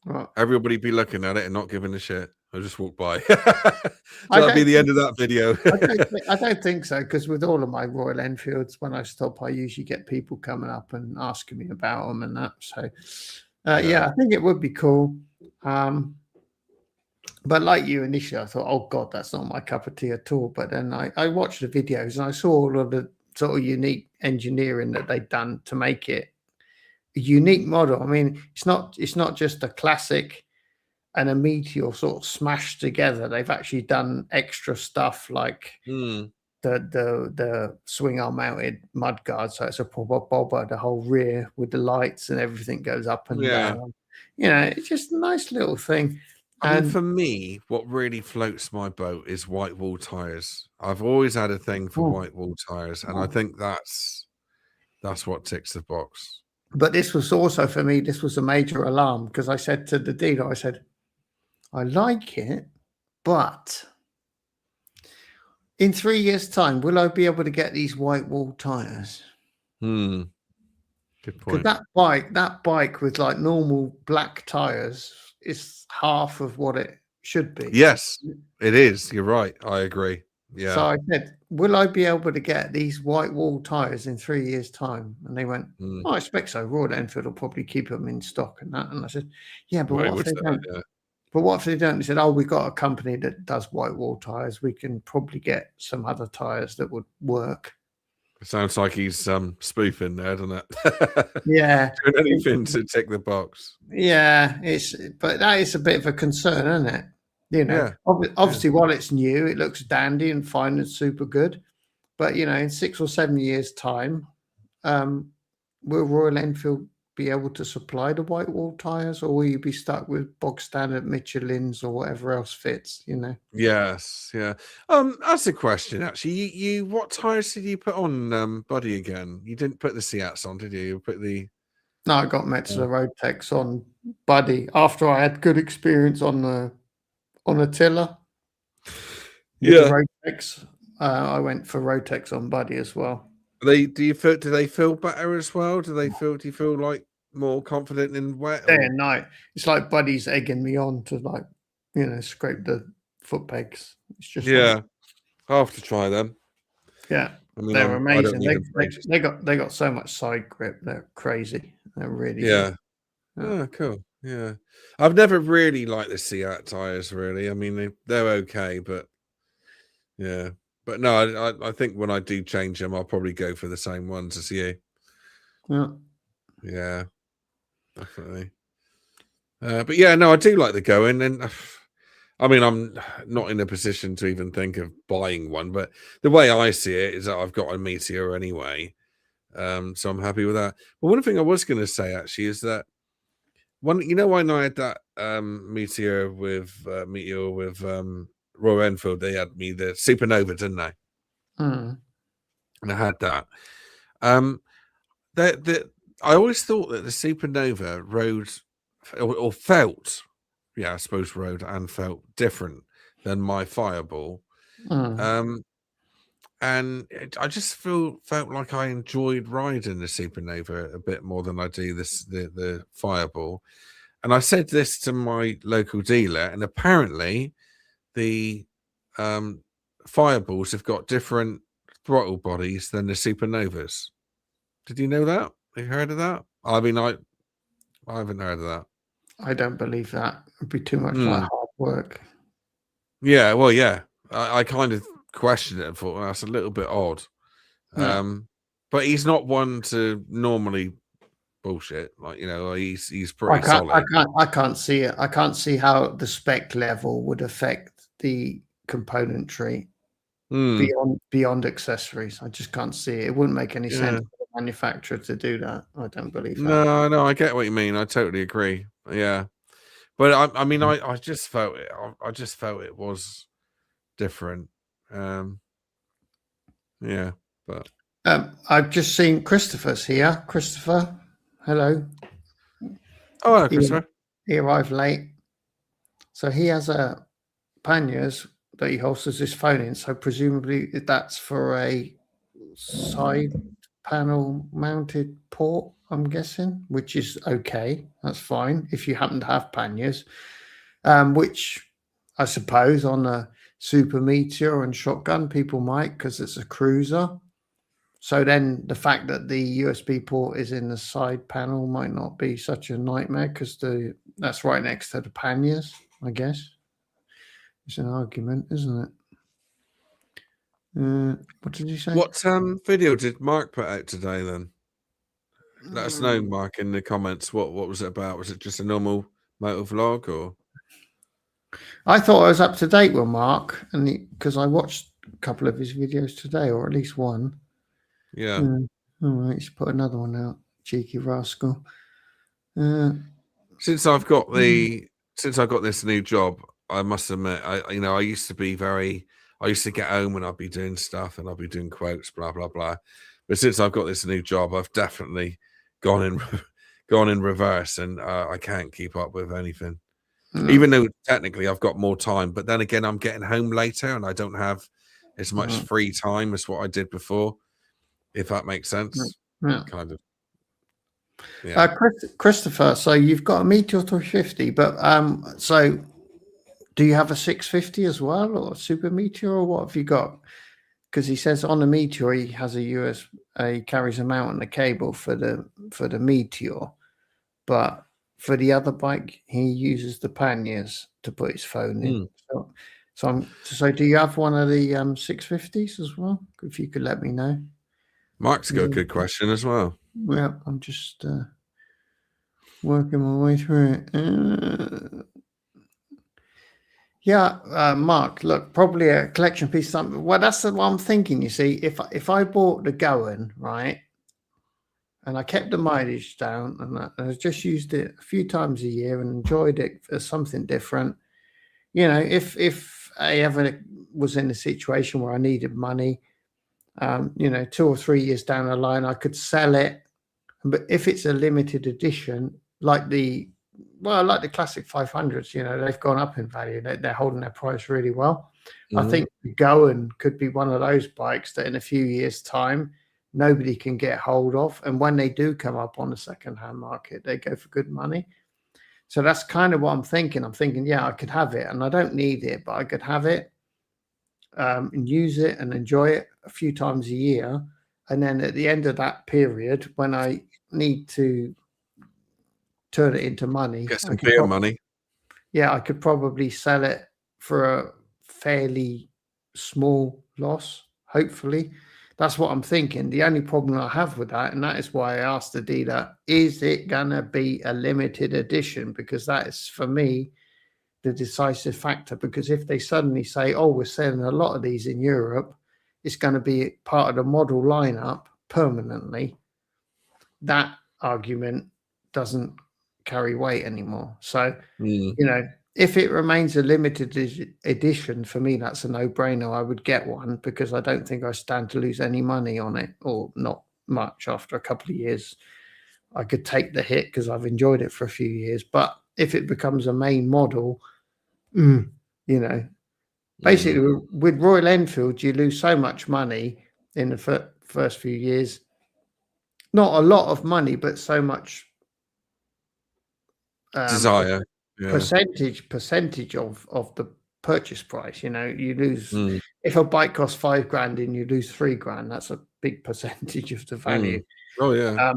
Speaker 2: right.
Speaker 1: Everybody be looking at it and not giving a shit. I'll just walk by.
Speaker 2: I
Speaker 1: So that'll be
Speaker 2: don't
Speaker 1: the
Speaker 2: think
Speaker 1: end of that video.
Speaker 2: I don't think so because with all of my Royal Enfields, when I stop, I usually get people coming up and asking me about them and that. So yeah,
Speaker 1: Yeah.
Speaker 2: I think it would be cool. But like you initially, I thought, oh God, that's not my cup of tea at all. But then I watched the videos and I saw all of the sort of unique engineering that they've done to make it a unique model. I mean, it's not just a classic and a Meteor sort of smashed together. They've actually done extra stuff like
Speaker 1: Mm,
Speaker 2: the swing arm mounted mud guard, so it's a proper bobber, the whole rear with the lights and everything goes up and
Speaker 1: yeah.
Speaker 2: down. It's just a nice little thing.
Speaker 1: I mean,
Speaker 2: And
Speaker 1: for me, what really floats my boat is white wall tires. I've always had a thing for
Speaker 2: oh,
Speaker 1: white wall tires, and I
Speaker 2: oh.
Speaker 1: think that's what ticks the box.
Speaker 2: But this was also for me, this was a major alarm because I said to the dealer, I said, I like it, but in 3 years' time, will I be able to get these white wall tires?
Speaker 1: Hmm. Good
Speaker 2: Because
Speaker 1: point.
Speaker 2: that bike with like normal black tires is half of what it should be.
Speaker 1: Yes, it is. You're right. I agree.
Speaker 2: So
Speaker 1: Yeah.
Speaker 2: I said, will I be able to get these white wall tires in 3 years' time? And they went,
Speaker 1: Mm.
Speaker 2: oh, I expect so. Royal Enfield will probably keep them in stock and that. And I said, yeah, but
Speaker 1: Well,
Speaker 2: what
Speaker 1: it
Speaker 2: if
Speaker 1: would
Speaker 2: they
Speaker 1: say
Speaker 2: don't?
Speaker 1: that, yeah.
Speaker 2: But what if they don't? They said, oh, we've got a company that does white wall tires. We can probably get some other tires that would work.
Speaker 1: It sounds like he's spoofing there, doesn't it?
Speaker 2: Yeah.
Speaker 1: Doing anything to tick the box.
Speaker 2: Yeah, but that is a bit of a concern, isn't it?
Speaker 1: Yeah.
Speaker 2: Obviously, while it's new, it looks dandy and fine and super good. But in 6 or 7 years' time, will Royal Enfield be able to supply the white wall tires, or will you be stuck with bog standard Michelin's or whatever else fits? You know.
Speaker 1: Yes, yeah. That's a question actually. You what tires did you put on, Buddy again? You didn't put the Seats on, did you? You put the
Speaker 2: No, I got Metzeler Road Tex on Buddy after I had good experience on a tiller. With the Road Tex. I went for Road Tex on Buddy as well.
Speaker 1: Do you feel? Do they feel better as well? Do you feel like more confident in wet?
Speaker 2: Day and night. It's like Buddy's egging me on to scrape the foot pegs. It's just
Speaker 1: I'll have to try them.
Speaker 2: Yeah, I mean, they're amazing. They got so much side grip. They're crazy. They're really good.
Speaker 1: Oh, cool. Yeah, I've never really liked the Seat tires. Really, I mean they're okay, but yeah, but no, I think when I do change them, I'll probably go for the same ones as you. Yeah, definitely. But yeah, no, I do like the going, and I mean, I'm not in a position to even think of buying one, but the way I see it is that I've got a Meteor anyway, so I'm happy with that. But one thing I was going to say actually is that when I had that Meteor with Royal Enfield, they had me the Supernova, didn't they?
Speaker 2: Mm.
Speaker 1: And I had that. I always thought that the Supernova rode or felt, yeah, I suppose rode and felt different than my Fireball. And I just felt like I enjoyed riding the Supernova a bit more than I do the Fireball. And I said this to my local dealer, and apparently the Fireballs have got different throttle bodies than the Supernovas. Did you know that? Have you heard of that? I mean, I haven't heard of that.
Speaker 2: I don't believe that. It'd be too much like hard work.
Speaker 1: Yeah, well, yeah. I kind of questioned it and thought, well, that's a little bit odd. But he's not one to normally bullshit. Like, he's pretty solid.
Speaker 2: I can't see it. I can't see how the spec level would affect the componentry beyond accessories. I just can't see it. It wouldn't make any sense for the manufacturer to do that. I don't believe that.
Speaker 1: No, I get what you mean. I totally agree. Yeah. But I mean, I just felt it. I just felt it was different. Yeah, but
Speaker 2: I've just seen Christopher's here. Christopher, hello.
Speaker 1: Oh, hello, Christopher.
Speaker 2: He arrived late, so he has a panniers that he holsters his phone in. So presumably that's for a side panel mounted port, I'm guessing, which is okay. That's fine if you happen to have panniers, which I suppose on a Super Meteor and Shotgun people might, because it's a cruiser. So then the fact that the USB port is in the side panel might not be such a nightmare, because that's right next to the panniers, I guess. It's an argument, isn't it? What did you say?
Speaker 1: What video did Mark put out today then? Let us know, Mark, in the comments. What was it about? Was it just a normal motor vlog, or?
Speaker 2: I thought I was up to date with Mark, and because I watched a couple of his videos today, or at least one.
Speaker 1: Yeah.
Speaker 2: All right, he's put another one out. Cheeky rascal.
Speaker 1: Since I've got this new job, I must admit, I used to get home and I'd be doing stuff and I'd be doing quotes, blah blah blah. But since I've got this new job, I've definitely gone in reverse, and I can't keep up with anything. Even though technically I've got more time, but then again, I'm getting home later and I don't have as much free time as what I did before, if that makes sense. Kind of. Yeah.
Speaker 2: Christopher, so you've got a Meteor 350, but so do you have a 650 as well, or a Super Meteor, or what have you got? Because he says on the Meteor he has he carries a mount and a cable for the Meteor, but for the other bike he uses the panniers to put his phone in. So do you have one of the 650s as well? If you could let me know.
Speaker 1: Mark's got a good question as well.
Speaker 2: Yeah, I'm just working my way through it. Mark, look, probably a collection piece. Something. Well, that's what I'm thinking. You see, if I bought the Goen, right, and I kept the mileage down, and I just used it a few times a year and enjoyed it as something different. You know, if I ever was in a situation where I needed money, you know, 2 or 3 years down the line, I could sell it. But if it's a limited edition, like the classic 500s, you know, they've gone up in value. They're holding their price really well. I think the Goen could be one of those bikes that in a few years' time, nobody can get hold of. And when they do come up on the second-hand market, they go for good money. So that's kind of what I'm thinking. I'm thinking, yeah, I could have it, and I don't need it, but I could have it and use it and enjoy it a few times a year. And then at the end of that period, when I need to turn it into money,
Speaker 1: get some beer money.
Speaker 2: Yeah, I could probably sell it for a fairly small loss, hopefully. That's what I'm thinking. The only problem I have with that, and that is why I asked the dealer, is it going to be a limited edition? Because that is, for me, the decisive factor. Because if they suddenly say, oh, we're selling a lot of these in Europe, it's going to be part of the model lineup permanently, that argument doesn't carry weight anymore. So, you know, if it remains a limited edition, for me, that's a no-brainer. I would get one because I don't think I stand to lose any money on it, or not much. After a couple of years, I could take the hit because I've enjoyed it for a few years. But if it becomes a main model, you know, basically with Royal Enfield, you lose so much money in the first few years. Not a lot of money, but so much
Speaker 1: desire.
Speaker 2: Percentage of the purchase price. You know, you lose if a bike costs $5,000 and you lose $3,000. That's a big percentage of the value.
Speaker 1: Oh yeah.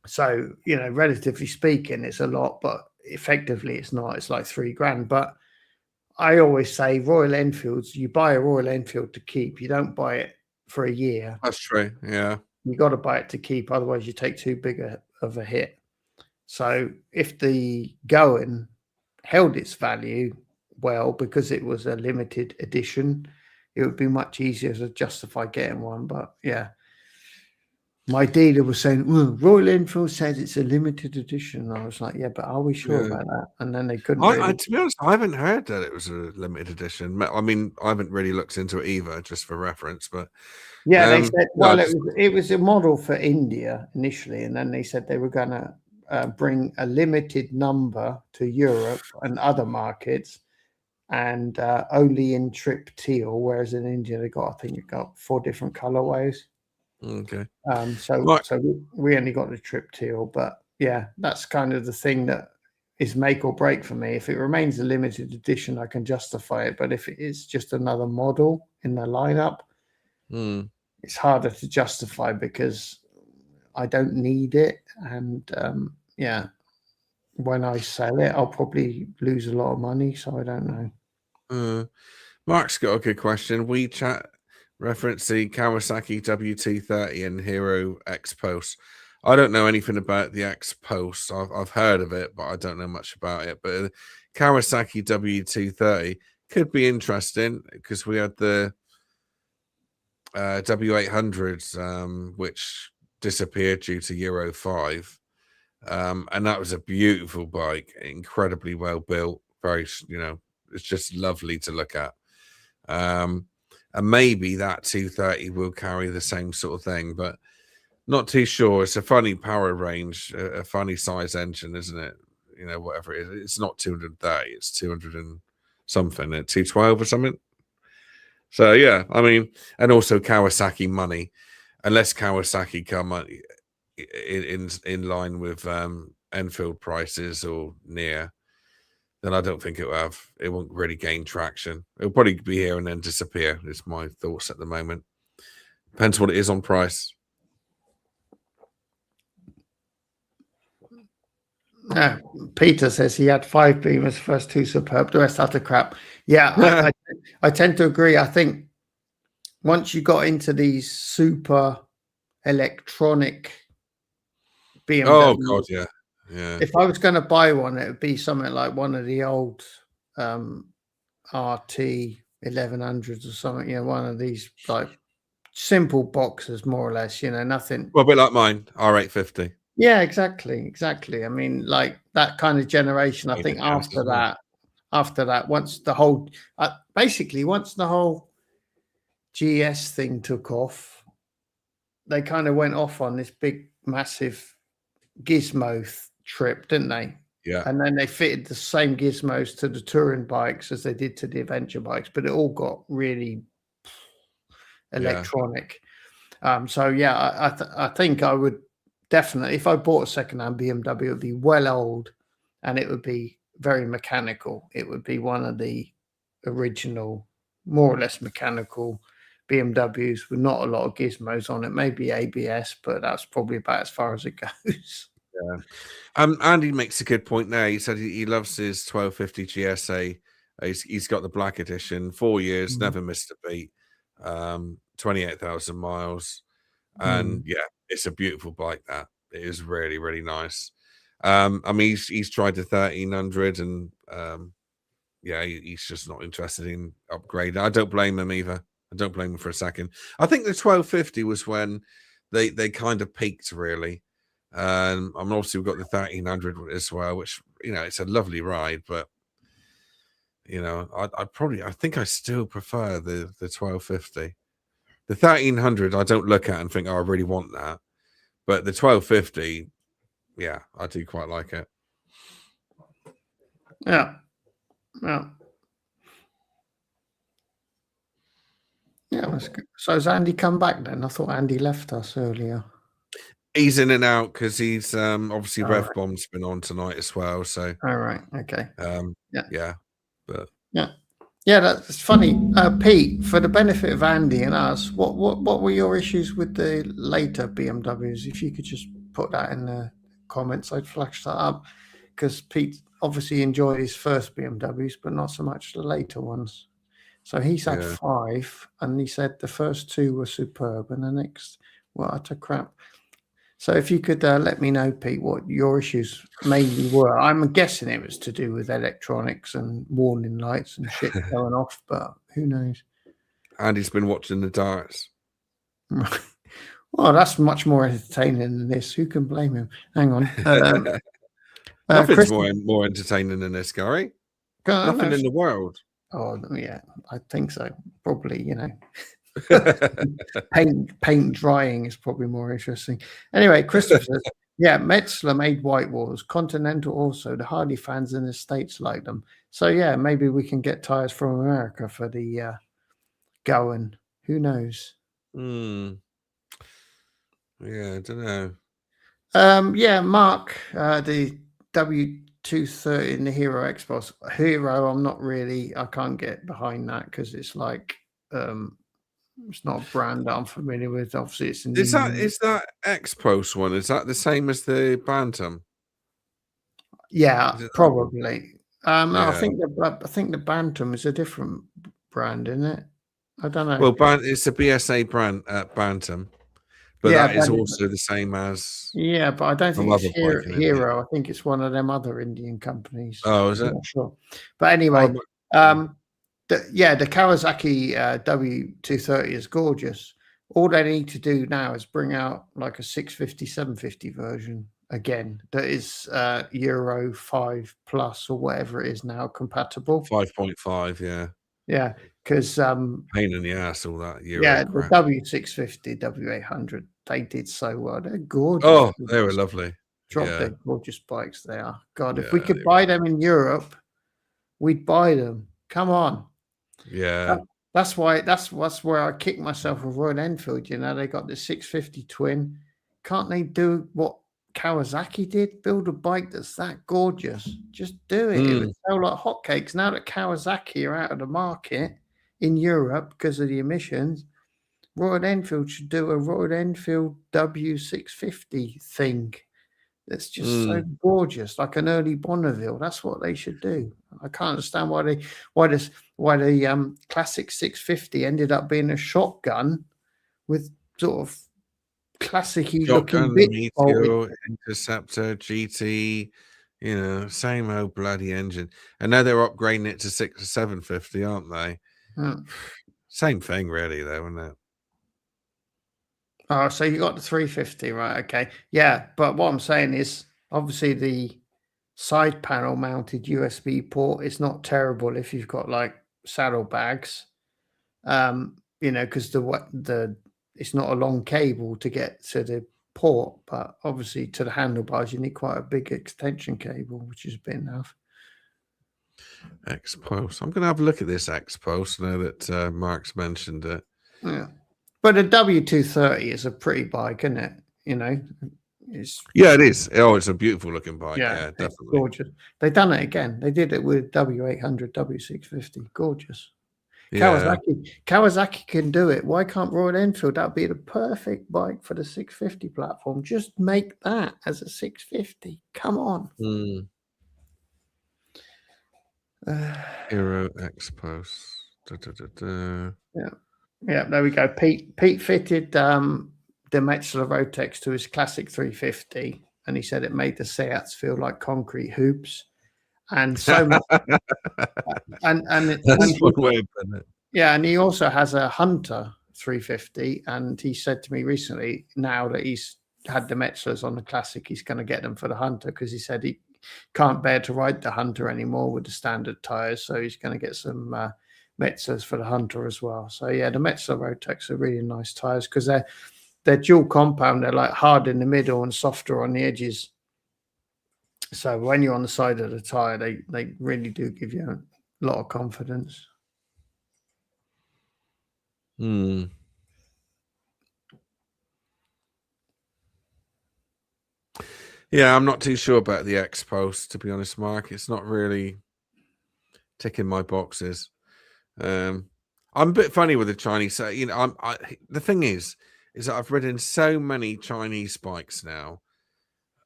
Speaker 2: So, you know, relatively speaking, it's a lot, but effectively it's not. It's like $3,000. But I always say Royal Enfields, you buy a Royal Enfield to keep. You don't buy it for a year.
Speaker 1: That's true. Yeah.
Speaker 2: You got to buy it to keep. Otherwise you take too big of a hit. So if the Goen held its value well because it was a limited edition, it would be much easier to justify getting one. But yeah, my dealer was saying, well, Royal Enfield says it's a limited edition. And I was like, yeah, but are we sure about that? And then they couldn't.
Speaker 1: To be honest, I haven't heard that it was a limited edition. I mean, I haven't really looked into it either, just for reference. But
Speaker 2: yeah, they said, well, it was a model for India initially, and then they said they were going to bring a limited number to Europe and other markets, and only in trip teal, whereas in India they got, I think it got 4 different colorways.
Speaker 1: Okay.
Speaker 2: So we only got the trip teal, but yeah, that's kind of the thing that is make or break for me. If it remains a limited edition, I can justify it, but if it is just another model in the lineup, it's harder to justify because I don't need it, and yeah, when I sell it, I'll probably lose a lot of money, so I don't know.
Speaker 1: Mark's got a good question. WeChat reference the Kawasaki WT30 and Hero X Post. I don't know anything about the X Post. I've heard of it, but I don't know much about it. But Kawasaki WT30 could be interesting because we had the W800s, which disappeared due to Euro 5. And that was a beautiful bike, incredibly well built, very, you know, it's just lovely to look at. And maybe that 230 will carry the same sort of thing, but not too sure. It's a funny power range, a funny size engine, isn't it? You know, whatever it is, it's not 230, it's 200 and something, 212 or something. So yeah, I mean, and also Kawasaki money, unless Kawasaki come in line with Enfield prices or near, then I don't think it won't really gain traction. It'll probably be here and then disappear. Is my thoughts at the moment. Depends what it is on price.
Speaker 2: Yeah, Peter says he had 5 Beamers, first 2 superb, the rest utter crap. Yeah, I tend to agree. I think once you got into these super electronic BMW,
Speaker 1: oh god, yeah.
Speaker 2: If I was going to buy one, it would be something like one of the old RT 1100s or something. You know, one of these like simple boxers, more or less. Nothing.
Speaker 1: Well, a bit like mine, R850.
Speaker 2: Yeah, exactly. I mean, like that kind of generation. I
Speaker 1: Made
Speaker 2: think
Speaker 1: it gas as well.
Speaker 2: after that, once the whole GS thing took off, they kind of went off on this big, massive gizmo trip, didn't they?
Speaker 1: Yeah.
Speaker 2: And then they fitted the same gizmos to the touring bikes as they did to the adventure bikes, but it all got really electronic. So yeah, I think I would definitely, if I bought a secondhand BMW, it would be well old, and it would be very mechanical. It would be one of the original, more or less mechanical BMWs with not a lot of gizmos on it. Maybe ABS, but that's probably about as far as it goes.
Speaker 1: Yeah. Andy makes a good point there. He said he loves his 1250 GSA. He's got the black edition, 4 years, never missed a beat, 28,000 miles. And yeah, it's a beautiful bike. That it is really, really nice. I mean, he's tried the 1300 and yeah, he's just not interested in upgrading. I don't blame him either. I don't blame him for a second. I think the 1250 was when they kind of peaked, really. I mean, obviously we've got the 1300 as well, which, it's a lovely ride, but I think I still prefer the 1250. The 1300 I don't look at and think, oh, I really want that, but the 1250, yeah, I do quite like it.
Speaker 2: Yeah. That's good. So has Andy come back then? I thought Andy left us earlier.
Speaker 1: He's in and out because he's obviously Rev Bomb's been on tonight as well. So
Speaker 2: all right, okay.
Speaker 1: Yeah, but
Speaker 2: yeah, that's funny. Pete, for the benefit of Andy and us, what were your issues with the later BMWs? If you could just put that in the comments, I'd flash that up, because Pete obviously enjoyed his first BMWs, but not so much the later ones. So he's had 5, and he said the first 2 were superb, and the next were utter crap. So if you could let me know, Pete, what your issues mainly were. I'm guessing it was to do with electronics and warning lights and shit going off, but who knows?
Speaker 1: Andy's been watching the darts.
Speaker 2: Well, that's much more entertaining than this. Who can blame him? Hang on.
Speaker 1: Nothing's more entertaining than this, Gary. Nothing in the world.
Speaker 2: Oh, yeah, I think so. Probably, paint drying is probably more interesting. Anyway, Christopher says, yeah, Metzler made white walls. Continental also. The Harley fans in the States like them. So, yeah, maybe we can get tires from America for the going. Who knows?
Speaker 1: Yeah, I don't know.
Speaker 2: Yeah, Mark, the W230 in the Hero X-Boss. Hero, I can't get behind that because it's like, it's not a brand that I'm familiar with. Obviously, it's
Speaker 1: is that X-Post one? Is that the same as the Bantam?
Speaker 2: Yeah, probably. I think the Bantam is a different brand, isn't it? I don't know.
Speaker 1: Well, it's a BSA brand Bantam, but that is also the same as.
Speaker 2: Yeah, but I don't think it's Hero. I think it's one of them other Indian companies.
Speaker 1: Oh, is it?
Speaker 2: I'm not sure. But anyway, the Kawasaki W230 is gorgeous. All they need to do now is bring out like a 650, 750 version again that is Euro 5 plus or whatever it is now compatible.
Speaker 1: 5.5, yeah.
Speaker 2: Yeah, because
Speaker 1: pain in the ass, all that.
Speaker 2: The W650, W800, they did so well. They're gorgeous.
Speaker 1: Oh, they were lovely.
Speaker 2: They're gorgeous bikes. They are. God, if we could buy them in Europe, we'd buy them. Come on.
Speaker 1: Yeah.
Speaker 2: That's where I kick myself with Royal Enfield. They got the 650 twin. Can't they do what Kawasaki did? Build a bike that's that gorgeous. Just do it. It would sell like hotcakes. Now that Kawasaki are out of the market in Europe because of the emissions, Royal Enfield should do a Royal Enfield W650 thing. That's just so gorgeous, like an early Bonneville. That's what they should do. I can't understand why the classic 650 ended up being a shotgun with sort of classic-y looking
Speaker 1: Meteor, Interceptor, GT, same old bloody engine. And now they're upgrading it to 750, aren't they? Same thing, really, though, isn't it?
Speaker 2: Oh, so you got the 350, right? Okay. Yeah, but what I'm saying is obviously the side panel mounted USB port is not terrible if you've got like saddlebags. Because the it's not a long cable to get to the port, but obviously to the handlebars you need quite a big extension cable, which is a bit enough.
Speaker 1: X-Post. I'm going to have a look at this X-Post now that Mark's mentioned it.
Speaker 2: Yeah, but a W230 is a pretty bike, isn't it? It's
Speaker 1: it is. Oh, it's a beautiful looking bike. Yeah, definitely.
Speaker 2: gorgeous. They've done it again. They did it with W800, W650. Gorgeous.
Speaker 1: Yeah.
Speaker 2: Kawasaki can do it. Why can't Royal Enfield? That'd be the perfect bike for the 650 platform. Just make that as a 650. Come on.
Speaker 1: Hero X-Post.
Speaker 2: Yeah, there we go. Pete fitted the Metzeler Rotex to his classic 350, and he said it made the Seats feel like concrete hoops, and so much.
Speaker 1: That's one way of putting it.
Speaker 2: Yeah, and he also has a Hunter 350, and he said to me recently, now that he's had the Metzlers on the classic, he's going to get them for the Hunter because he said he can't bear to ride the Hunter anymore with the standard tires, so he's going to get some Metzlers for the Hunter as well. So yeah, the Metzeler Rotex are really nice tires because they're dual compound. They're like hard in the middle and softer on the edges. So when you're on the side of the tire, they really do give you a lot of confidence.
Speaker 1: Yeah, I'm not too sure about the X-Post, to be honest, Mark. It's not really ticking my boxes. I'm a bit funny with the Chinese. The thing is that I've ridden so many Chinese bikes now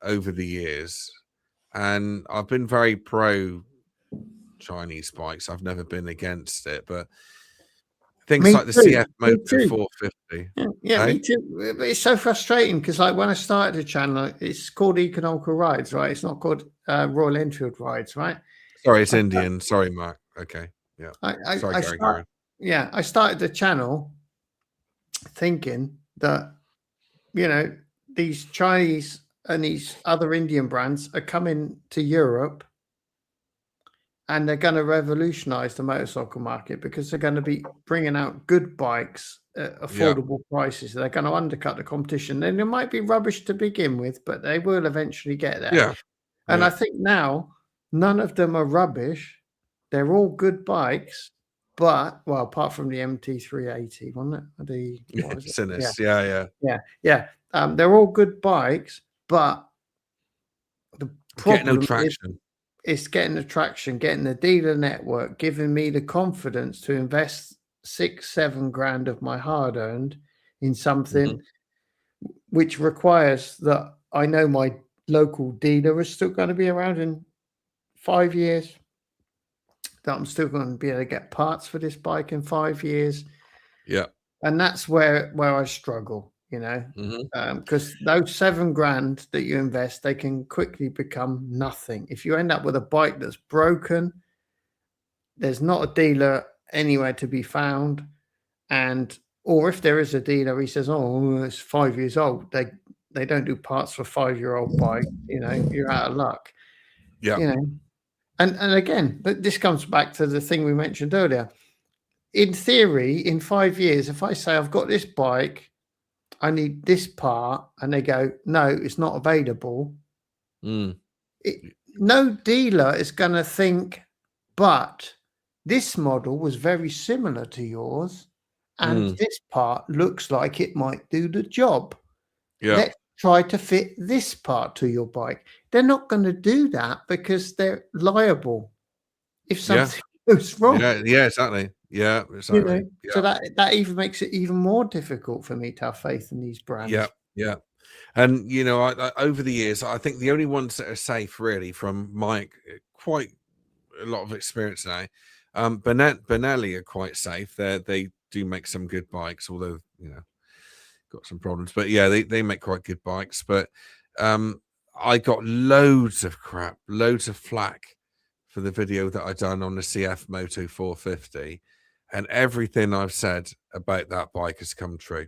Speaker 1: over the years, and I've been very pro Chinese bikes. I've never been against it, but things like the CF Moto 450.
Speaker 2: Yeah, me too. It's so frustrating because, like, when I started the channel, it's called Economical Rides, right? It's not called Royal Enfield Rides, right?
Speaker 1: Sorry, it's Indian. Sorry, Mark. Okay, yeah.
Speaker 2: I started the channel thinking that these Chinese and these other Indian brands are coming to Europe. And they're going to revolutionize the motorcycle market because they're going to be bringing out good bikes at affordable prices. They're going to undercut the competition. And it might be rubbish to begin with, but they will eventually get there.
Speaker 1: Yeah.
Speaker 2: And I think now none of them are rubbish. They're all good bikes, but, well, apart from the MT380, wasn't it?
Speaker 1: Sinus.
Speaker 2: Yeah. They're all good bikes, but the problem
Speaker 1: is traction.
Speaker 2: It's getting the traction, getting the dealer network, giving me the confidence to invest 6-7 grand of my hard earned in something which requires that I know my local dealer is still going to be around in 5 years, that I'm still going to be able to get parts for this bike in 5 years.
Speaker 1: Yeah.
Speaker 2: And that's where I struggle, because those 7 grand that you invest, they can quickly become nothing. If you end up with a bike that's broken, there's not a dealer anywhere to be found. Or if there is a dealer, he says, oh, it's 5 years old. They don't do parts for 5-year-old bike. You're out of luck.
Speaker 1: Yeah.
Speaker 2: And again, this comes back to the thing we mentioned earlier. In theory, in 5 years, if I say I've got this bike, I need this part, and they go, no, it's not available. No dealer is going to think, but this model was very similar to yours, and this part looks like it might do the job.
Speaker 1: Yeah.
Speaker 2: Let's try to fit this part to your bike. They're not going to do that because they're liable if something goes wrong.
Speaker 1: Yeah, exactly. Yeah, exactly.
Speaker 2: So that even makes it even more difficult for me to have faith in these brands.
Speaker 1: Yeah. And I over the years, I think the only ones that are safe, really, from my quite a lot of experience now, Benelli are quite safe. They do make some good bikes, although got some problems. But yeah, they make quite good bikes. But I got loads of crap, loads of flack for the video that I done on the CF Moto 450. And everything I've said about that bike has come true.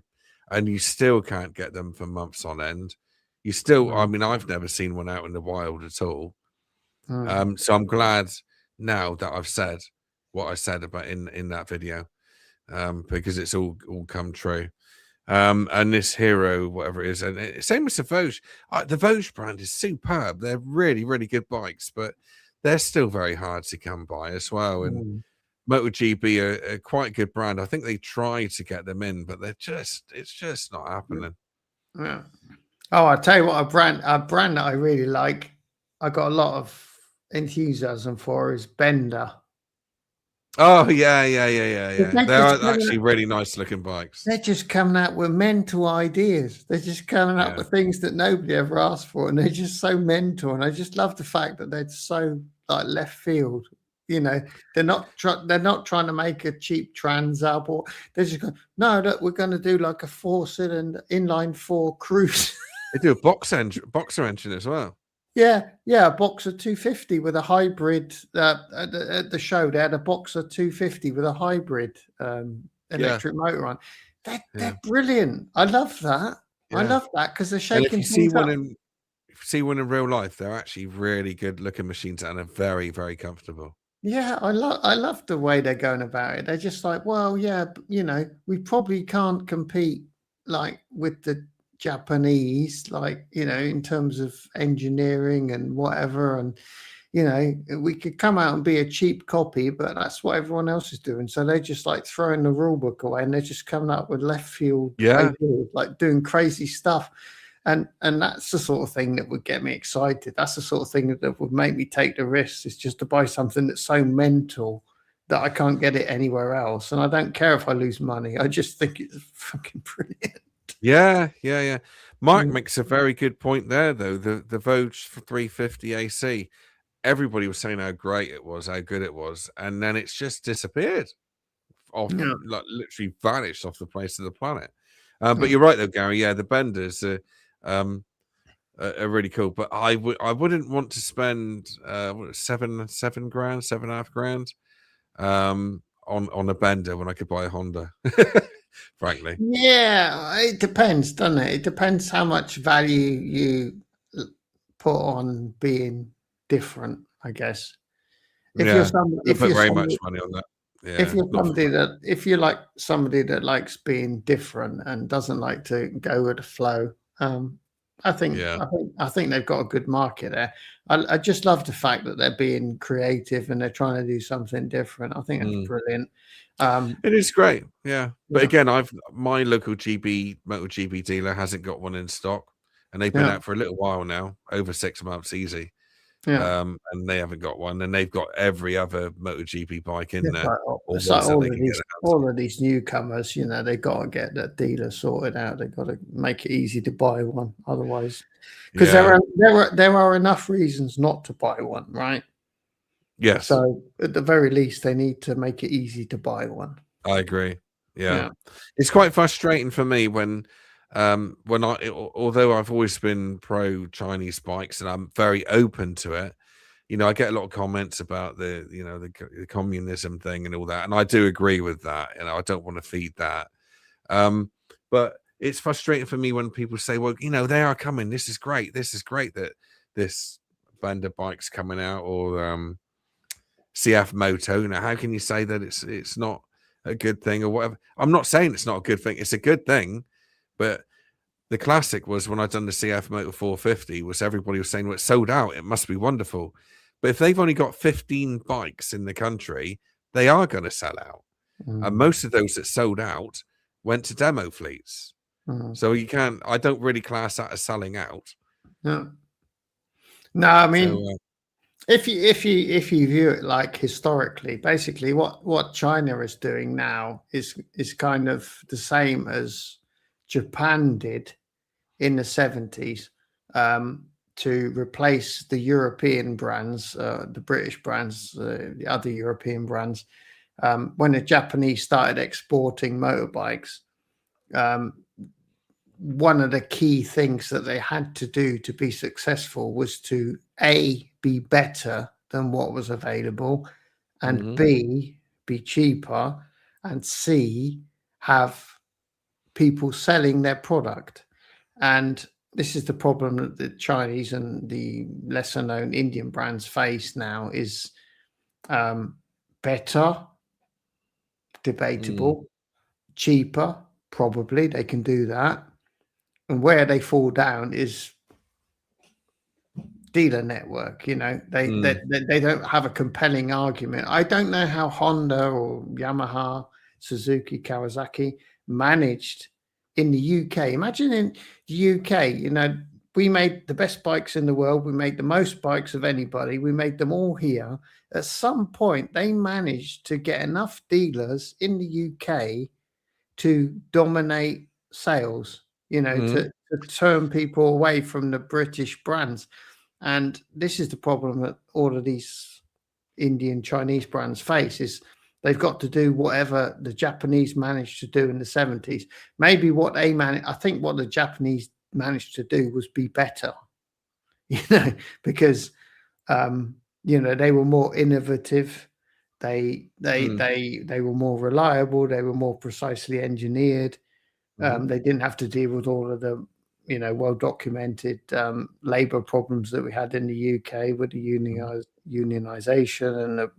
Speaker 1: and you still can't get them for months on end. You still, I mean, I've never seen one out in the wild at all. So I'm glad now that I've said what I said about in that video, because it's all come true. And this Hero, whatever it is, and same with the Vosges. The Vosges brand is superb. They're really, really good bikes, but they're still very hard to come by as well. And MotoGP are quite a good brand. I think they tried to get them in, but it's just not happening.
Speaker 2: Yeah. Oh, I tell you what, a brand that I really like, I got a lot of enthusiasm for, is Bender.
Speaker 1: Oh yeah. They are actually really nice looking bikes.
Speaker 2: They're just coming out with mental ideas. They're just coming up with things that nobody ever asked for, and they're just so mental. And I just love the fact that they're so like left field. You know, they're not trying to make a cheap Trans Am, or they're just going, no, look, we're going to do like a 4-cylinder inline 4 cruise.
Speaker 1: They do a boxer engine as well.
Speaker 2: Yeah, a Boxer 250 with a hybrid. At the show, they had a Boxer 250 with a hybrid electric motor on. They're brilliant. I love that. Yeah. I love that because they're shaking.
Speaker 1: And if you see one in real life, they're actually really good looking machines and are very, very comfortable.
Speaker 2: Yeah, I love the way they're going about it. They're just like, well, yeah, you know, we probably can't compete like with the Japanese, like, you know, in terms of engineering and whatever, and you know, we could come out and be a cheap copy, but that's what everyone else is doing. So they're just like throwing the rule book away, and they're just coming up with left field ideas, like doing crazy stuff. And that's the sort of thing that would get me excited. That's the sort of thing that would make me take the risks, is just to buy something that's so mental that I can't get it anywhere else. And I don't care if I lose money. I just think it's fucking brilliant.
Speaker 1: Yeah. Mark makes a very good point there, though. The Vosges 350 AC, everybody was saying how great it was, how good it was, and then it's just disappeared off, like literally vanished off the face of the planet. But you're right though, Gary. Yeah, the Benders are really cool, but I wouldn't want to spend $7,500 on a Bender when I could buy a Honda. Frankly,
Speaker 2: yeah, it depends, doesn't it? It depends how much value you put on being different, I guess. If you're
Speaker 1: put very much money on that. Yeah,
Speaker 2: if you're like somebody that likes being different and doesn't like to go with the flow, I think they've got a good market there. I just love the fact that they're being creative and they're trying to do something different. I think it's brilliant.
Speaker 1: It is great, yeah. But again, my local MotoGP dealer hasn't got one in stock, and they've been out for a little while now, over 6 months easy. And they haven't got one, and they've got every other MotoGP bike in there.
Speaker 2: It's like all of these newcomers, you know, they've got to get that dealer sorted out. They've got to make it easy to buy one, otherwise, because there are enough reasons not to buy one, right?
Speaker 1: Yes.
Speaker 2: So at the very least, they need to make it easy to buy one.
Speaker 1: I agree. Yeah. It's quite frustrating for me when although I've always been pro Chinese bikes and I'm very open to it, you know, I get a lot of comments about the communism thing and all that, and I do agree with that, and I don't want to feed that. But it's frustrating for me when people say, well, you know, they are coming. This is great that this Bender bike's coming out, or CF Moto. You know, how can you say that it's not a good thing or whatever? I'm not saying it's not a good thing. It's a good thing. But the classic was when I'd done the CF Moto 450, was everybody was saying, well, it's sold out, it must be wonderful. But if they've only got 15 bikes in the country, they are going to sell out. And most of those that sold out went to demo fleets. So I don't really class that as selling out.
Speaker 2: No, I mean, if you view it like historically, basically what China is doing now is kind of the same as Japan did in the 70s, to replace the European brands, the British brands, the other European brands. When the Japanese started exporting motorbikes, one of the key things that they had to do to be successful was to A, be better than what was available, and B, be cheaper, and C, have people selling their product. And this is the problem that the Chinese and the lesser known Indian brands face now is better, debatable, cheaper, probably they can do that. And where they fall down is dealer network. You know, they don't have a compelling argument. I don't know how Honda or Yamaha, Suzuki, Kawasaki managed in the UK. Imagine in the UK, you know, we made the best bikes in the world. We made the most bikes of anybody. We made them all here. At some point, they managed to get enough dealers in the UK to dominate sales, you know, to turn people away from the British brands. And this is the problem that all of these Indian, Chinese brands face is they've got to do whatever the Japanese managed to do in the 70s. Maybe what they managed, I think what the Japanese managed to do was be better, you know, because, you know, they were more innovative. They were more reliable. They were more precisely engineered. They didn't have to deal with all of the, you know, well documented labor problems that we had in the UK with the unionization and the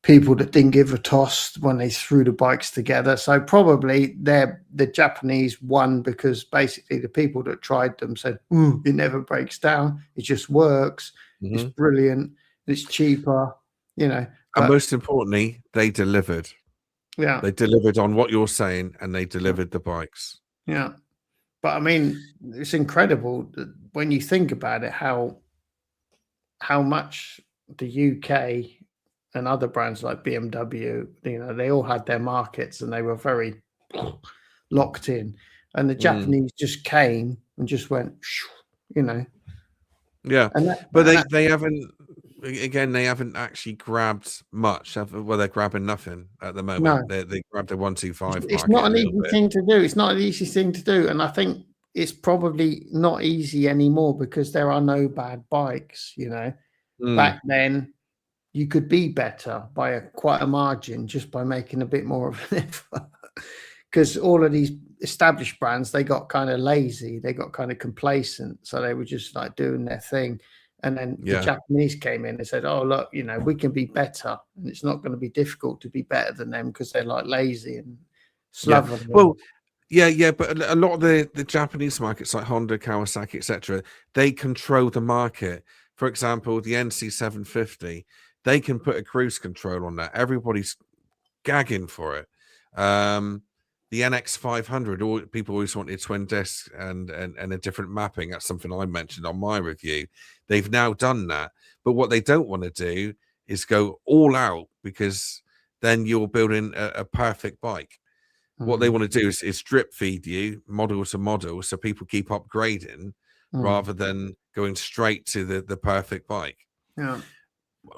Speaker 2: people that didn't give a toss when they threw the bikes together. So probably the Japanese won because basically the people that tried them said, it never breaks down. It just works. It's brilliant. It's cheaper, you know.
Speaker 1: And most importantly, they delivered.
Speaker 2: Yeah.
Speaker 1: They delivered on what you're saying, and they delivered the bikes.
Speaker 2: Yeah. But I mean, it's incredible that when you think about it, how much the UK and other brands like BMW, you know, they all had their markets and they were very locked in. And the Japanese just came and just went, you know.
Speaker 1: Yeah. But they haven't, again, they haven't actually grabbed much. Well, they're grabbing nothing at the moment.
Speaker 2: No.
Speaker 1: They grabbed the 125
Speaker 2: It's
Speaker 1: market
Speaker 2: not an
Speaker 1: a
Speaker 2: easy
Speaker 1: little bit.
Speaker 2: thing to do. It's not an easy thing to do. And I think it's probably not easy anymore because there are no bad bikes, you know. Back then, you could be better by quite a margin just by making a bit more of an effort. Because all of these established brands, they got kind of lazy, they got kind of complacent, so they were just like doing their thing. And then the Japanese came in and said, "Oh, look, you know, we can be better, and it's not going to be difficult to be better than them because they're like lazy and slovenly."
Speaker 1: Well, but a lot of the Japanese markets like Honda, Kawasaki, etc., they control the market. For example, the NC750, they can put a cruise control on that. Everybody's gagging for it. The NX500, people always wanted twin discs and a different mapping. That's something I mentioned on my review. They've now done that. But what they don't want to do is go all out because then you're building a perfect bike. What they want to do is drip feed you model to model so people keep upgrading rather than going straight to the perfect bike.
Speaker 2: Yeah.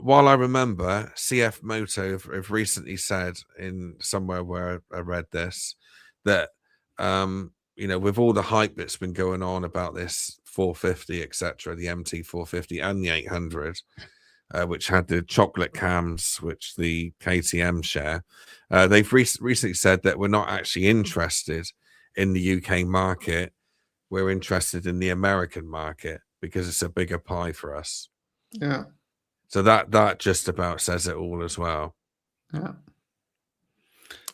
Speaker 1: While I remember CF Moto have recently said in somewhere where I read this that you know, with all the hype that's been going on about this 450 etc., the MT 450 and the 800, which had the chocolate cams which the KTM share, they've recently said that we're not actually interested in the UK market. We're interested in the American market because it's a bigger pie for us.
Speaker 2: Yeah.
Speaker 1: So that just about says it all as well.
Speaker 2: Yeah.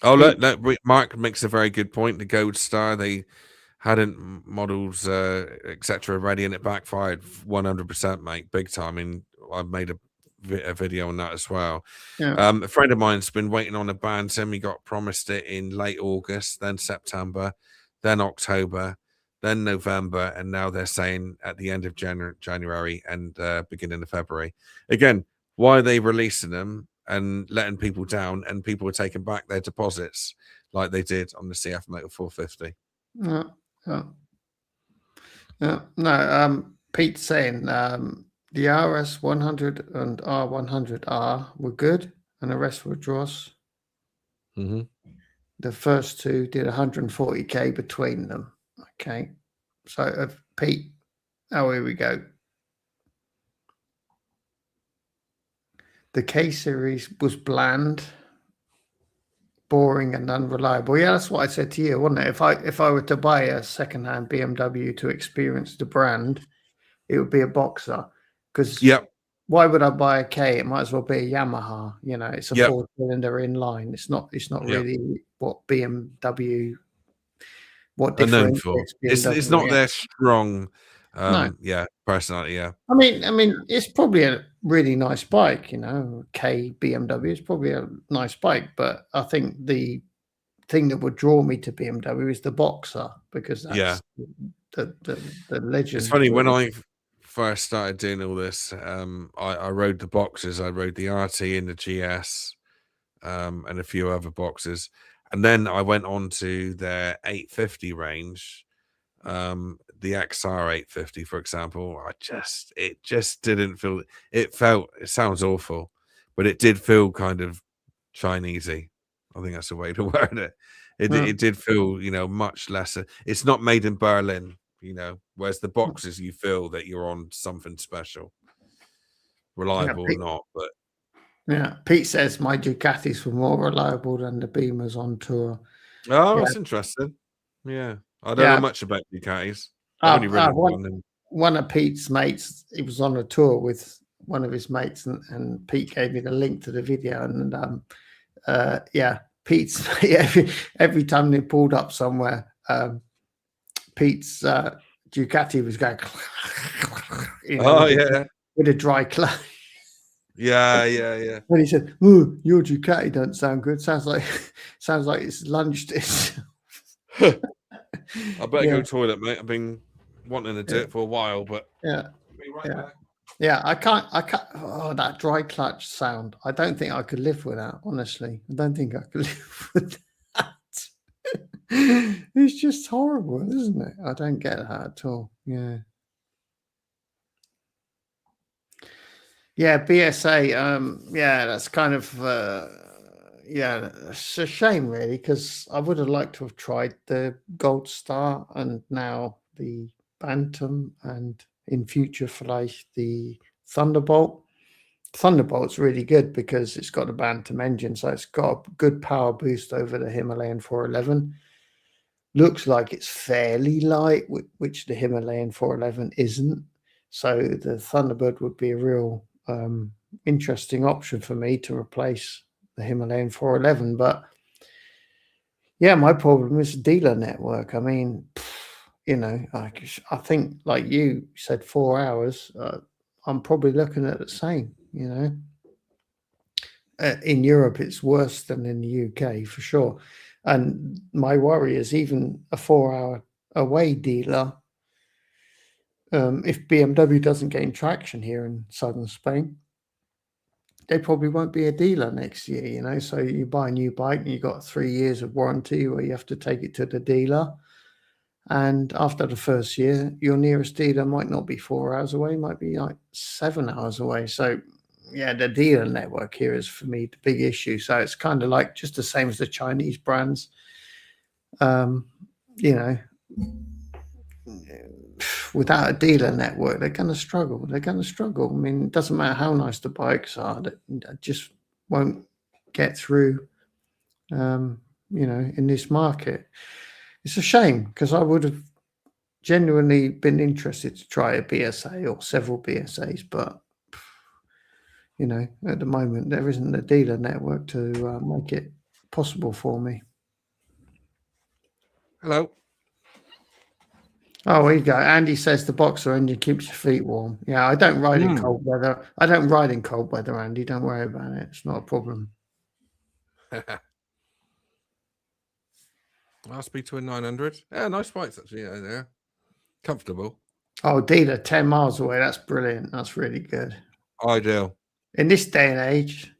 Speaker 1: Oh, look, Mark makes a very good point. The Gold Star, they hadn't models, etc. ready, and it backfired 100%, mate, big time. I mean, I've made a video on that as well.
Speaker 2: Yeah.
Speaker 1: A friend of mine's been waiting on a Bantam. He got promised it in late August, then September, then October, then November, and now they're saying at the end of January and beginning of February. Again, why are they releasing them and letting people down, and people are taking back their deposits like they did on the CF Moto 450?
Speaker 2: No, Pete's saying the RS 100 and R100R were good, and the rest were dross. The first two did 140k between them. Okay, so Pete, here we go. The K series was bland. boring and unreliable. Yeah, that's what I said to you, wasn't it? If I were to buy a secondhand BMW to experience the brand, it would be a Boxer. Because
Speaker 1: Yep.
Speaker 2: why would I buy a K? It might as well be a Yamaha. You know, it's a
Speaker 1: Yep.
Speaker 2: 4-cylinder inline. It's not
Speaker 1: Yep.
Speaker 2: really what BMW. What
Speaker 1: Are known for.
Speaker 2: differentiates BMW?
Speaker 1: It's not their strong,
Speaker 2: No.
Speaker 1: personality. Yeah.
Speaker 2: I mean, it's probably a really nice bike, you know. K BMW is probably a nice bike, but I think the thing that would draw me to BMW is the Boxer because that's the legend.
Speaker 1: It's funny when I first started doing all this. I rode the boxes. I rode the RT and the GS, and a few other boxes, and then I went on to their 850 range. The XR 850, for example, it just didn't feel. It sounds awful, but it did feel kind of Chinesey. I think that's the way to word it. It did feel, much lesser. It's not made in Berlin, whereas the boxes you feel that you're on something special, reliable or not. But
Speaker 2: yeah, Pete says my Ducatis were more reliable than the Beamers on tour.
Speaker 1: Oh, that's interesting. Yeah, I don't know much about Ducatis. I've only ridden
Speaker 2: one of Pete's mates. He was on a tour with one of his mates, and Pete gave me the link to the video. And Pete's every time they pulled up somewhere, Pete's Ducati was going, with a dry clutch.
Speaker 1: Yeah.
Speaker 2: When he said, "Oh, your Ducati doesn't sound good. Sounds like it's lunged itself."
Speaker 1: I better go toilet, mate. I've been wanting to do it for a while, but
Speaker 2: I can't. Oh, that dry clutch sound. I don't think I could live with that. Honestly, I don't think I could live with that. It's just horrible, isn't it? I don't get that at all. Yeah. Yeah, BSA. That's kind of. It's a shame, really, because I would have liked to have tried the Gold Star and now the Bantam, and in future vielleicht the Thunderbolt. Thunderbolt's really good because it's got a Bantam engine, so it's got a good power boost over the Himalayan 411. Looks like it's fairly light, which the Himalayan 411 isn't. So the Thunderbird would be a real interesting option for me to replace the Himalayan 411. But yeah, my problem is the dealer network. I mean, I think, like you said, 4 hours. I'm probably looking at the same. In Europe, it's worse than in the UK for sure. And my worry is even a 4-hour away dealer. If BMW doesn't gain traction here in southern Spain, they probably won't be a dealer next year, So you buy a new bike and you've got 3 years of warranty where you have to take it to the dealer. And after the first year, your nearest dealer might not be 4 hours away, might be like 7 hours away. So, yeah, the dealer network here is, for me, the big issue. So it's kind of like just the same as the Chinese brands. Without a dealer network, they're going to struggle. I mean, it doesn't matter how nice the bikes are, that just won't get through, in this market. It's a shame because I would have genuinely been interested to try a BSA or several BSAs, but, at the moment, there isn't a dealer network to make it possible for me.
Speaker 1: Hello.
Speaker 2: Oh, here you go. Andy says the Boxer engine keeps your feet warm. Yeah, I don't ride in cold weather. Andy. Don't worry about it. It's not a problem.
Speaker 1: I'll speak to a 900. Yeah, nice bikes, actually. Yeah, they're comfortable.
Speaker 2: Oh, dealer 10 miles away. That's brilliant. That's really good.
Speaker 1: Ideal.
Speaker 2: In this day and age,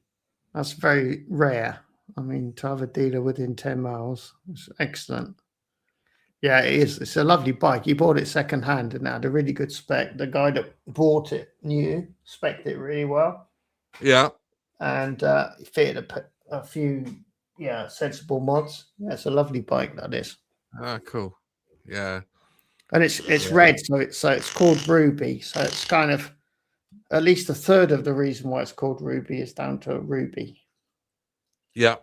Speaker 2: that's very rare. I mean, to have a dealer within 10 miles is excellent. Yeah, it is. It's a lovely bike. He bought it second-hand and it had a really good spec. The guy that bought it new, spec'd it really well.
Speaker 1: Yeah.
Speaker 2: And he fitted a few, sensible mods. Yeah, it's a lovely bike, that is.
Speaker 1: Ah, cool. Yeah.
Speaker 2: And it's red, so it's called Ruby. So it's kind of at least a third of the reason why it's called Ruby is down to Ruby.
Speaker 1: Yeah.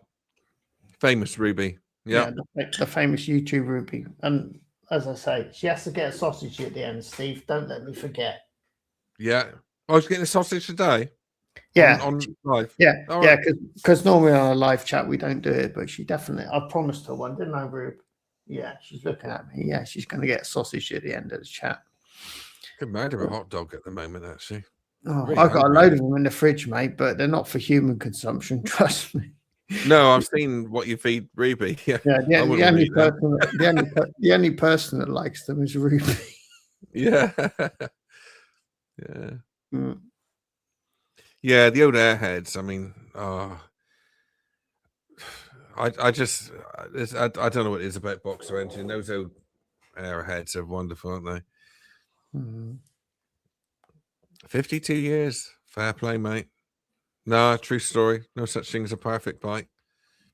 Speaker 1: Famous Ruby.
Speaker 2: Yeah,
Speaker 1: Yeah.
Speaker 2: the famous YouTube Ruby. And as I say, she has to get a sausage at the end, Steve. Don't let me forget.
Speaker 1: Yeah. I was getting a sausage today.
Speaker 2: Yeah.
Speaker 1: On live.
Speaker 2: Yeah.
Speaker 1: All
Speaker 2: Yeah.
Speaker 1: right.
Speaker 2: Because normally on a live chat, we don't do it, but she definitely, I promised her one, didn't I, Rube? Yeah. She's looking at me. Yeah. She's going to get a sausage at the end of the chat.
Speaker 1: Could mad of a hot dog at the moment, actually.
Speaker 2: Oh,
Speaker 1: Really
Speaker 2: I've got a
Speaker 1: hungry.
Speaker 2: load of them in the fridge, mate, but they're not for human consumption. Trust me.
Speaker 1: No, I've seen what you feed Ruby. Yeah.
Speaker 2: Yeah.
Speaker 1: I wouldn't want to eat them.
Speaker 2: The only person that likes them is Ruby.
Speaker 1: Yeah. Yeah.
Speaker 2: Mm.
Speaker 1: Yeah, the old airheads. I mean, I just, I don't know what it is about Boxer Engine. Those old airheads are wonderful, aren't they?
Speaker 2: Mm.
Speaker 1: 52 years. Fair play, mate. No, true story. No such thing as a perfect bike.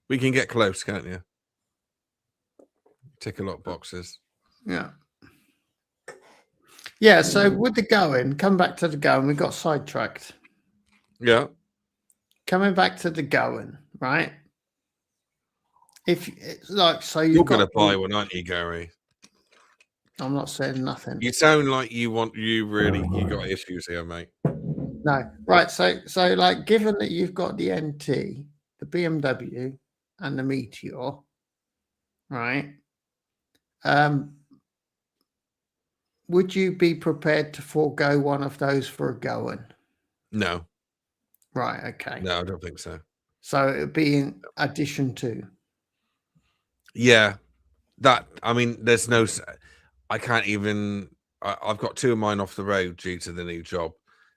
Speaker 1: We can get close, can't you? Tick a lot of boxes.
Speaker 2: Yeah. Yeah, so with the going, come back to the going, we got sidetracked.
Speaker 1: Yeah.
Speaker 2: Coming back to the going, right? If it's like, so
Speaker 1: you're going to buy one, aren't you, Gary?
Speaker 2: I'm not saying nothing.
Speaker 1: You sound like you got issues here, mate.
Speaker 2: No, right. So like, given that you've got the NT, the BMW, and the Meteor, right? Would you be prepared to forego one of those for a going?
Speaker 1: No.
Speaker 2: Right. Okay.
Speaker 1: No, I don't think so.
Speaker 2: So it would be in addition to.
Speaker 1: Yeah. I mean, there's no. I can't even. I've got two of mine off the road due to the new job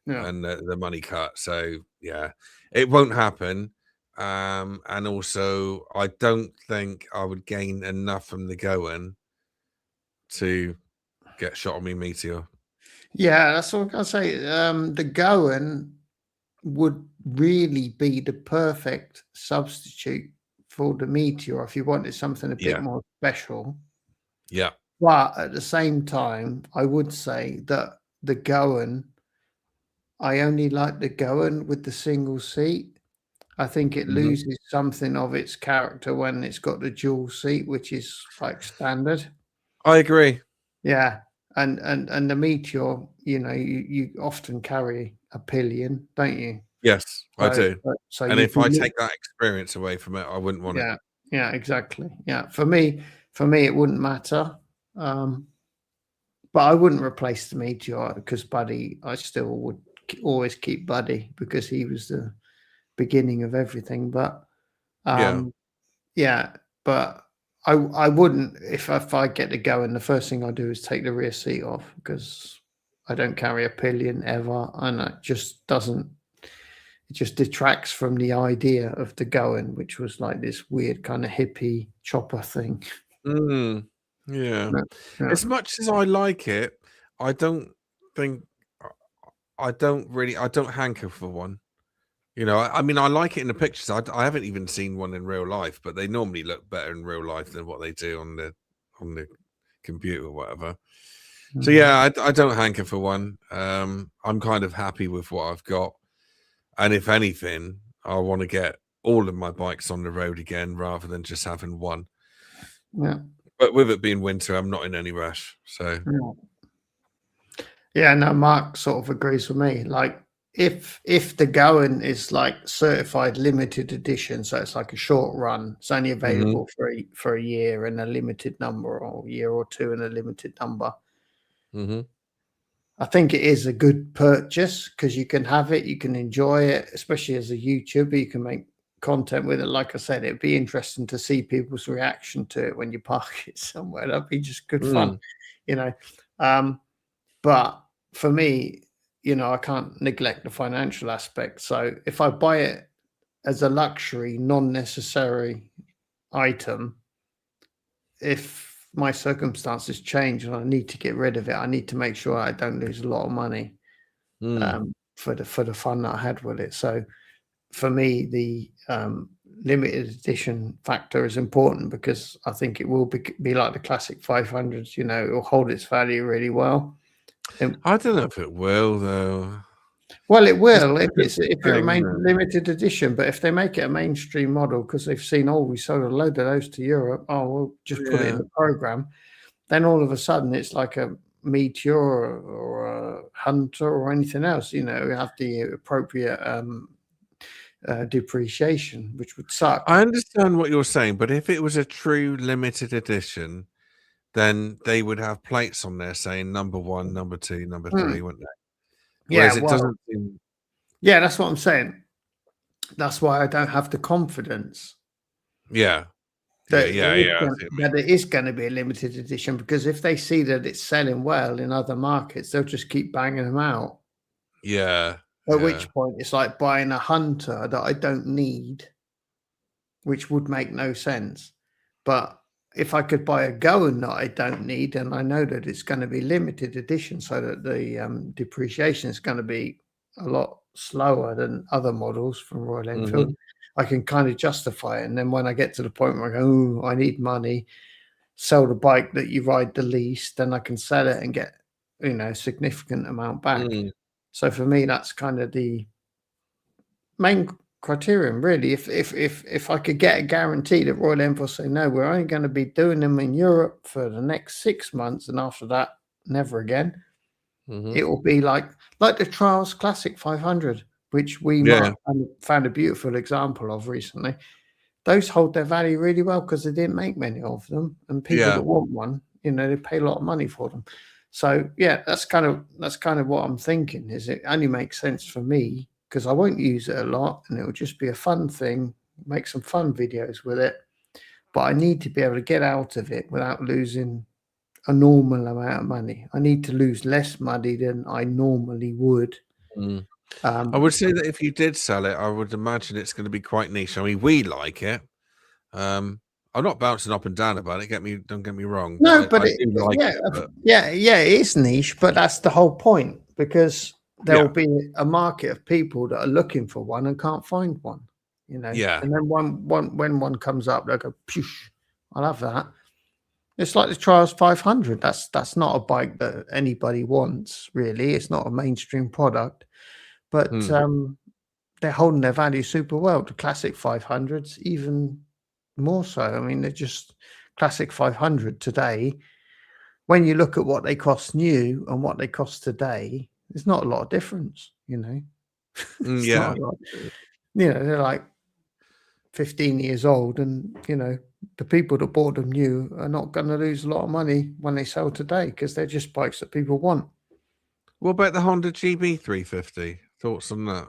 Speaker 1: and the money cut. So yeah, it won't happen. And also, I don't think I would gain enough from the going to get shot on me Meteor.
Speaker 2: Yeah, that's what I say. The going would really be the perfect substitute for the Meteor if you wanted something a bit more special.
Speaker 1: Yeah.
Speaker 2: But at the same time, I would say that the going, I only like the going with the single seat. I think it loses something of its character when it's got the dual seat, which is like standard.
Speaker 1: I agree.
Speaker 2: Yeah. And the Meteor, you often carry a pillion, don't you?
Speaker 1: Yes, I do.
Speaker 2: So
Speaker 1: and if I take that experience away from it, I wouldn't want it.
Speaker 2: Yeah, exactly. Yeah. For me, it wouldn't matter. But I wouldn't replace the Meteor because Buddy, I still would always keep Buddy because he was the beginning of everything. But but I wouldn't if I get to go and the first thing I do is take the rear seat off because I don't carry a pillion ever, and it just detracts from the idea of the going, which was like this weird kind of hippie chopper thing.
Speaker 1: Yeah. As much as I like it, I don't hanker for one. I mean, I like it in the pictures. I haven't even seen one in real life, but they normally look better in real life than what they do on the computer or whatever. So yeah, I don't hanker for one. I'm kind of happy with what I've got. And if anything, I want to get all of my bikes on the road again rather than just having one.
Speaker 2: Yeah.
Speaker 1: But with it being winter, I'm not in any rush. So
Speaker 2: yeah, no, Mark sort of agrees with me. Like if the going is like certified limited edition, so it's like a short run, it's only available for a year and a limited number, or a year or two and a limited number. I think it is a good purchase because you can have it, you can enjoy it, especially as a YouTuber. You can make content with it. Like I said, it'd be interesting to see people's reaction to it when you park it somewhere. That'd be just good fun, but for me, I can't neglect the financial aspect. So if I buy it as a luxury, non-necessary item, if my circumstances change and I need to get rid of it, I need to make sure I don't lose a lot of money for the fun that I had with it. So for me, the limited edition factor is important because I think it will be like the classic 500s. It will hold its value really well.
Speaker 1: I don't know if it will though.
Speaker 2: Well, it will
Speaker 1: It's
Speaker 2: if it
Speaker 1: thing,
Speaker 2: remains
Speaker 1: isn't it?
Speaker 2: limited edition. But if they make it a mainstream model because they've seen, oh, we sold a load of those to Europe, oh, we'll just put it in
Speaker 1: Yeah.
Speaker 2: the program. Then all of a sudden it's like a Meteor or a Hunter or anything else. You know, have the appropriate depreciation, which would suck.
Speaker 1: I understand what you're saying, but if it was a true limited edition, then they would have plates on there saying number 1, number 2, number 3, wouldn't they?
Speaker 2: Yeah,
Speaker 1: Whereas it
Speaker 2: well,
Speaker 1: doesn't seem.
Speaker 2: yeah, that's what I'm saying. That's why I don't have the confidence
Speaker 1: Yeah.
Speaker 2: that
Speaker 1: Yeah.
Speaker 2: it is
Speaker 1: I
Speaker 2: gonna,
Speaker 1: see what you
Speaker 2: that it is going to be a limited edition, because if they see that it's selling well in other markets, they'll just keep banging them out.
Speaker 1: mean. Yeah.
Speaker 2: At which point it's like buying a Hunter that I don't need, which would make no sense. But if I could buy a Goen that I don't need, and I know that it's going to be limited edition, so that the depreciation is going to be a lot slower than other models from Royal Enfield, I can kind of justify it. And then when I get to the point where I go, oh, I need money, sell the bike that you ride the least, then I can sell it and get, you know, a significant amount back. So for me, that's kind of the main criterion, really. If I could get a guarantee that Royal Enfield say, no, we're only going to be doing them in Europe for the next 6 months, and after that, never again. It will be like the Trials Classic 500, which we found a beautiful example of recently. Those hold their value really well because they didn't make many of them, and people that want one, you know, they pay a lot of money for them. So yeah, that's kind of what I'm thinking. Is it only makes sense for me because I won't use it a lot, and it will just be a fun thing, make some fun videos with it. But I need to be able to get out of it without losing a normal amount of money. I need to lose less money than I normally would.
Speaker 1: I would say that if you did sell it, I would imagine it's going to be quite niche. I mean, we like it. I'm not bouncing up and down about it. Don't get me wrong.
Speaker 2: No, but
Speaker 1: I do like it. But...
Speaker 2: yeah, it is niche, but that's the whole point, because there will be a market of people that are looking for one and can't find one. You know, and then when one comes up, they go, "Poosh, I'll have that." It's like the Trials 500. That's not a bike that anybody wants, really. It's not a mainstream product, but they're holding their value super well. The Classic 500s, even more so. I mean, they're just Classic 500 today. When you look at what they cost new and what they cost today, there's not a lot of difference, you know.
Speaker 1: Yeah.
Speaker 2: You know, they're like 15 years old, and you know, the people that bought them new are not going to lose a lot of money when they sell today, because they're just bikes that people want.
Speaker 1: What about the Honda GB 350? Thoughts on that?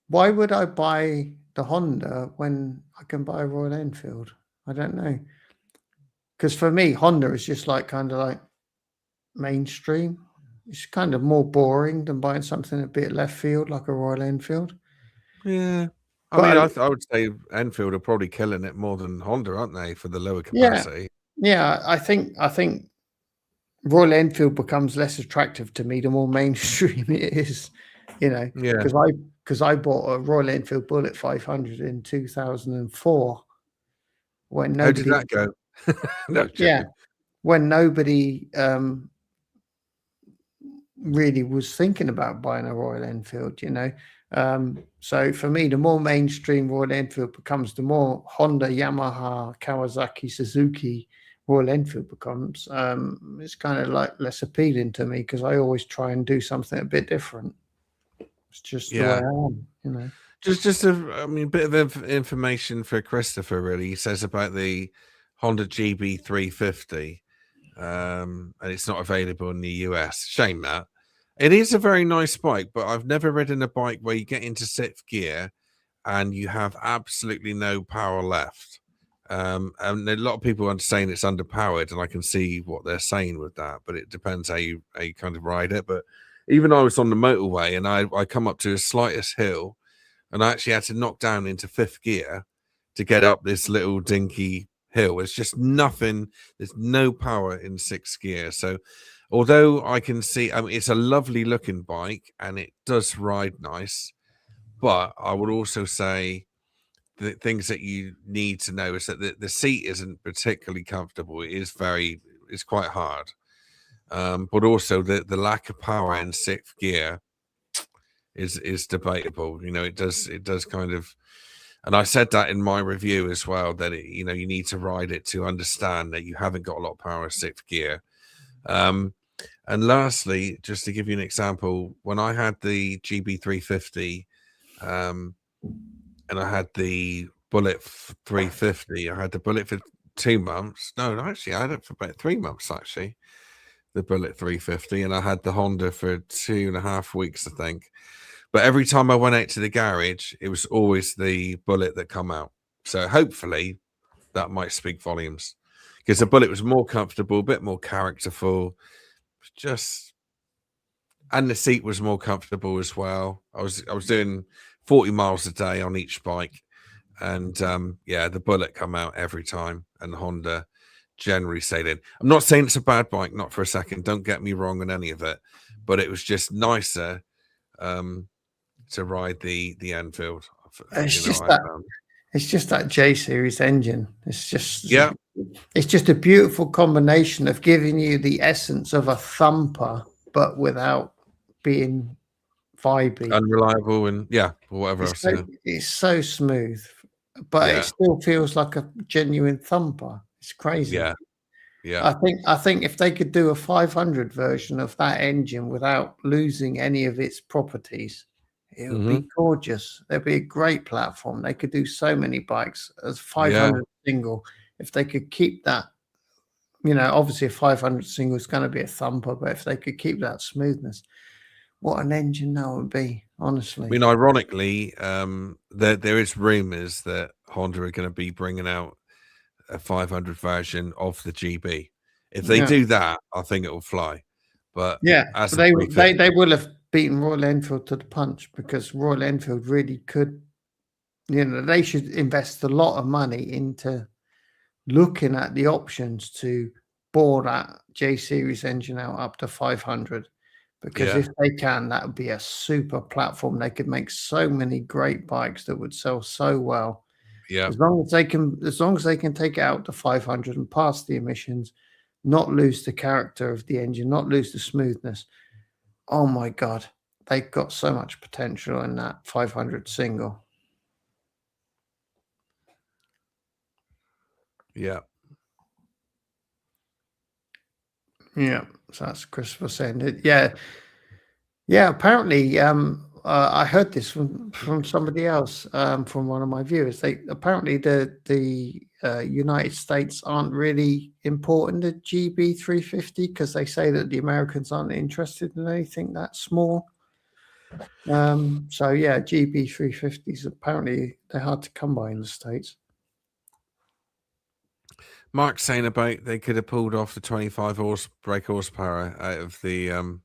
Speaker 2: Why would I buy the Honda when I can buy a Royal Enfield? I don't know. Because for me, Honda is just like kind of like mainstream. It's kind of more boring than buying something a bit left field like a Royal Enfield.
Speaker 1: Yeah. I would say Enfield are probably killing it more than Honda, aren't they, for the lower capacity?
Speaker 2: Yeah. I think Royal Enfield becomes less attractive to me the more mainstream it is, you know.
Speaker 1: Yeah.
Speaker 2: Because I bought a Royal Enfield Bullet 500 in 2004 when nobody.
Speaker 1: How did that go? No,
Speaker 2: yeah, when nobody really was thinking about buying a Royal Enfield, you know. So for me, the more mainstream Royal Enfield becomes, the more Honda, Yamaha, Kawasaki, Suzuki Royal Enfield becomes. It's kind of like less appealing to me, because I always try and do something a bit different. It's just the way I am, you know.
Speaker 1: Just a bit of information for Christopher, really. He says about the Honda GB 350, and it's not available in the US. Shame that. It is a very nice bike, but I've never ridden a bike where you get into 6th gear and you have absolutely no power left. And a lot of people are saying it's underpowered, and I can see what they're saying with that, but it depends how you kind of ride it. But even I was on the motorway, and I come up to the slightest hill, and I actually had to knock down into 5th gear to get up this little dinky hill. It's just nothing. There's no power in 6th gear. So although I can see, it's a lovely looking bike and it does ride nice, but I would also say the things that you need to know is that the seat isn't particularly comfortable. It's quite hard. but also the lack of power in sixth gear is debatable. You know, it does kind of, and I said that in my review as well, that you know, you need to ride it to understand that you haven't got a lot of power in sixth gear. And lastly, just to give you an example, when I had the GB350 and I had the Bullet 350, I had the Bullet for 2 months. No, actually, I had it for about 3 months, actually, the Bullet 350, and I had the Honda for 2.5 weeks, I think. But every time I went out to the garage, it was always the Bullet that come out. So hopefully that might speak volumes, because the Bullet was more comfortable, a bit more characterful, just, and the seat was more comfortable as well. I was doing 40 miles a day on each bike, and yeah, the Bullet come out every time, and the Honda generally stayed in. I'm not saying it's a bad bike, not for a second. Don't get me wrong on any of it, but it was just nicer to ride the Enfield.
Speaker 2: It's just that J series engine. It's just
Speaker 1: yeah.
Speaker 2: It's just a beautiful combination of giving you the essence of a thumper, but without being vibey,
Speaker 1: unreliable, and or whatever else.
Speaker 2: It's so smooth, but it still feels like a genuine thumper. It's crazy.
Speaker 1: Yeah.
Speaker 2: I think if they could do a 500 version of that engine without losing any of its properties, it would be gorgeous. There'd be a great platform. They could do so many bikes as 500 single. If they could keep that, you know, obviously a 500 single is going to be a thumper, but if they could keep that smoothness, what an engine that would be, honestly.
Speaker 1: I mean, ironically, there is rumors that Honda are going to be bringing out a 500 version of the GB. If they do that, I think it will fly. But
Speaker 2: they will have beaten Royal Enfield to the punch, because Royal Enfield really could, you know, they should invest a lot of money into looking at the options to bore that J series engine out up to 500, because if they can, that would be a super platform. They could make so many great bikes that would sell so well. As long as they can take it out to 500 and pass the emissions, not lose the character of the engine, not lose the smoothness. Oh my God, they've got so much potential in that 500 single.
Speaker 1: Yeah.
Speaker 2: So that's Christopher saying it. Yeah. Apparently, I heard this from somebody else, from one of my viewers. Apparently the United States aren't really importing the GB350 because they say that the Americans aren't interested in anything that small. So yeah, GB350s, apparently they're hard to come by in the States.
Speaker 1: Mark's saying about they could have pulled off the 25 brake horsepower out of the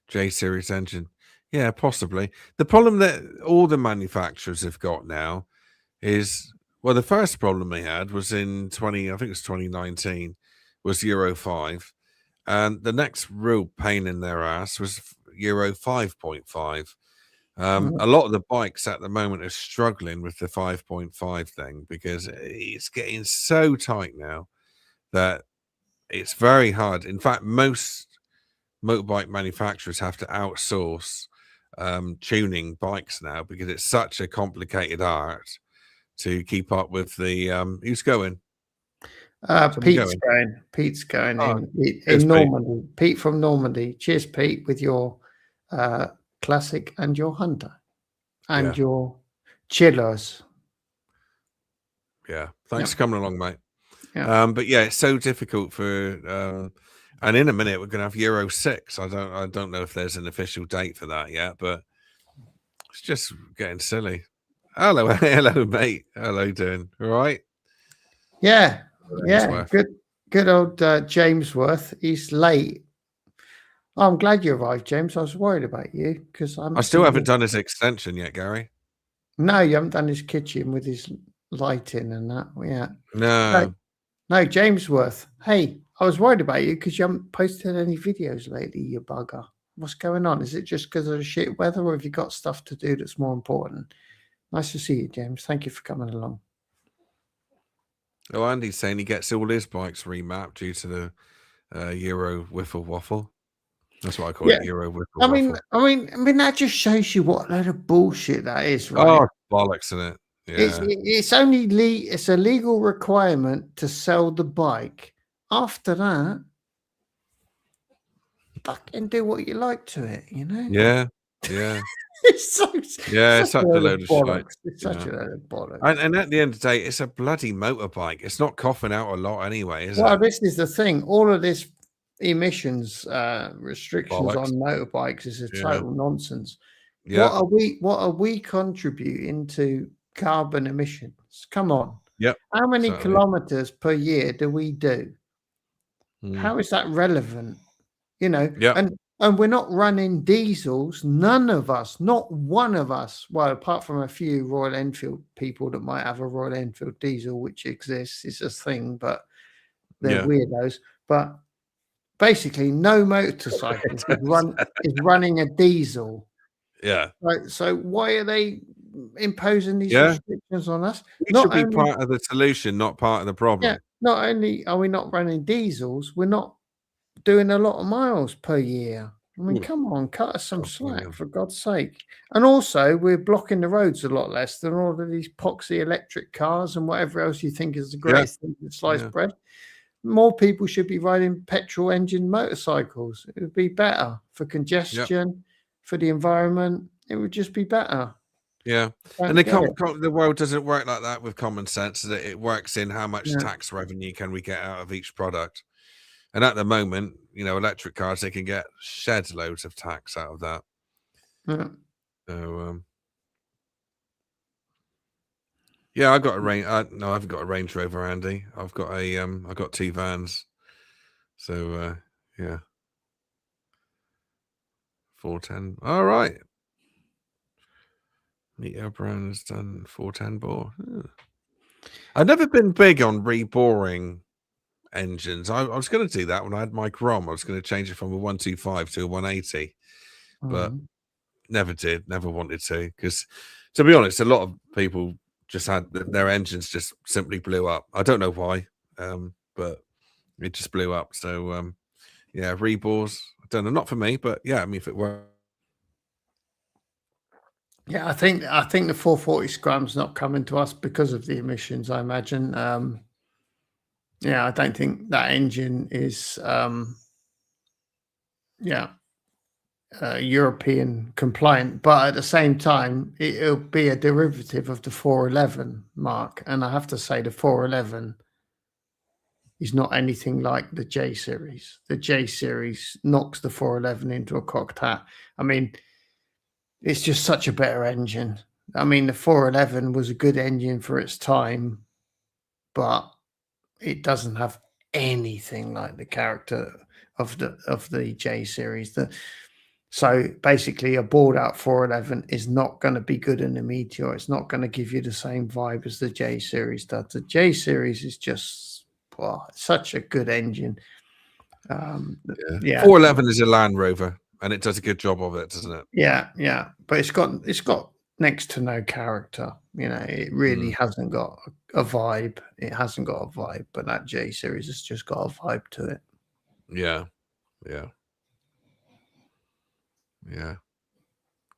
Speaker 1: J series engine. Yeah, possibly. The problem that all the manufacturers have got now is, well, the first problem they had was in 2019, was Euro 5. And the next real pain in their ass was Euro 5.5. A lot of the bikes at the moment are struggling with the 5.5 thing, because it's getting so tight now that it's very hard. In fact, most motorbike manufacturers have to outsource tuning bikes now, because it's such a complicated art to keep up with the who's going?
Speaker 2: Pete's going in Normandy. Pete from Normandy. Cheers, Pete, with your Classic and your Hunter and your chillers.
Speaker 1: Yeah, thanks for coming along, mate. But yeah, it's so difficult for and in a minute we're gonna have Euro 6. I don't know if there's an official date for that yet, but it's just getting silly. Hello, mate. Hello, doing all right?
Speaker 2: Yeah. Good old Jamesworth. He's late. Oh, I'm glad you arrived, James. I was worried about you because
Speaker 1: I still haven't done his extension yet, Gary.
Speaker 2: No, you haven't done his kitchen with his lighting and that. Yeah.
Speaker 1: No,
Speaker 2: Jamesworth. Hey, I was worried about you because you haven't posted any videos lately, you bugger. What's going on? Is it just because of the shit weather, or have you got stuff to do that's more important? Nice to see you, James. Thank you for coming along.
Speaker 1: Oh, Andy's saying he gets all his bikes remapped due to the Euro Wiffle Waffle. That's what I call it, Euro Wiffle
Speaker 2: I
Speaker 1: Waffle.
Speaker 2: mean, that just shows you what load of bullshit that is, right?
Speaker 1: Oh, bollocks in it.
Speaker 2: It's only it's a legal requirement to sell the bike. After that, fucking do what you like to it, you know?
Speaker 1: Yeah.
Speaker 2: It's
Speaker 1: It's such a load of shit.
Speaker 2: It's such a load of bollocks.
Speaker 1: And at the end of the day, it's a bloody motorbike. It's not coughing out a lot anyway, is
Speaker 2: Well,
Speaker 1: it?
Speaker 2: this is the thing. All of this emissions restrictions
Speaker 1: Bollocks.
Speaker 2: on motorbikes is a total nonsense.
Speaker 1: Yeah.
Speaker 2: What are we contributing to carbon emissions? Come on.
Speaker 1: Yep.
Speaker 2: How many kilometers per year do we do? How is that relevant? You know, and we're not running diesels. None of us, not one of us, well, apart from a few Royal Enfield people that might have a Royal Enfield diesel, which exists, it's a thing, but they're weirdos. But basically, no motorcycle is running a diesel.
Speaker 1: Yeah.
Speaker 2: Right. So why are they imposing these restrictions on us?
Speaker 1: We should be part of the solution, not part of the problem.
Speaker 2: Yeah. Not only are we not running diesels, we're not doing a lot of miles per year. I mean, come on, cut us some slack, for God's sake. And also, we're blocking the roads a lot less than all of these poxy electric cars and whatever else you think is the greatest thing to sliced bread. More people should be riding petrol engine motorcycles. It would be better for congestion, for the environment. It would just be better.
Speaker 1: Yeah. And the world doesn't work like that with common sense. That it works in how much tax revenue can we get out of each product. And at the moment, you know, electric cars, they can get shed loads of tax out of that.
Speaker 2: Yeah.
Speaker 1: So, yeah, I got a range. No, I haven't got a Range Rover, Andy. I've got I've got 2 vans. So, yeah. 410. All right. Meteor Brown's done 410 bore. I've never been big on reboring engines. I was going to do that when I had my Grom. I was going to change it from a 125 to a 180, but never did. Never wanted to, because to be honest, a lot of people just had their engines just simply blew up. I don't know why, but it just blew up. So yeah, rebores. I don't know, not for me, but yeah, I mean, if it were.
Speaker 2: Yeah, I think the 440 Scrum's not coming to us because of the emissions, I imagine. Yeah, I don't think that engine is European compliant, but at the same time, it'll be a derivative of the 411 mark. And I have to say, the 411 is not anything like the J series. The J series knocks the 411 into a cocked hat. I mean, it's just such a better engine. I mean, the 411 was a good engine for its time, but it doesn't have anything like the character of the J series. So basically, a bored out 411 is not going to be good in the Meteor. It's not going to give you the same vibe as the J series does. The J series is just such a good engine.
Speaker 1: 411 is a Land Rover, and it does a good job of it, doesn't it?
Speaker 2: Yeah. But it's got next to no character. You know, it really hasn't got a vibe. It hasn't got a vibe, but that J series has just got a vibe to it.
Speaker 1: Yeah,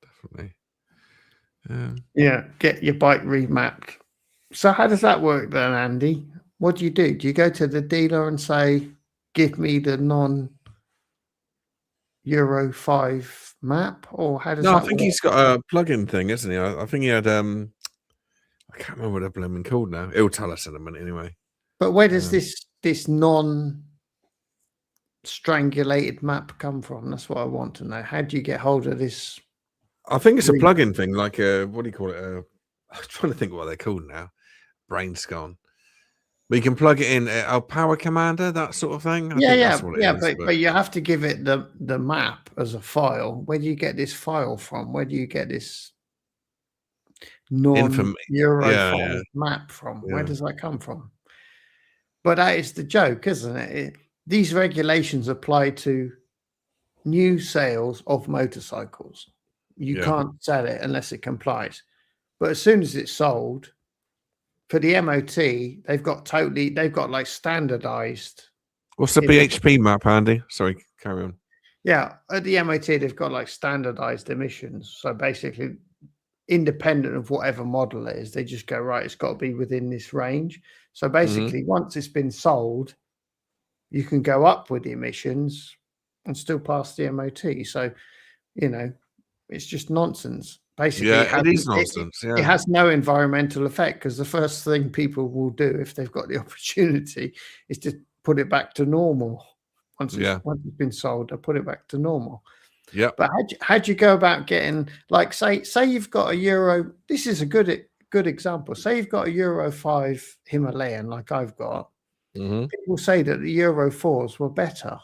Speaker 1: definitely.
Speaker 2: Yeah, get your bike remapped. So how does that work then, Andy? What do? Do you go to the dealer and say, give me the non-Euro 5 map, or how does that
Speaker 1: I think
Speaker 2: work?
Speaker 1: he's got a plug-in thing, isn't he? I think he had I can't remember what they're blooming called now. It'll tell us in a minute anyway.
Speaker 2: But where does this non-strangulated map come from? That's what I want to know. How do you get hold of this?
Speaker 1: I think it's a plug-in thing, like what do you call it? I'm trying to think what they're called now. Brain's gone. But you can plug it in a Power Commander, that sort of thing.
Speaker 2: But you have to give it the map as a file. Where do you get this file from? Where do you get this non-Euro map from? Where does that come from? But that is the joke, isn't it? These regulations apply to new sales of motorcycles. You can't sell it unless it complies. But as soon as it's sold, for the MOT, they've got like standardized
Speaker 1: What's the BHP map, Andy? Sorry, carry on.
Speaker 2: Yeah, at the MOT, they've got like standardized emissions. So basically, independent of whatever model it is, they just go, right, it's got to be within this range. So basically, once it's been sold, you can go up with the emissions and still pass the MOT. So, you know, it's just nonsense. Basically,
Speaker 1: Yeah, it is nonsense.
Speaker 2: It has no environmental effect, because the first thing people will do if they've got the opportunity is to put it back to normal. Once it's been sold, they'll put it back to normal.
Speaker 1: Yeah.
Speaker 2: But how'd you go about getting, like, say you've got a Euro? This is a good example. Say you've got a Euro 5 Himalayan, like I've got. People say that the Euro 4s were better.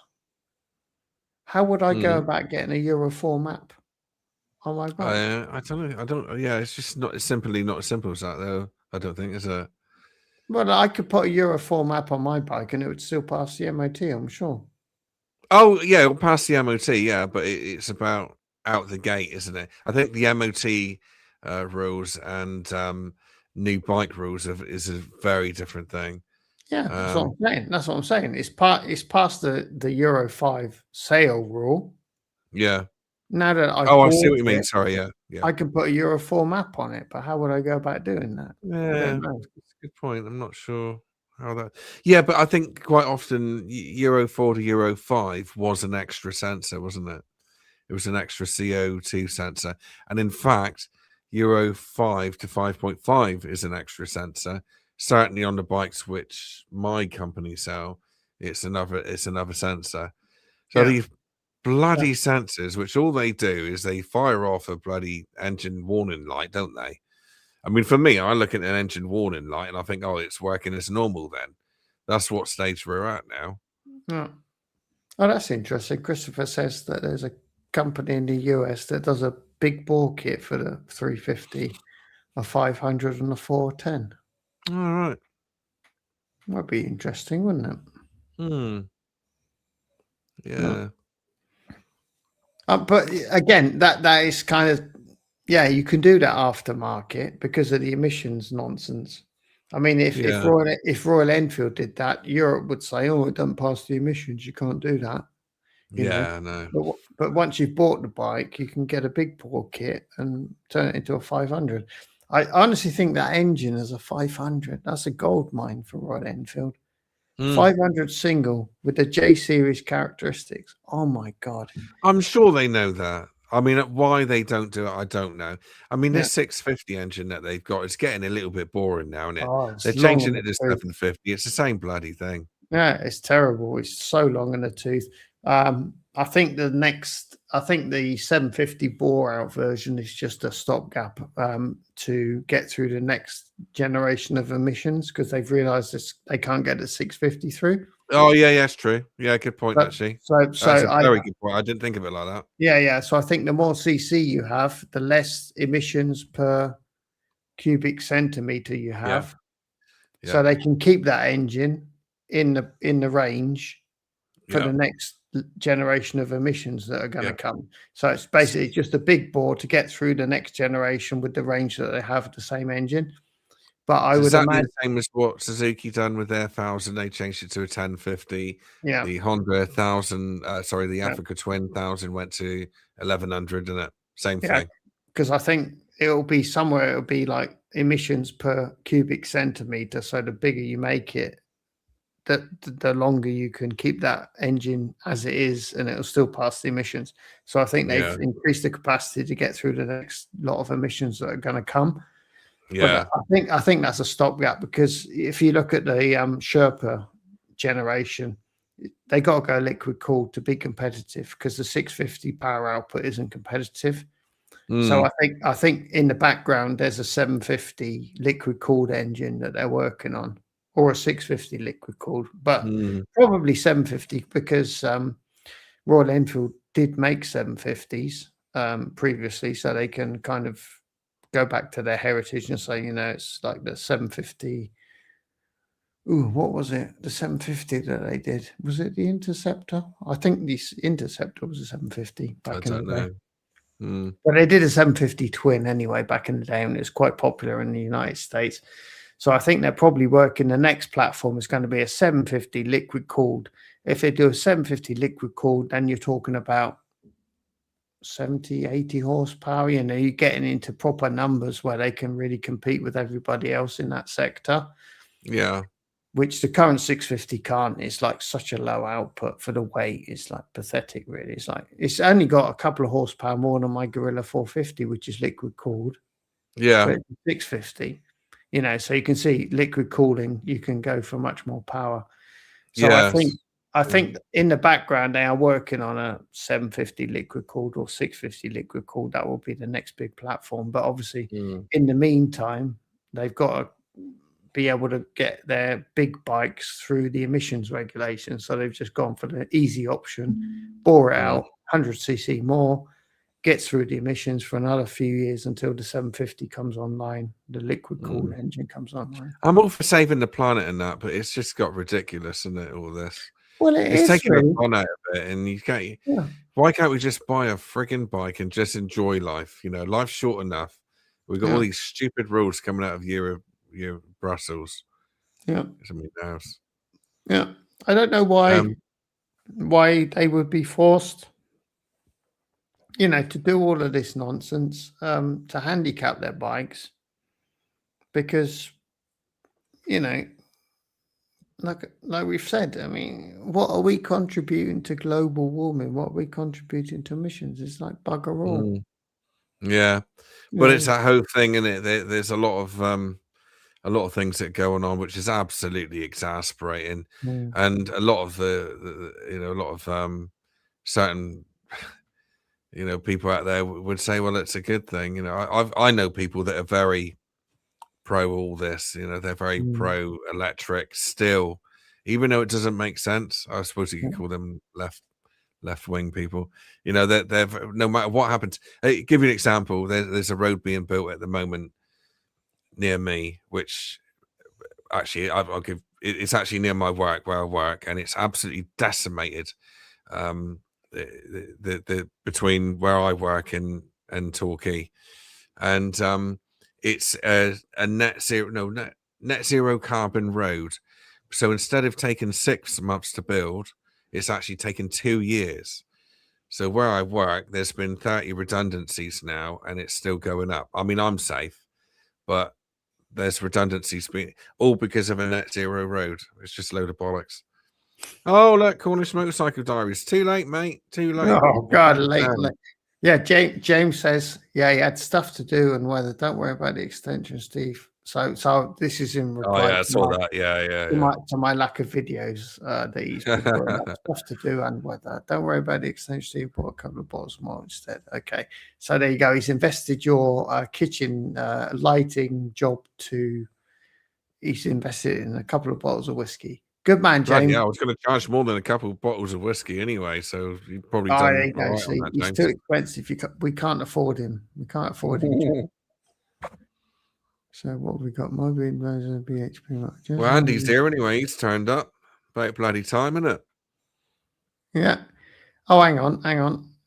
Speaker 2: How would I go about getting a Euro 4 map on my bike?
Speaker 1: I don't know. I don't. Yeah, it's just not. It's simply not as simple as that, though. I don't think, is it?
Speaker 2: Well, I could put a Euro 4 map on my bike and it would still pass the MOT, I'm sure.
Speaker 1: Oh yeah, it'll pass the MOT. Yeah, but it's about out the gate, isn't it? I think the MOT rules and new bike rules is a very different thing.
Speaker 2: Yeah, that's what I'm saying. That's what I'm saying. It's past the Euro 5 sale rule.
Speaker 1: Yeah.
Speaker 2: Now that I
Speaker 1: see what you mean. Sorry, yeah.
Speaker 2: I can put a Euro 4 map on it, but how would I go about doing that?
Speaker 1: Yeah, that's a good point. I'm not sure how that. Yeah, but I think quite often Euro 4 to Euro 5 was an extra sensor, wasn't it? It was an extra CO2 sensor, and in fact, Euro 5 to 5.5 is an extra sensor. Certainly on the bikes which my company sell, it's another sensor. So these bloody sensors, which all they do is they fire off a bloody engine warning light, don't they? I mean, for me, I look at an engine warning light and I think, oh, it's working as normal then. That's what stage we're at now.
Speaker 2: Oh, that's interesting. Christopher says that there's a company in the US that does a big bore kit for the 350, a 500 and a 410.
Speaker 1: All right.
Speaker 2: Might be interesting, wouldn't
Speaker 1: it? Yeah.
Speaker 2: But again, that is kind of, you can do that aftermarket because of the emissions nonsense. I mean, if Royal Enfield did that, Europe would say, "Oh, it doesn't pass the emissions. You can't do that." You know?
Speaker 1: No.
Speaker 2: But once you've bought the bike, you can get a big bore kit and turn it into a 500. I honestly think that engine is a 500. That's a gold mine for Royal Enfield. 500 single with the J series characteristics. Oh my God.
Speaker 1: I'm sure they know that. I mean, why they don't do it, I don't know. I mean, this 650 engine that they've got, it's getting a little bit boring now, isn't it? They're changing it to 750. It's the same bloody thing.
Speaker 2: Yeah, it's terrible. It's so long in the tooth. I think the 750 bore out version is just a stopgap to get through the next generation of emissions, because they've realized they can't get the 650 through.
Speaker 1: Oh yeah, it's true. Yeah, good point, actually.
Speaker 2: So
Speaker 1: that's a very good point. I didn't think of it like that.
Speaker 2: Yeah. So I think the more CC you have, the less emissions per cubic centimeter you have. Yeah. So they can keep that engine in the range for the next generation of emissions that are going to come. So it's basically just a big bore to get through the next generation with the range that they have the same engine. But I would imagine
Speaker 1: the same as what Suzuki done with their 1000. They changed it to a 1050.
Speaker 2: Yeah.
Speaker 1: The Honda 1000, the Africa Twin 1000 went to 1100, and it same thing.
Speaker 2: Because I think it'll be like emissions per cubic centimeter. So the bigger you make it, the longer you can keep that engine as it is, and it'll still pass the emissions. So I think they've increased the capacity to get through the next lot of emissions that are going to come.
Speaker 1: Yeah,
Speaker 2: but I think that's a stopgap, because if you look at the Sherpa generation, they got to go liquid cooled to be competitive, because the 650 power output isn't competitive. So I think in the background there's a 750 liquid cooled engine that they're working on, or a 650 liquid cooled, but probably 750, because Royal Enfield did make 750s previously, so they can kind of go back to their heritage and say, it's like the 750. Ooh, what was it? The 750 that they did. Was it the Interceptor? I think the Interceptor was a 750 back in the day. But they did a 750 twin anyway back in the day, and it was quite popular in the United States. So I think they're probably working. The next platform is going to be a 750 liquid cooled If they do a 750 liquid cooled, then you're talking about 70, 80 horsepower. You know, you're getting into proper numbers where they can really compete with everybody else in that sector.
Speaker 1: Yeah.
Speaker 2: Which the current 650 can't. It's like such a low output for the weight. It's like pathetic, really. It's like it's only got a couple of horsepower more than my Gorilla 450, which is liquid cooled.
Speaker 1: Yeah.
Speaker 2: But it's 650, you know, so you can see liquid cooling, you can go for much more power. So
Speaker 1: Yes.
Speaker 2: I think in the background they are working on a 750 liquid cooled or 650 liquid cooled. That will be the next big platform. But obviously, in the meantime, they've got to be able to get their big bikes through the emissions regulations. So they've just gone for the easy option, bore it out, 100cc more, gets through the emissions for another few years until the 750 comes online, the liquid cooled engine comes online.
Speaker 1: I'm all for saving the planet and that, but it's just got ridiculous, isn't it, all this?
Speaker 2: Well,
Speaker 1: It's taking
Speaker 2: really
Speaker 1: the fun out of it, and you can't.
Speaker 2: Yeah.
Speaker 1: Why can't we just buy a frigging bike and just enjoy life? You know, life's short enough. We've got all these stupid rules coming out of Europe, Brussels.
Speaker 2: Yeah.
Speaker 1: Something else.
Speaker 2: Yeah. I don't know why they would be forced, you know, to do all of this nonsense, to handicap their bikes, because, you know, like we've said, I mean, what are we contributing to global warming? What are we contributing to emissions? It's like bugger all.
Speaker 1: Yeah, but it's that whole thing, isn't it? There's a lot of things that go on which is absolutely exasperating, and a lot of certain people out there would say, well, it's a good thing. You know, I know people that are very pro all this. You know, they're very pro electric still, even though it doesn't make sense. I suppose you could call them left wing people. You know, they're no matter what happens. Hey, give you an example. There's a road being built at the moment near me, which actually I'll give. It's actually near my work where I work, and it's absolutely decimated. The between where I work and Torquay, and it's a net zero carbon road. So instead of taking 6 months to build, it's actually taken 2 years. So where I work, there's been 30 redundancies now, and it's still going up. I mean, I'm safe, but there's redundancies being all because of a net zero road. It's just a load of bollocks. Oh, look, Cornish Motorcycle Diaries. Too late, mate. Too late.
Speaker 2: Oh, God, late. Yeah, James says, yeah, he had stuff to do and weather. Don't worry about the extension, Steve. So this is in reply.
Speaker 1: Oh, yeah, I saw that. Yeah.
Speaker 2: To my lack of videos that he's been doing. Stuff to do and weather. Don't worry about the extension, Steve. Bought a couple of bottles more instead. Okay, so there you go. He's invested your kitchen lighting job to. He's invested in a couple of bottles of whiskey. Good man, James.
Speaker 1: Yeah, I was going to charge more than a couple of bottles of whiskey anyway, so you probably done.
Speaker 2: There you go. See, he's too expensive. We can't afford him. We can't afford him. So what have we got? Mobility version BHP.
Speaker 1: Well, Andy's here anyway. He's turned up. About bloody time, isn't it?
Speaker 2: Yeah. Oh, hang on.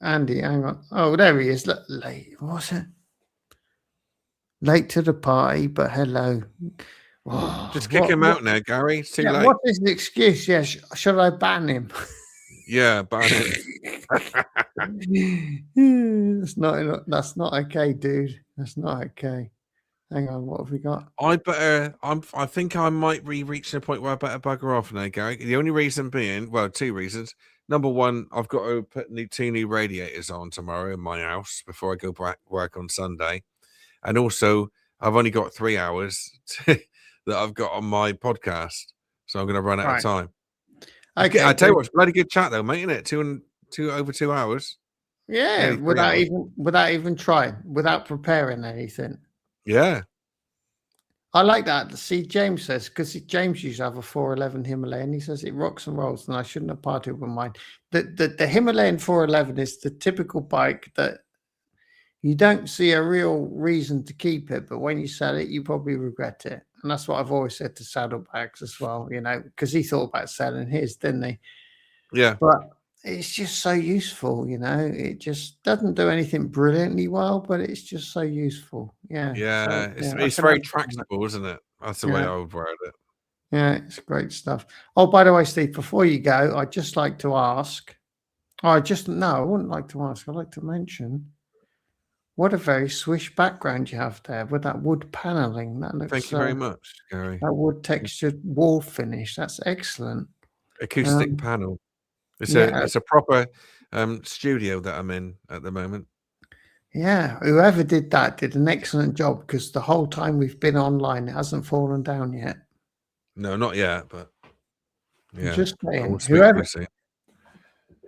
Speaker 2: Andy, hang on. Oh, there he is. Look, late. What's it? Late to the party, but hello.
Speaker 1: Oh, just kick him out now, Gary. It's too late.
Speaker 2: What is the excuse? Yes. Should I ban him?
Speaker 1: Yeah, ban
Speaker 2: him. That's not okay, dude. That's not okay. Hang on, what have we got?
Speaker 1: I think I might reach the point where I better bugger off now, Gary. The only reason being, well, 2 reasons. Number one, I've got to put 2 new radiators on tomorrow in my house before I go back work on Sunday. And also, I've only got 3 hours that I've got on my podcast. So I'm going to run out of time.
Speaker 2: Okay.
Speaker 1: I tell you what, it's bloody good chat though, mate, isn't it? Over 2 hours.
Speaker 2: Yeah, without even trying, without preparing anything.
Speaker 1: Yeah.
Speaker 2: I like that. See, James says, because James used to have a 411 Himalayan. He says it rocks and rolls, and I shouldn't have parted with mine. The Himalayan 411 is the typical bike that you don't see a real reason to keep it, but when you sell it, you probably regret it. And that's what I've always said to Saddlebags as well, you know, because he thought about selling his, didn't he?
Speaker 1: Yeah.
Speaker 2: But it's just so useful, you know. It just doesn't do anything brilliantly well, but it's just so useful. Yeah.
Speaker 1: Yeah. It's very tractable, isn't it? That's the way I would word it.
Speaker 2: Yeah, it's great stuff. Oh, by the way, Steve, before you go, I'd just like to ask. I wouldn't like to ask. I'd like to mention what a very swish background you have there with that wood paneling. That looks
Speaker 1: Thank you very much, Gary.
Speaker 2: that wood textured wall finish. That's excellent.
Speaker 1: Acoustic panel.
Speaker 2: Yeah,
Speaker 1: It's a proper studio that I'm in at the moment.
Speaker 2: yeah. Whoever did that did an excellent job because the whole time we've been online, it hasn't fallen down yet.
Speaker 1: No, not yet, but yeah,
Speaker 2: Just
Speaker 1: I
Speaker 2: saying,
Speaker 1: will speak to you soon.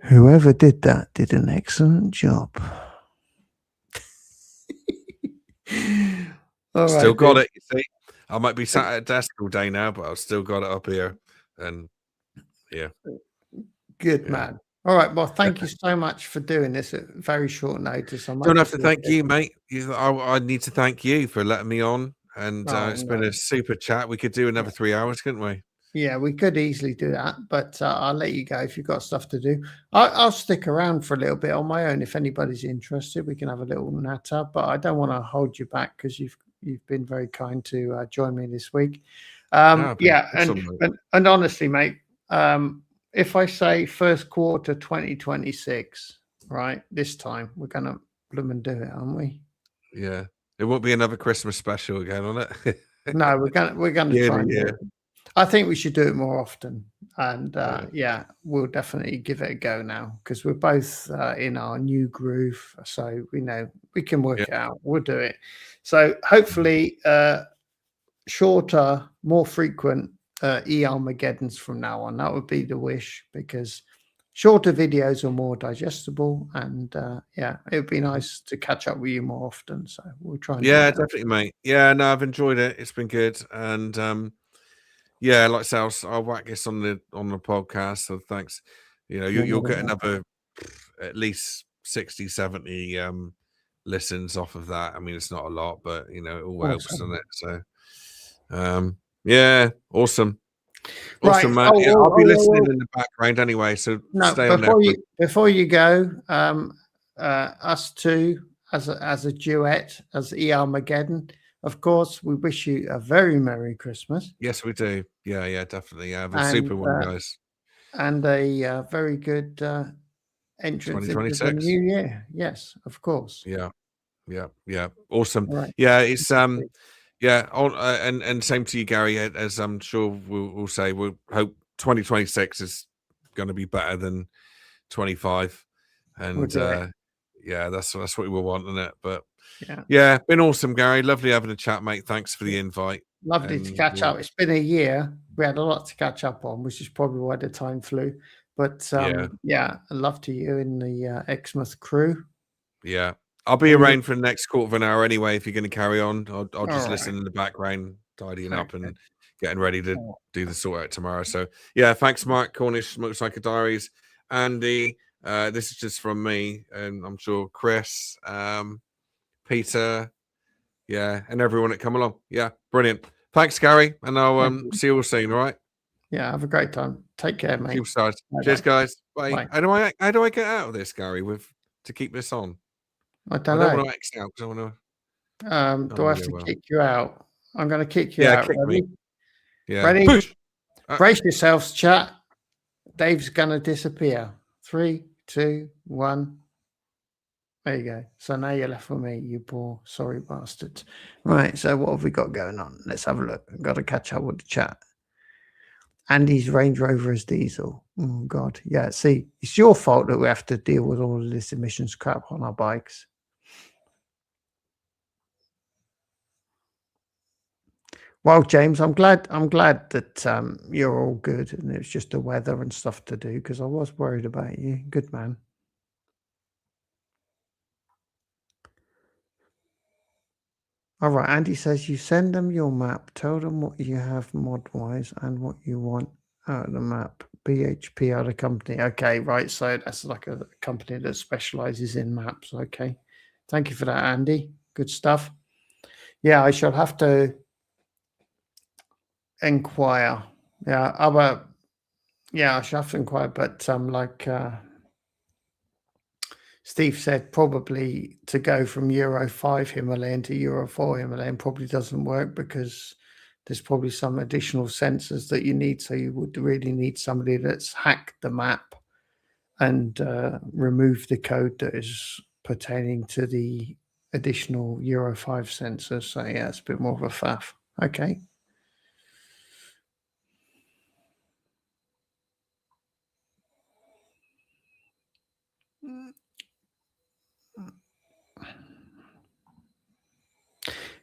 Speaker 2: whoever did that did an excellent job. All
Speaker 1: Still
Speaker 2: right,
Speaker 1: got
Speaker 2: dude.
Speaker 1: it. You see, I might be sat at a desk all day now, but I've still got it up here. And yeah,
Speaker 2: Good
Speaker 1: yeah.
Speaker 2: man. All right. Well, thank you so much for doing this at very short notice. I
Speaker 1: Don't have to thank you, mate. I need to thank you for letting me on. And
Speaker 2: Oh,
Speaker 1: it's been a super chat. We could do another 3 hours, couldn't we?
Speaker 2: Yeah, we could easily do that, but I'll let you go if you've got stuff to do. I'll stick around for a little bit on my own. If anybody's interested, we can have a little natter, but I don't want to hold you back because you've been very kind to join me this week. Yeah,
Speaker 1: awesome,
Speaker 2: and honestly, mate, if I say first quarter 2026, right, this time we're gonna bloom and do it, aren't we?
Speaker 1: Yeah. It won't be another Christmas special again on it.
Speaker 2: No, we're gonna
Speaker 1: Year
Speaker 2: try
Speaker 1: to
Speaker 2: and do
Speaker 1: year.
Speaker 2: it. I think we should do it more often, and
Speaker 1: Right.
Speaker 2: yeah, we'll definitely give it a go now because we're both in our new groove, so we know we can work
Speaker 1: Yeah.
Speaker 2: it out. We'll do it. So hopefully, shorter, more frequent ERmageddons from now on. That would be the wish because shorter videos are more digestible, and yeah, it would be nice to catch up with you more often. So we'll try and do
Speaker 1: Yeah,
Speaker 2: that.
Speaker 1: definitely, mate. Yeah, no, I've enjoyed it. It's been good. And yeah, like I say, I'll whack this on the podcast. So thanks. You know, you'll get another at least 60, 70 listens off of that. I mean, it's not a lot, but you know, it all helps, doesn't it? So yeah, awesome. Awesome, man. Yeah, I'll be listening in the background anyway. So stay on there.
Speaker 2: Before you go, us two as a duet, as ERmageddon, of course, we wish you a very Merry Christmas.
Speaker 1: Yes, we do. Yeah, definitely. Yeah, have a super one, guys.
Speaker 2: And a very good entrance into the new year. Yes, of course.
Speaker 1: Yeah. Awesome.
Speaker 2: Right.
Speaker 1: Yeah, it's yeah, and same to you, Gary. As I'm sure we'll say, we'll hope 2026 is going to be better than 25, and yeah, that's what we will want, isn't it? But yeah, been awesome, Gary. Lovely having a chat, mate. Thanks for the invite.
Speaker 2: Lovely to catch up. It's been a year. We had a lot to catch up on, which is probably why the time flew. But yeah, love to you in the Exmouth crew.
Speaker 1: Yeah. I'll be around for the next quarter of an hour anyway. If you're going to carry on, I'll just listen in the background, tidying up and getting ready to do the sort out tomorrow. So yeah, thanks, Mark Cornish, Motorcycle Diaries, Andy. This is just from me, and I'm sure Chris, Peter, yeah, and everyone that come along. Yeah, brilliant. Thanks, Gary, and I'll see you all soon. All right.
Speaker 2: Yeah, have a great time. Take care, mate.
Speaker 1: Cheers, guys. Bye. How do I get out of this, Gary? To keep this on.
Speaker 2: I don't know.
Speaker 1: Want to X out because I want
Speaker 2: to. Do I have to kick you out? I'm going to kick you out.
Speaker 1: Kick
Speaker 2: Ready?
Speaker 1: Me. Yeah.
Speaker 2: Ready? Brace yourselves, chat. Dave's going to disappear. 3, 2, 1. There you go. So now you're left with me, you poor sorry bastards. Right. So what have we got going on? Let's have a look. I've got to catch up with the chat. Andy's Range Rover is diesel. Oh God. Yeah. See, it's your fault that we have to deal with all of this emissions crap on our bikes. Well, James, I'm glad that you're all good and it's just the weather and stuff to do because I was worried about you. Good man. All right, Andy says you send them your map, tell them what you have mod-wise and what you want out of the map. BHP are the company. Okay, right. So that's like a company that specializes in maps. Okay. Thank you for that, Andy. Good stuff. Yeah, I shall have to inquire. Yeah, I shall have to inquire, but like Steve said, probably to go from Euro 5 Himalayan to Euro 4 Himalayan probably doesn't work because there's probably some additional sensors that you need. So you would really need somebody that's hacked the map and removed the code that is pertaining to the additional Euro 5 sensors. So yeah, it's a bit more of a faff. Okay.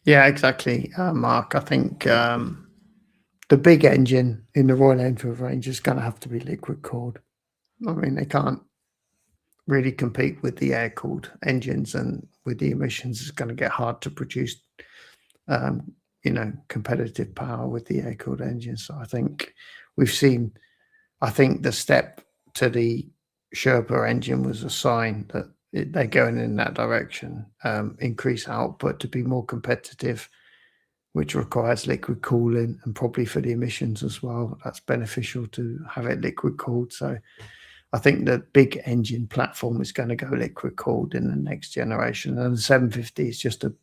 Speaker 2: Yeah, exactly, Mark. I think the big engine in the Royal Enfield range is going to have to be liquid cooled. I mean, they can't really compete with the air cooled engines, and with the emissions, it's going to get hard to produce, competitive power with the air cooled engines. So I think we've seen. I think the step to the Sherpa engine was a sign that they're going in that direction. Increase output to be more competitive, which requires liquid cooling, and probably for the emissions as well. That's beneficial to have it liquid cooled. So I think the big engine platform is going to go liquid cooled in the next generation. And the 750 is just a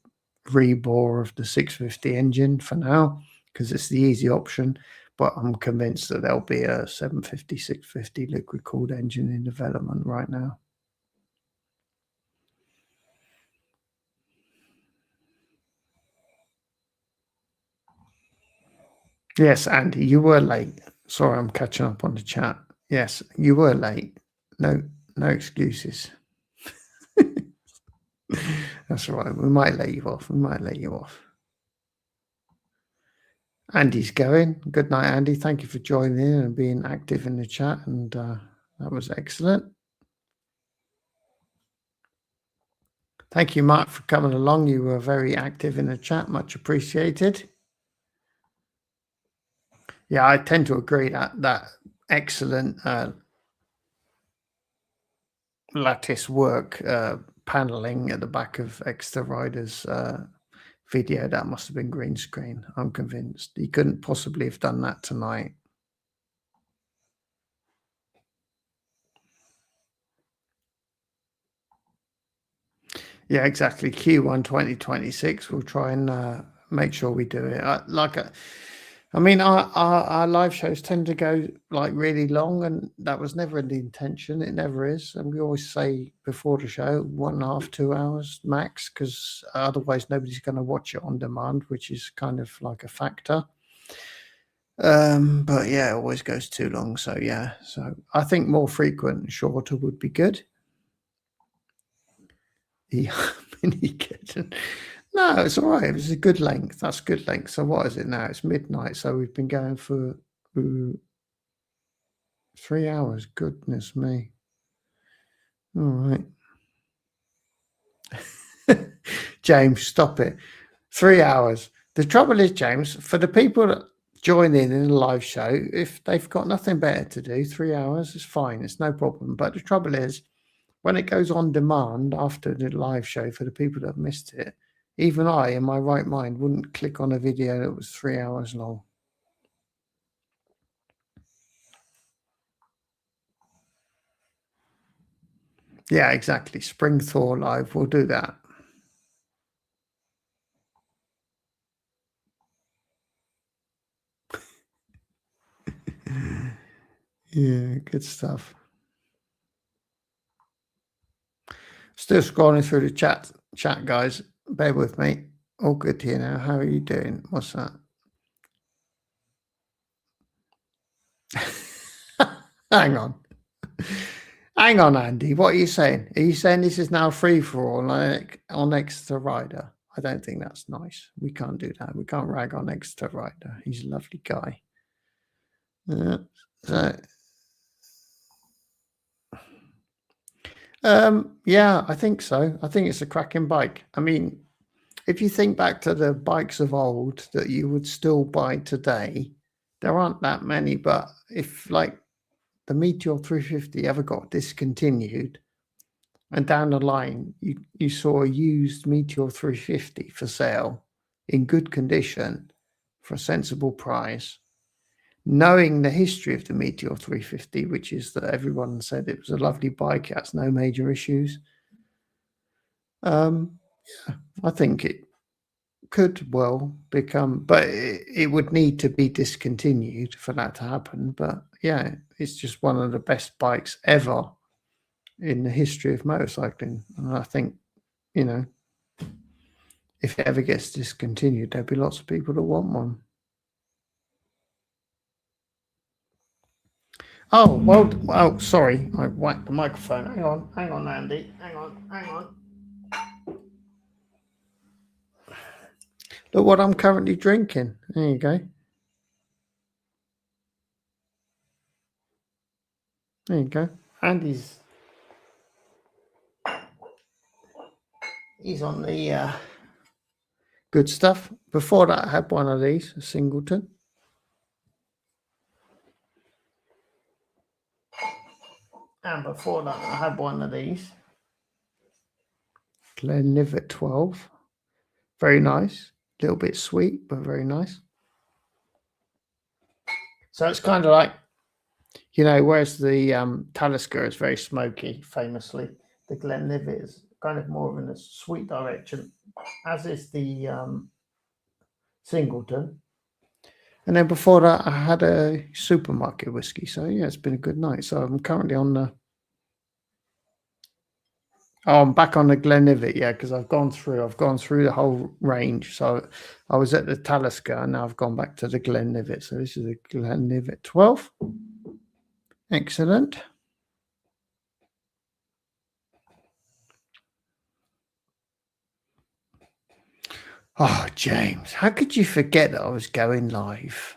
Speaker 2: rebore of the 650 engine for now, because it's the easy option. But I'm convinced that there'll be a 750, 650 liquid cooled engine in development right now. Yes, Andy, you were late. Sorry, I'm catching up on the chat. Yes, you were late. No excuses. That's all right. We might let you off. Andy's going. Good night, Andy. Thank you for joining in and being active in the chat. And that was excellent. Thank you, Mark, for coming along. You were very active in the chat. Much appreciated. Yeah, I tend to agree that excellent lattice work paneling at the back of Exeter Rider's video, that must have been green screen. I'm convinced he couldn't possibly have done that tonight. Yeah, exactly. Q1 2026. We'll try and make sure we do it. I mean, our live shows tend to go like really long, and that was never the intention. It never is. And we always say before the show, 1.5, 2 hours max, because otherwise nobody's going to watch it on demand, which is kind of like a factor. But yeah, it always goes too long. So yeah, so I think more frequent and shorter would be good. No, it's all right. It was a good length. That's good length. So what is it now? It's midnight. So we've been going for 3 hours. Goodness me. All right. James, stop it. 3 hours. The trouble is, James, for the people that join in a live show, if they've got nothing better to do, 3 hours is fine. It's no problem. But the trouble is, when it goes on demand after the live show, for the people that have missed it, even I, in my right mind, wouldn't click on a video that was 3 hours long. Yeah, exactly. Spring Thor live. We'll do that. Yeah, good stuff. Still scrolling through the chat, guys. Bear with me. All good here now. How are you doing? What's that? Hang on. Hang on, Andy. What are you saying? Are you saying this is now free for all on Exeter Rider? I don't think that's nice. We can't do that. We can't rag on Exeter Rider. He's a lovely guy. Yeah, I think so. I think it's a cracking bike. I mean, if you think back to the bikes of old that you would still buy today, there aren't that many. But if like the Meteor 350 ever got discontinued, and down the line you saw a used Meteor 350 for sale in good condition for a sensible price, knowing the history of the Meteor 350, which is that everyone said it was a lovely bike, it has no major issues. Yeah, I think it could well become, but it would need to be discontinued for that to happen. But yeah, it's just one of the best bikes ever in the history of motorcycling. And I think, you know, if it ever gets discontinued, there'll be lots of people that want one. Oh, well, sorry. I whacked the microphone. Hang on, Andy. Hang on. Look what I'm currently drinking. There you go. There you go. Andy's he's on the good stuff. Before that, I had one of these, a Singleton. And before that, I had one of these. Glenlivet 12. Very nice. A little bit sweet, but very nice. So it's kind of like, you know, whereas the Talisker is very smoky, famously, the Glenlivet is kind of more in a sweet direction, as is the Singleton. And then before that, I had a supermarket whiskey. So yeah, it's been a good night. So I'm currently on the... Oh, I'm back on the Glenlivet, yeah, because I've gone through the whole range. So I was at the Talisker, and now I've gone back to the Glenlivet. So this is a Glenlivet 12. Excellent. Oh, James, how could you forget that I was going live?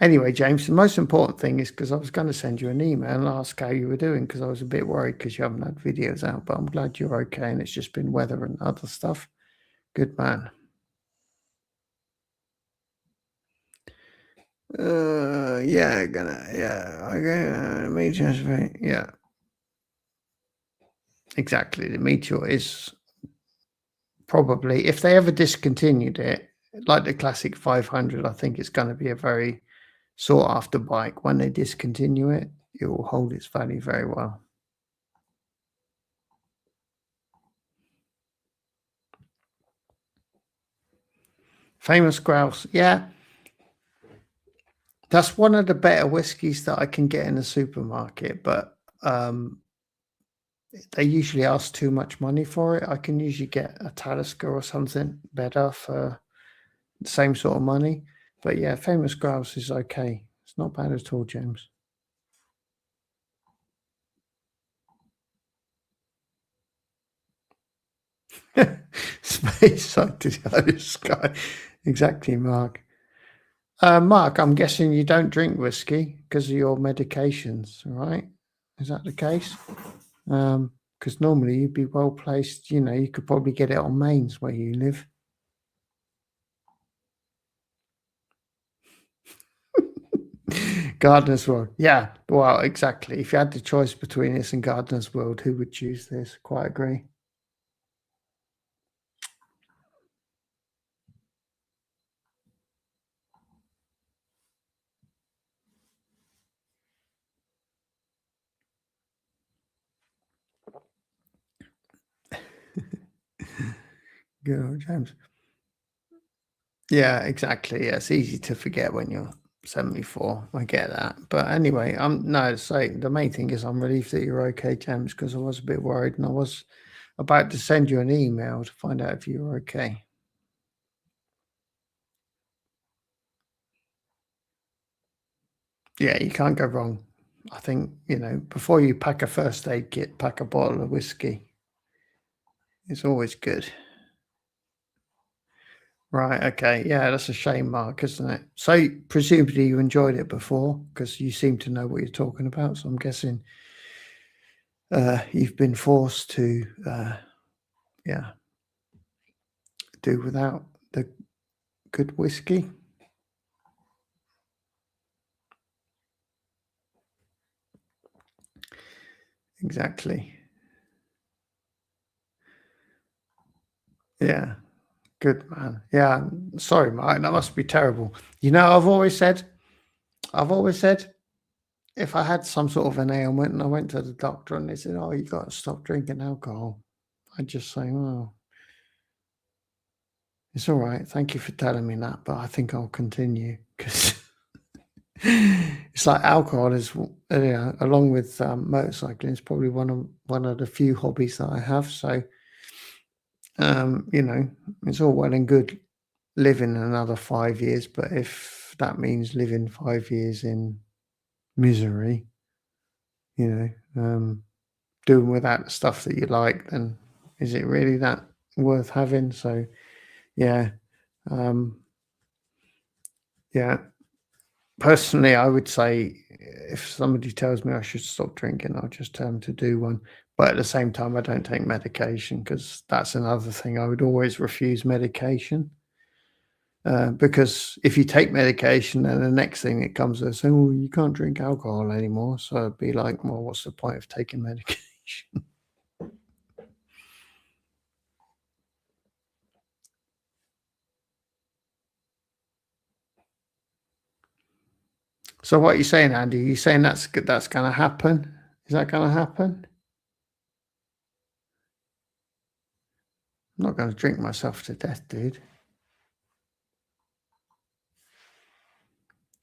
Speaker 2: Anyway, James, the most important thing is because I was going to send you an email and ask how you were doing, because I was a bit worried because you haven't had videos out, but I'm glad you're okay and it's just been weather and other stuff. Good man. Yeah. Exactly. The Meteor is probably, if they ever discontinued it, like the classic 500, I think it's going to be a very sought after bike. When they discontinue it, it will hold its value very well. Famous Grouse, yeah. That's one of the better whiskies that I can get in the supermarket, but they usually ask too much money for it. I can usually get a Talisker or something better for the same sort of money. But yeah, Famous Grouse is okay. It's not bad at all, James. Space side to the other sky. Exactly, Mark. Mark, I'm guessing you don't drink whiskey because of your medications, right? Is that the case? Because normally you'd be well placed. You know, you could probably get it on mains where you live. Gardener's World. Yeah, well, exactly. If you had the choice between this and Gardener's World, who would choose this? Quite agree. Good old James. Yeah, exactly. Yeah, it's easy to forget when you're 74. I get that. But anyway, the main thing is I'm relieved that you're okay, James, because I was a bit worried and I was about to send you an email to find out if you were okay. Yeah, you can't go wrong. I think, you know, before you pack a first aid kit, pack a bottle of whiskey. It's always good. Right. Okay. Yeah, that's a shame, Mark, isn't it? So presumably you enjoyed it before because you seem to know what you're talking about. So I'm guessing you've been forced to, do without the good whiskey. Exactly. Yeah. Good man. Yeah. Sorry, Mark. That must be terrible. You know, I've always said if I had some sort of an ailment and I went to the doctor and they said, "Oh, you got to stop drinking alcohol," I'd just say, "Oh, it's all right. Thank you for telling me that, but I think I'll continue," because it's like alcohol is, along with motorcycling, is probably one of the few hobbies that I have. So, it's all well and good living another 5 years, but if that means living 5 years in misery, doing without the stuff that you like, then is it really that worth having? So, yeah, yeah. Personally, I would say if somebody tells me I should stop drinking, I'll just tell them to do one. But at the same time, I don't take medication because that's another thing. I would always refuse medication. Because if you take medication, then the next thing it comes to say, "Oh, you can't drink alcohol anymore." So I'd be like, "Well, what's the point of taking medication?" So what are you saying, Andy? Are you saying that's going to happen? Is that going to happen? I'm not going to drink myself to death, dude.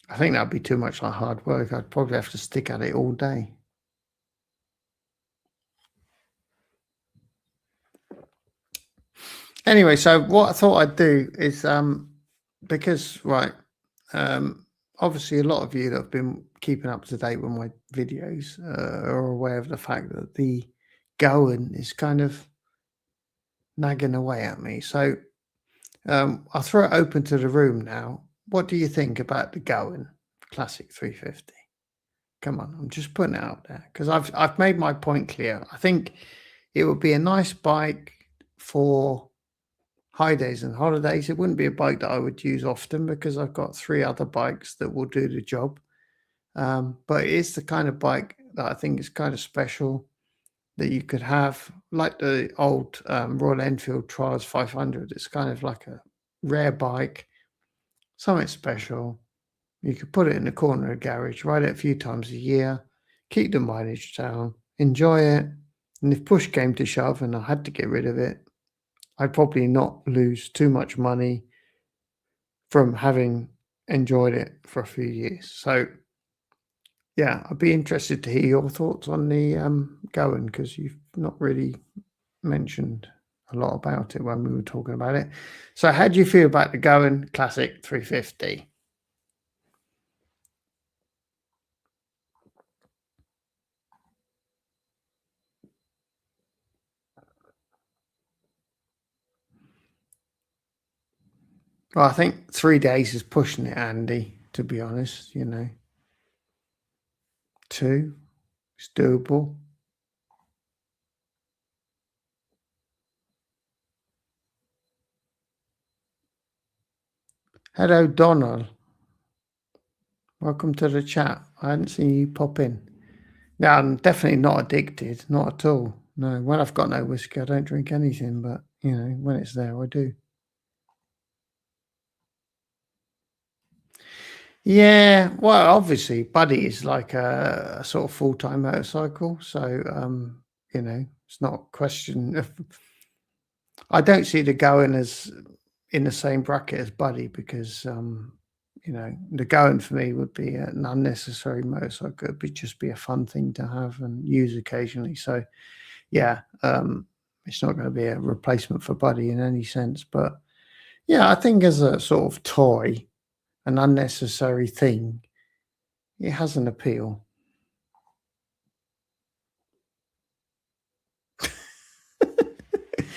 Speaker 2: I think that'd be too much like hard work. I'd probably have to stick at it all day. Anyway, so what I thought I'd do is because obviously a lot of you that have been keeping up to date with my videos are aware of the fact that the Goan is kind of nagging away at me. So I'll throw it open to the room now. What do you think about the Goan Classic 350? Come on, I'm just putting it out there because I've made my point clear. I think it would be a nice bike for high days and holidays. It wouldn't be a bike that I would use often because I've got 3 other bikes that will do the job. But it is the kind of bike that I think is kind of special that you could have, like the old Royal Enfield Trials 500. It's kind of like a rare bike, something special. You could put it in the corner of the garage, ride it a few times a year, keep the mileage down, enjoy it. And if push came to shove and I had to get rid of it, I'd probably not lose too much money from having enjoyed it for a few years. So, yeah, I'd be interested to hear your thoughts on the Goan because you've not really mentioned a lot about it when we were talking about it. So, how do you feel about the Goan Classic 350? Well, I think 3 days is pushing it, Andy, to be honest, 2, it's doable. Hello, Donald. Welcome to the chat. I hadn't seen you pop in. Now, I'm definitely not addicted, not at all. No, when I've got no whiskey, I don't drink anything, but, when it's there, I do. Yeah, well, obviously, Buddy is like a sort of full-time motorcycle, so it's not a question of. I don't see the Goan as in the same bracket as Buddy because the Goan for me would be an unnecessary motorcycle. It would just be a fun thing to have and use occasionally. So yeah, it's not going to be a replacement for Buddy in any sense, but yeah, I think as a sort of toy, an unnecessary thing, it has an appeal.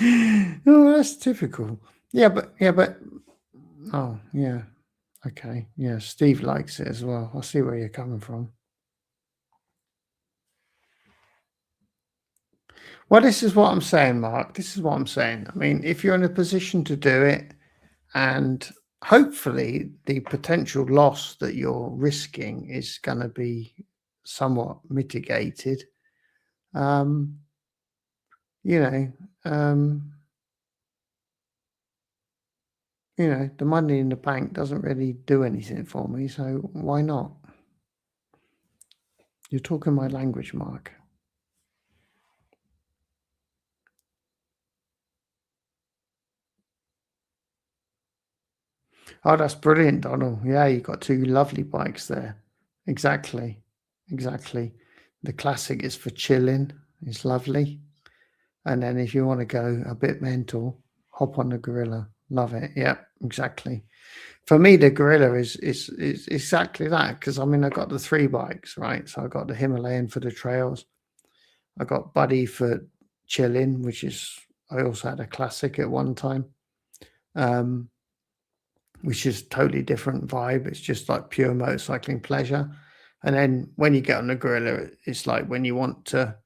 Speaker 2: Oh, that's typical. Yeah, but oh, yeah. Okay. Yeah, Steve likes it as well. I see where you're coming from. Well, this is what I'm saying, Mark. This is what I'm saying. I mean, if you're in a position to do it and hopefully the potential loss that you're risking is going to be somewhat mitigated, you know, the money in the bank doesn't really do anything for me. So why not? You're talking my language, Mark. Oh, that's brilliant, Donald. Yeah, you got two lovely bikes there. Exactly. Exactly. The classic is for chilling. It's lovely. And then if you want to go a bit mental, hop on the Gorilla. Love it. Yeah, exactly. For me, the Gorilla is exactly that, because I mean, I got the three bikes, right? So I got the Himalayan for the trails. I got Buddy for chilling, which is, I also had a classic at one time, which is totally different vibe. It's just like pure motorcycling pleasure. And then when you get on the Gorilla, it's like when you want to,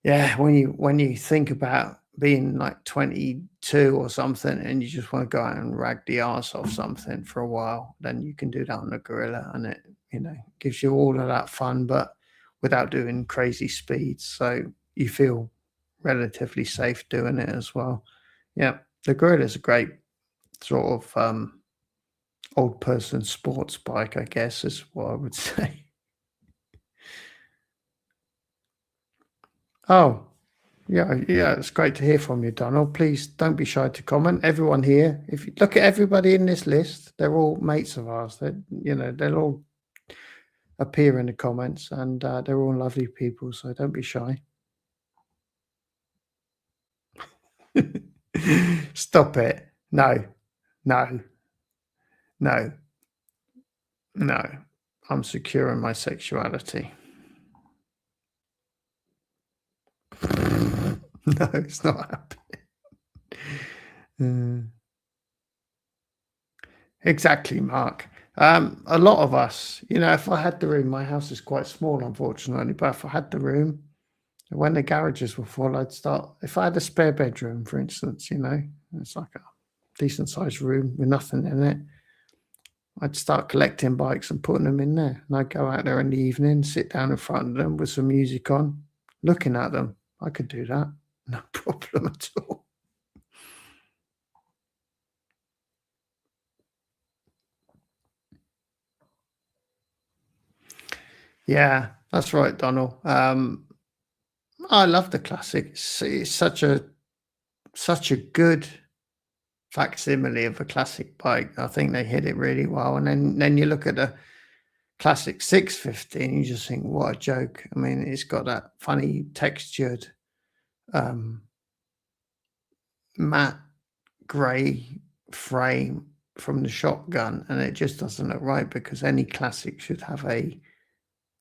Speaker 2: yeah, when you think about being like 22 or something and you just want to go out and rag the arse off something for a while, then you can do that on the Gorilla, and it, you know, gives you all of that fun, but without doing crazy speeds. So you feel relatively safe doing it as well. Yeah, the Gorilla is a great sort of old person sports bike, I guess, is what I would say. Oh, yeah, it's great to hear from you, Donald. Please don't be shy to comment. Everyone here, if you look at everybody in this list, they're all mates of ours. They'll all appear in the comments, and they're all lovely people. So don't be shy. Stop it! No, no, no, no. I'm secure in my sexuality. No, it's not happening. Exactly, Mark. A lot of us, if I had the room, my house is quite small, unfortunately, but if I had the room, when the garages were full, I'd start, if I had a spare bedroom, for instance, it's like a decent sized room with nothing in it, I'd start collecting bikes and putting them in there. And I'd go out there in the evening, sit down in front of them with some music on, looking at them. I could do that. No problem at all. Yeah, that's right, Donald. I love the classic. It's such a good facsimile of a classic bike. I think they hit it really well. And then you look at the classic 650 and you just think, what a joke. I mean, it's got that funny textured matte grey frame from the shotgun, and it just doesn't look right, because any classic should have a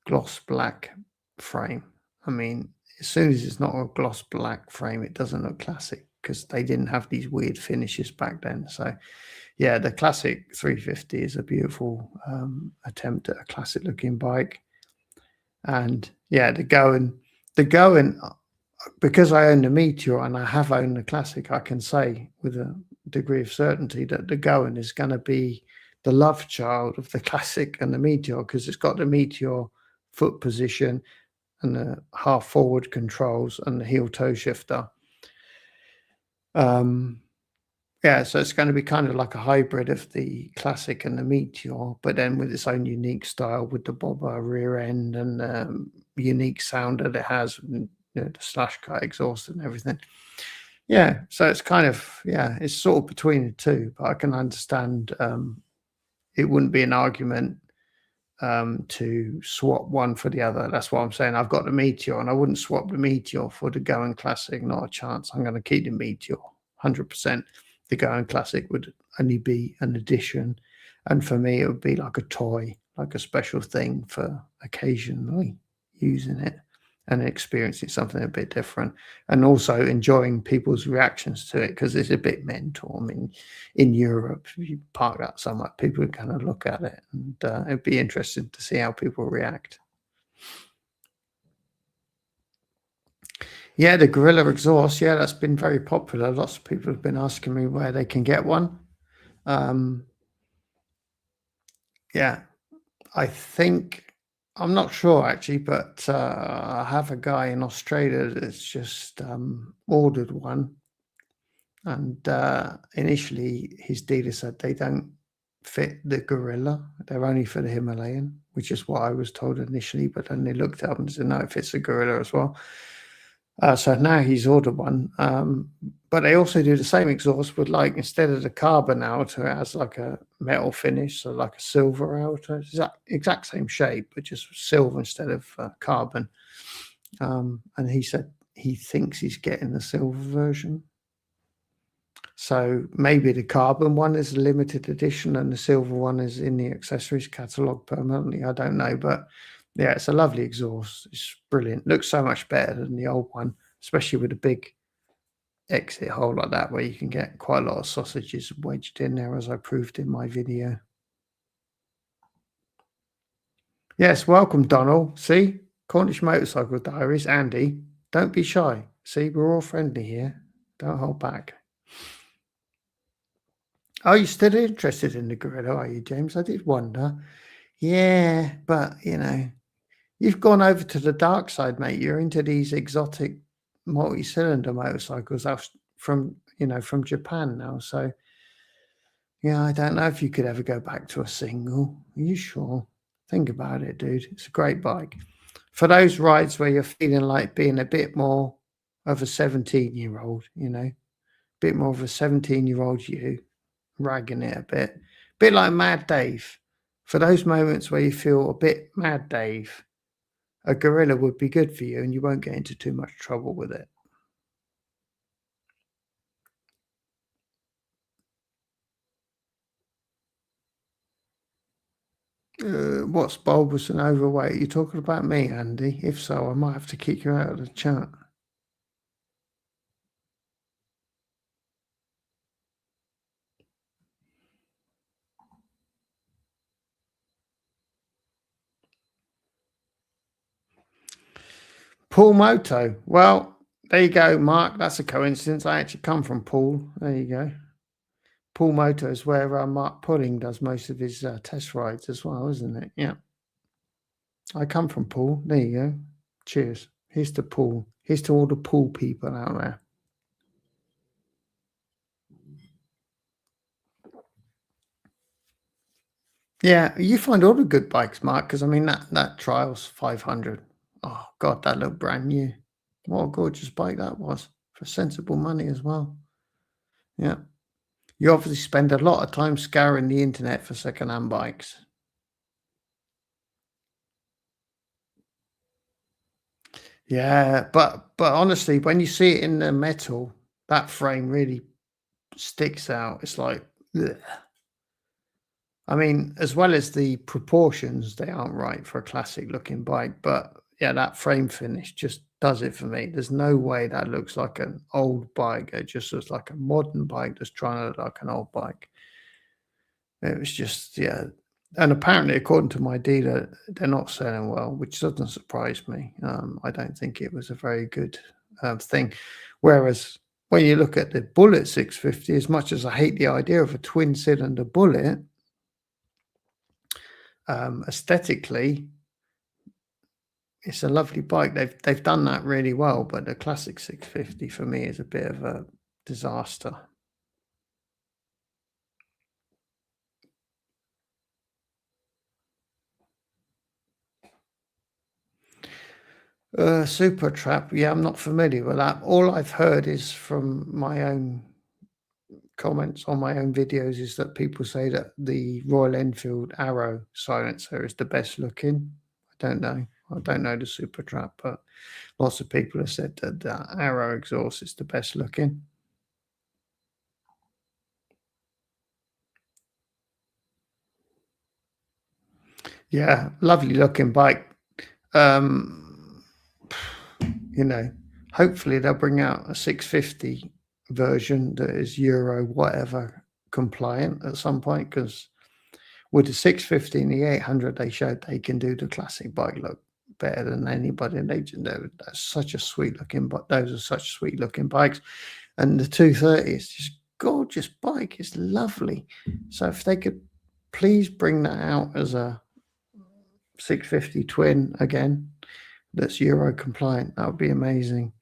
Speaker 2: gloss black frame. I mean, as soon as it's not a gloss black frame, it doesn't look classic, because they didn't have these weird finishes back then. So yeah, the classic 350 is a beautiful attempt at a classic looking bike. And yeah, the going, because I own the Meteor and I have owned the classic, I can say with a degree of certainty that the Going is going to be the love child of the classic and the Meteor, because it's got the Meteor foot position and the half forward controls and the heel toe shifter. Yeah, so it's going to be kind of like a hybrid of the classic and the Meteor, but then with its own unique style, with the bobber rear end and the unique sound that it has, and, the slash cut exhaust and everything. Yeah, so it's kind of, it's sort of between the two, but I can understand it wouldn't be an argument to swap one for the other. That's what I'm saying. I've got the Meteor, and I wouldn't swap the Meteor for the Going Classic. Not a chance. I'm going to keep the Meteor 100%. The Going Classic would only be an addition, and for me, it would be like a toy, like a special thing for occasionally using it and experiencing something a bit different, and also enjoying people's reactions to it, because it's a bit mental. I mean, in Europe, if you park that somewhere, people are going to look at it, and it'd be interesting to see how people react. Yeah, the Gorilla exhaust. Yeah, that's been very popular. Lots of people have been asking me where they can get one. Yeah, I think, I'm not sure actually, but I have a guy in Australia that's just ordered one. And initially his dealer said they don't fit the Gorilla. They're only for the Himalayan, which is what I was told initially. But then they looked up and said, no, it fits the Gorilla as well. So now he's ordered one. But they also do the same exhaust with, like, instead of the carbon outer, it has like a metal finish, so like a silver outer. It's exact same shape, but just silver instead of carbon. And he said he thinks he's getting the silver version. So maybe the carbon one is a limited edition and the silver one is in the accessories catalogue permanently. I don't know, but yeah, it's a lovely exhaust. It's brilliant. Looks so much better than the old one, especially with a big exit hole like that, where you can get quite a lot of sausages wedged in there, as I proved in my video. Yes, welcome, Donald. See, Cornish Motorcycle Diaries. Andy, don't be shy. See, we're all friendly here. Don't hold back. Are you still interested in the Gorilla, are you, James? I did wonder. Yeah, but, you know, you've gone over to the dark side, mate. You're into these exotic multi-cylinder motorcycles from Japan now. So, yeah, I don't know if you could ever go back to a single. Are you sure? Think about it, dude. It's a great bike. For those rides where you're feeling like being a bit more of a 17-year-old, you know, a bit more of a 17-year-old you, ragging it a bit like Mad Dave. For those moments where you feel a bit Mad Dave, a Gorilla would be good for you and you won't get into too much trouble with it. What's bulbous and overweight? You're talking about me, Andy? If so, I might have to kick you out of the chat. Paul Moto. Well, there you go, Mark. That's a coincidence. I actually come from Paul. There you go. Paul Moto is where Mark Pudding does most of his test rides as well, isn't it? Yeah. I come from Paul. There you go. Cheers. Here's to Paul. Here's to all the Paul people out there. Yeah, you find all the good bikes, Mark, because I mean that Trials 500. Oh God, that looked brand new. What a gorgeous bike that was for sensible money as well. Yeah. You obviously spend a lot of time scouring the internet for second-hand bikes. Yeah, but honestly, when you see it in the metal, that frame really sticks out. It's like, ugh. I mean, as well as the proportions, they aren't right for a classic looking bike, but yeah, that frame finish just does it for me. There's no way that looks like an old bike. It just looks like a modern bike that's trying to look like an old bike. It was just, yeah. And apparently, according to my dealer, they're not selling well, which doesn't surprise me. I don't think it was a very good thing. Whereas when you look at the Bullet 650, as much as I hate the idea of a twin cylinder Bullet, aesthetically, it's a lovely bike. They've done that really well, but the classic 650 for me is a bit of a disaster. Super Trap, yeah, I'm not familiar with that. All I've heard is from my own comments on my own videos is that people say that the Royal Enfield Arrow silencer is the best looking. I don't know the Super Trap, but lots of people have said that the Arrow exhaust is the best looking. Yeah, lovely looking bike. You know, hopefully they'll bring out a 650 version that is Euro whatever compliant at some point, because with the 650 and the 800 they showed they can do the classic bike look better than anybody. And that's such a sweet looking, but those are such sweet looking bikes. And the 230 is just gorgeous bike. It's lovely. So if they could please bring that out as a 650 twin again that's Euro compliant, that would be amazing.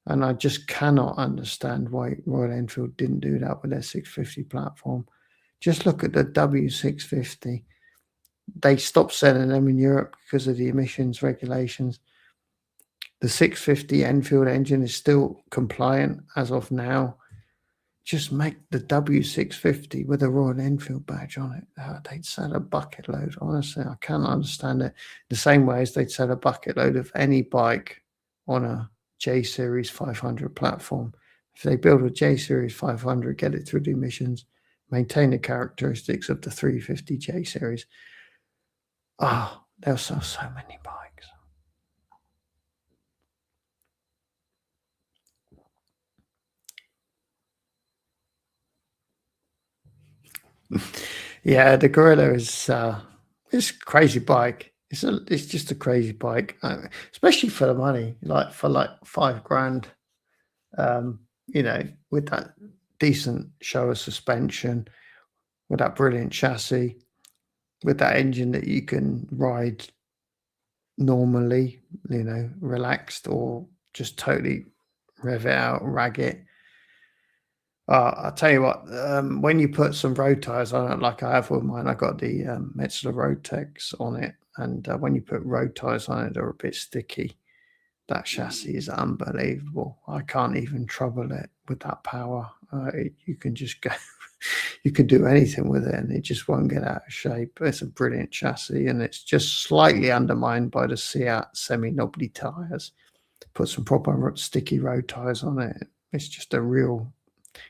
Speaker 2: And I just cannot understand why Royal Enfield didn't do that with their 650 platform. Just look at the W650. They stopped selling them in Europe because of the emissions regulations. The 650 Enfield engine is still compliant as of now. Just make the W650 with a Royal Enfield badge on it. They'd sell a bucket load. Honestly, I can't understand it. The same way as they'd sell a bucket load of any bike on a J Series 500 platform. If they build a J Series 500, get it through the emissions, maintain the characteristics of the 350 J Series, they'll sell so many bikes. Yeah, the Gorilla is it's a crazy bike. It's just a crazy bike, especially for the money, like for like $5,000. With that decent show of suspension, with that brilliant chassis, with that engine that you can ride normally, relaxed, or just totally rev it out, rag it. I'll tell you what, when you put some road tires on it, like I have with mine, I got the Metzler Road Techs on it, and when you put road tires on it, they're a bit sticky. That chassis is unbelievable. I can't even trouble it with that power. You can just go, you can do anything with it, and it just won't get out of shape. It's a brilliant chassis, and it's just slightly undermined by the Seat semi-knobbly tires. Put some proper sticky road tires on it. It's just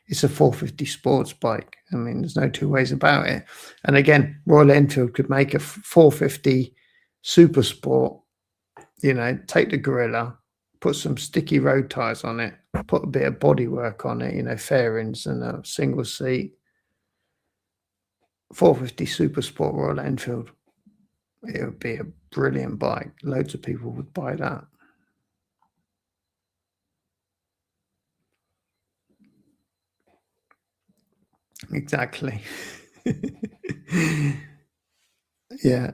Speaker 2: it's a 450 sports bike. I mean, there's no two ways about it. And again, Royal Enfield could make a 450 Super Sport, take the Gorilla, put some sticky road tires on it, put a bit of bodywork on it, fairings and a single seat. 450 Super Sport Royal Enfield. It would be a brilliant bike. Loads of people would buy that. Exactly. Yeah.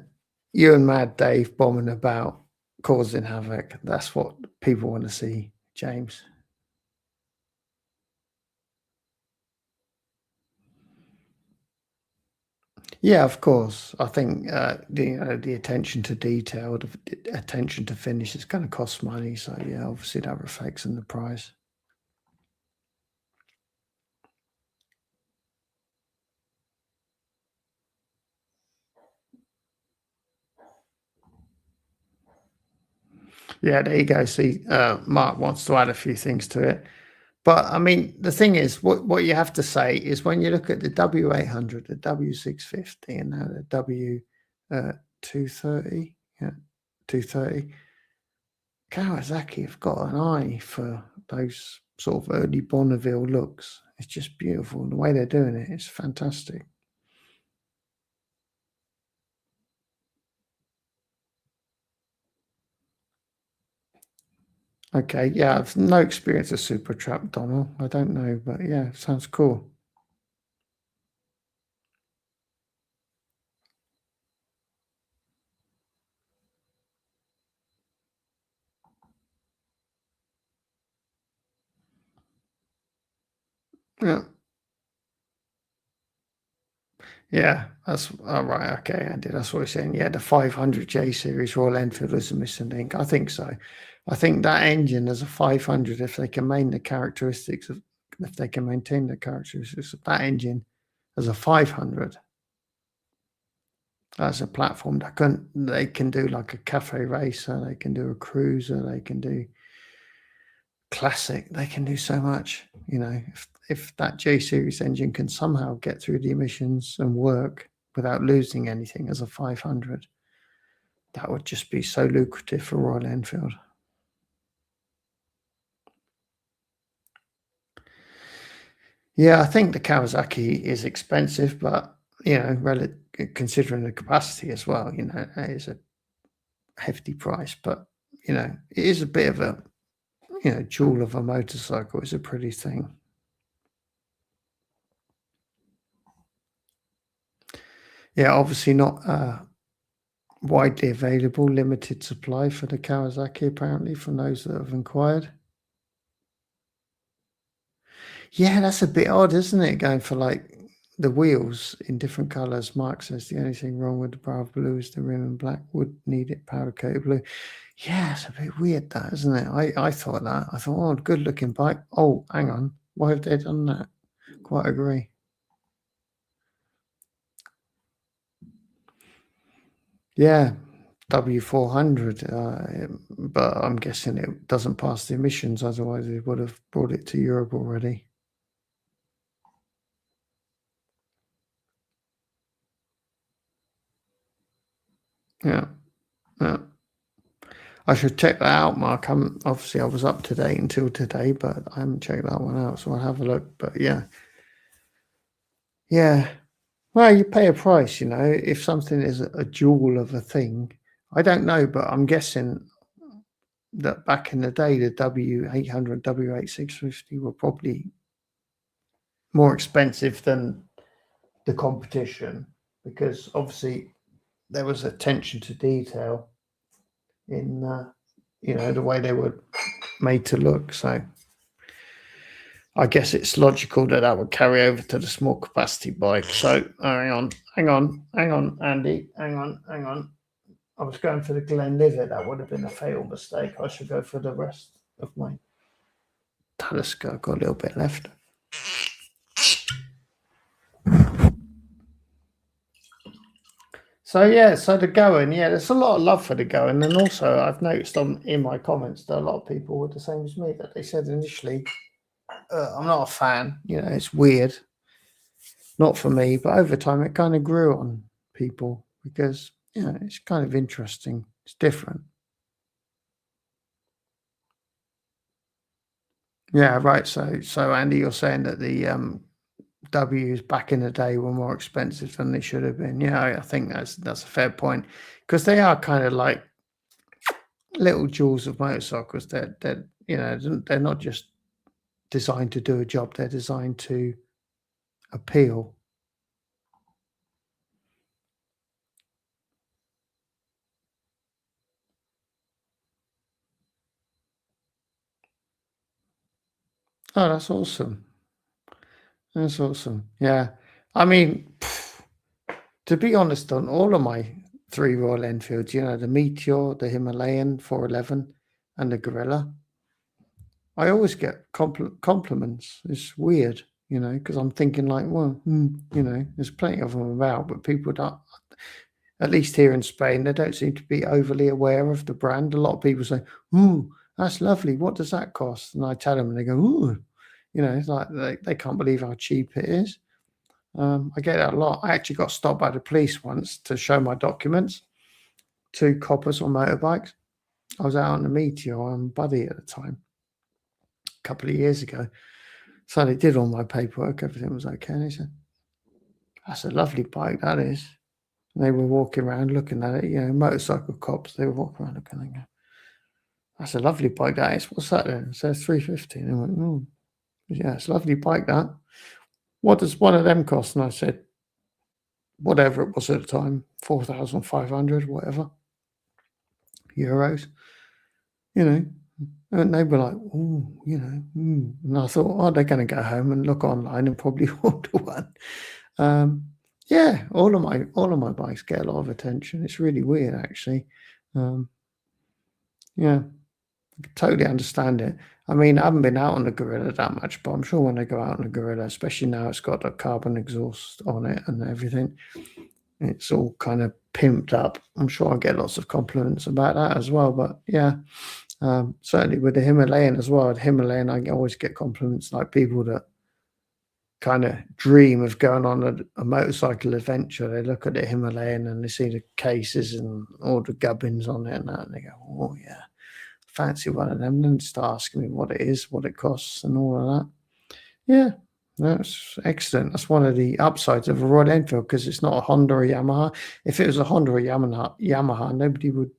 Speaker 2: You and Mad Dave bombing about, causing havoc. That's what people want to see, James. Yeah, of course. I think the attention to detail, the attention to finish is going to cost money. So yeah, obviously that reflects in the price. Yeah, there you go. See, Mark wants to add a few things to it. But I mean, the thing is, what you have to say is when you look at the W800, the W650, and now the W230, 230, Kawasaki have got an eye for those sort of early Bonneville looks. It's just beautiful. The way they're doing it is fantastic. Okay, yeah, I've no experience of Super Trap, Donald. I don't know, but yeah, sounds cool. Yeah. Yeah, that's all right. Okay, Andy, that's what we're saying. Yeah, the 500 J Series Royal Enfield is a missing link. I think so. I think that engine as a 500, if they can maintain the characteristics of that engine as a 500, as a platform they can do like a cafe racer, they can do a cruiser, they can do classic, they can do so much. If that J Series engine can somehow get through the emissions and work without losing anything as a 500, that would just be so lucrative for Royal Enfield. Yeah, I think the Kawasaki is expensive, but considering the capacity as well, it is a hefty price. But it is a bit of a jewel of a motorcycle. It's a pretty thing. Yeah, obviously not widely available, limited supply for the Kawasaki, apparently, from those that have inquired. Yeah, that's a bit odd, isn't it? Going for like the wheels in different colors. Mark says the only thing wrong with the bar of blue is the rim and black. Would need it powder coated blue. Yeah, it's a bit weird, that, isn't it? I thought that. I thought, oh, good looking bike. Oh, hang on. Why have they done that? Quite agree. Yeah, W400. But I'm guessing it doesn't pass the emissions. Otherwise, they would have brought it to Europe already. Yeah. Yeah. I should check that out, Mark. Obviously I was up to date until today, but I haven't checked that one out, so I'll have a look. But yeah. Well, you pay a price, if something is a jewel of a thing. I don't know, but I'm guessing that back in the day, the W800, W8650 were probably more expensive than the competition, because obviously there was attention to detail in the way they were made to look. So I guess it's logical that would carry over to the small capacity bike. So hang on, Andy, hang on. I was going for the Glenlivet. That would have been a fatal mistake. I should go for the rest of my telescope. Got a little bit left. So the Goen, there's a lot of love for the Goen, and also I've noticed in my comments that a lot of people were the same as me, that they said initially, I'm not a fan, it's weird, not for me, but over time it kind of grew on people because it's kind of interesting, it's different. Yeah, right. So Andy, you're saying that the W's back in the day were more expensive than they should have been. Yeah, I think that's a fair point, because they are kind of like little jewels of motorcycles. They're not just designed to do a job, they're designed to appeal. Oh, that's awesome. That's awesome. Yeah. I mean, to be honest, on all of my 3 Royal Enfields, the Meteor, the Himalayan 411, and the Gorilla, I always get compliments. It's weird, because I'm thinking like, well, there's plenty of them about, but people don't, at least here in Spain, they don't seem to be overly aware of the brand. A lot of people say, "Ooh, that's lovely. What does that cost?" And I tell them, and they go, "Ooh," it's like they can't believe how cheap it is. I get that a lot. I actually got stopped by the police once to show my documents. 2 coppers on motorbikes. I was out on the Meteor on Buddy at the time, a couple of years ago. So they did all my paperwork. Everything was okay. And they said, "That's a lovely bike, that is." And they were walking around looking at it, motorcycle cops. They were walking around looking at it. "That's a lovely bike, that is." "What's that then?" It says 350. And I went, "Oh, yeah, it's a lovely bike, that. What does one of them cost?" And I said, whatever it was at the time, 4,500, whatever, euros, and they were like, "Oh, and I thought, oh, they're going to go home and look online and probably order one. All of my bikes get a lot of attention. It's really weird, actually. I totally understand it. I mean, I haven't been out on the Gorilla that much, but I'm sure when I go out on the Gorilla, especially now it's got a carbon exhaust on it and everything, it's all kind of pimped up. I'm sure I'll get lots of compliments about that as well. But certainly with the Himalayan as well. The Himalayan, I always get compliments, like people that kind of dream of going on a motorcycle adventure. They look at the Himalayan and they see the cases and all the gubbins on it and that, and they go, "Oh yeah, fancy one of them." Then start asking me what it is, what it costs, and all of that. Yeah, that's excellent. That's one of the upsides of a Royal Enfield, because it's not a Honda or Yamaha. If it was a Honda or Yamaha, nobody would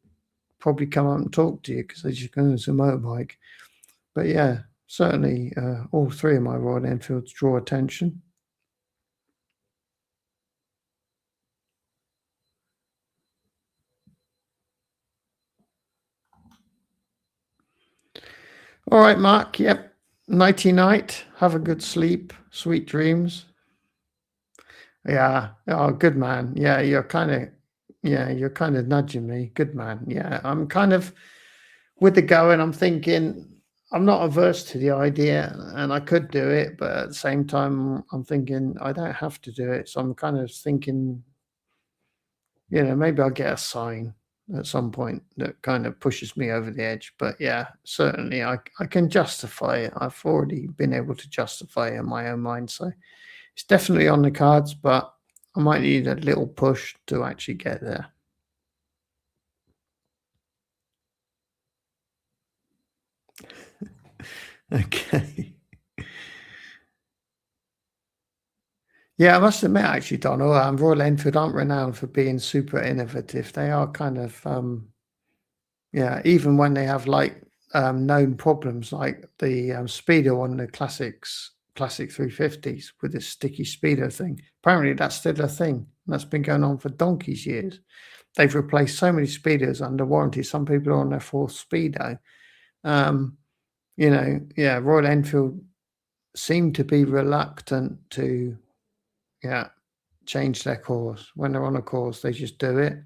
Speaker 2: probably come up and talk to you, because they just go, "It's a motorbike." But yeah, certainly all 3 of my Royal Enfields draw attention. All right, Mark. Yep. Nighty night. Have a good sleep. Sweet dreams. Yeah. Oh, good man. Yeah, you're kind of nudging me. Good man. Yeah, I'm kind of with the going. I'm thinking I'm not averse to the idea, and I could do it, but at the same time, I'm thinking I don't have to do it. So I'm kind of thinking, maybe I'll get a sign at some point that kind of pushes me over the edge. But yeah, certainly I can justify it. I've already been able to justify it in my own mind. So it's definitely on the cards, but I might need a little push to actually get there. Okay. Yeah, I must admit, actually, Donald, Royal Enfield aren't renowned for being super innovative. They are kind of, yeah, even when they have like known problems, like the speedo on the classic 350s with this sticky speedo thing. Apparently, that's still a thing. And that's been going on for donkey's years. They've replaced so many speedos under warranty. Some people are on their fourth speedo. Um, yeah, Royal Enfield seem to be reluctant to, yeah, change their course. When they're on a course, they just do it.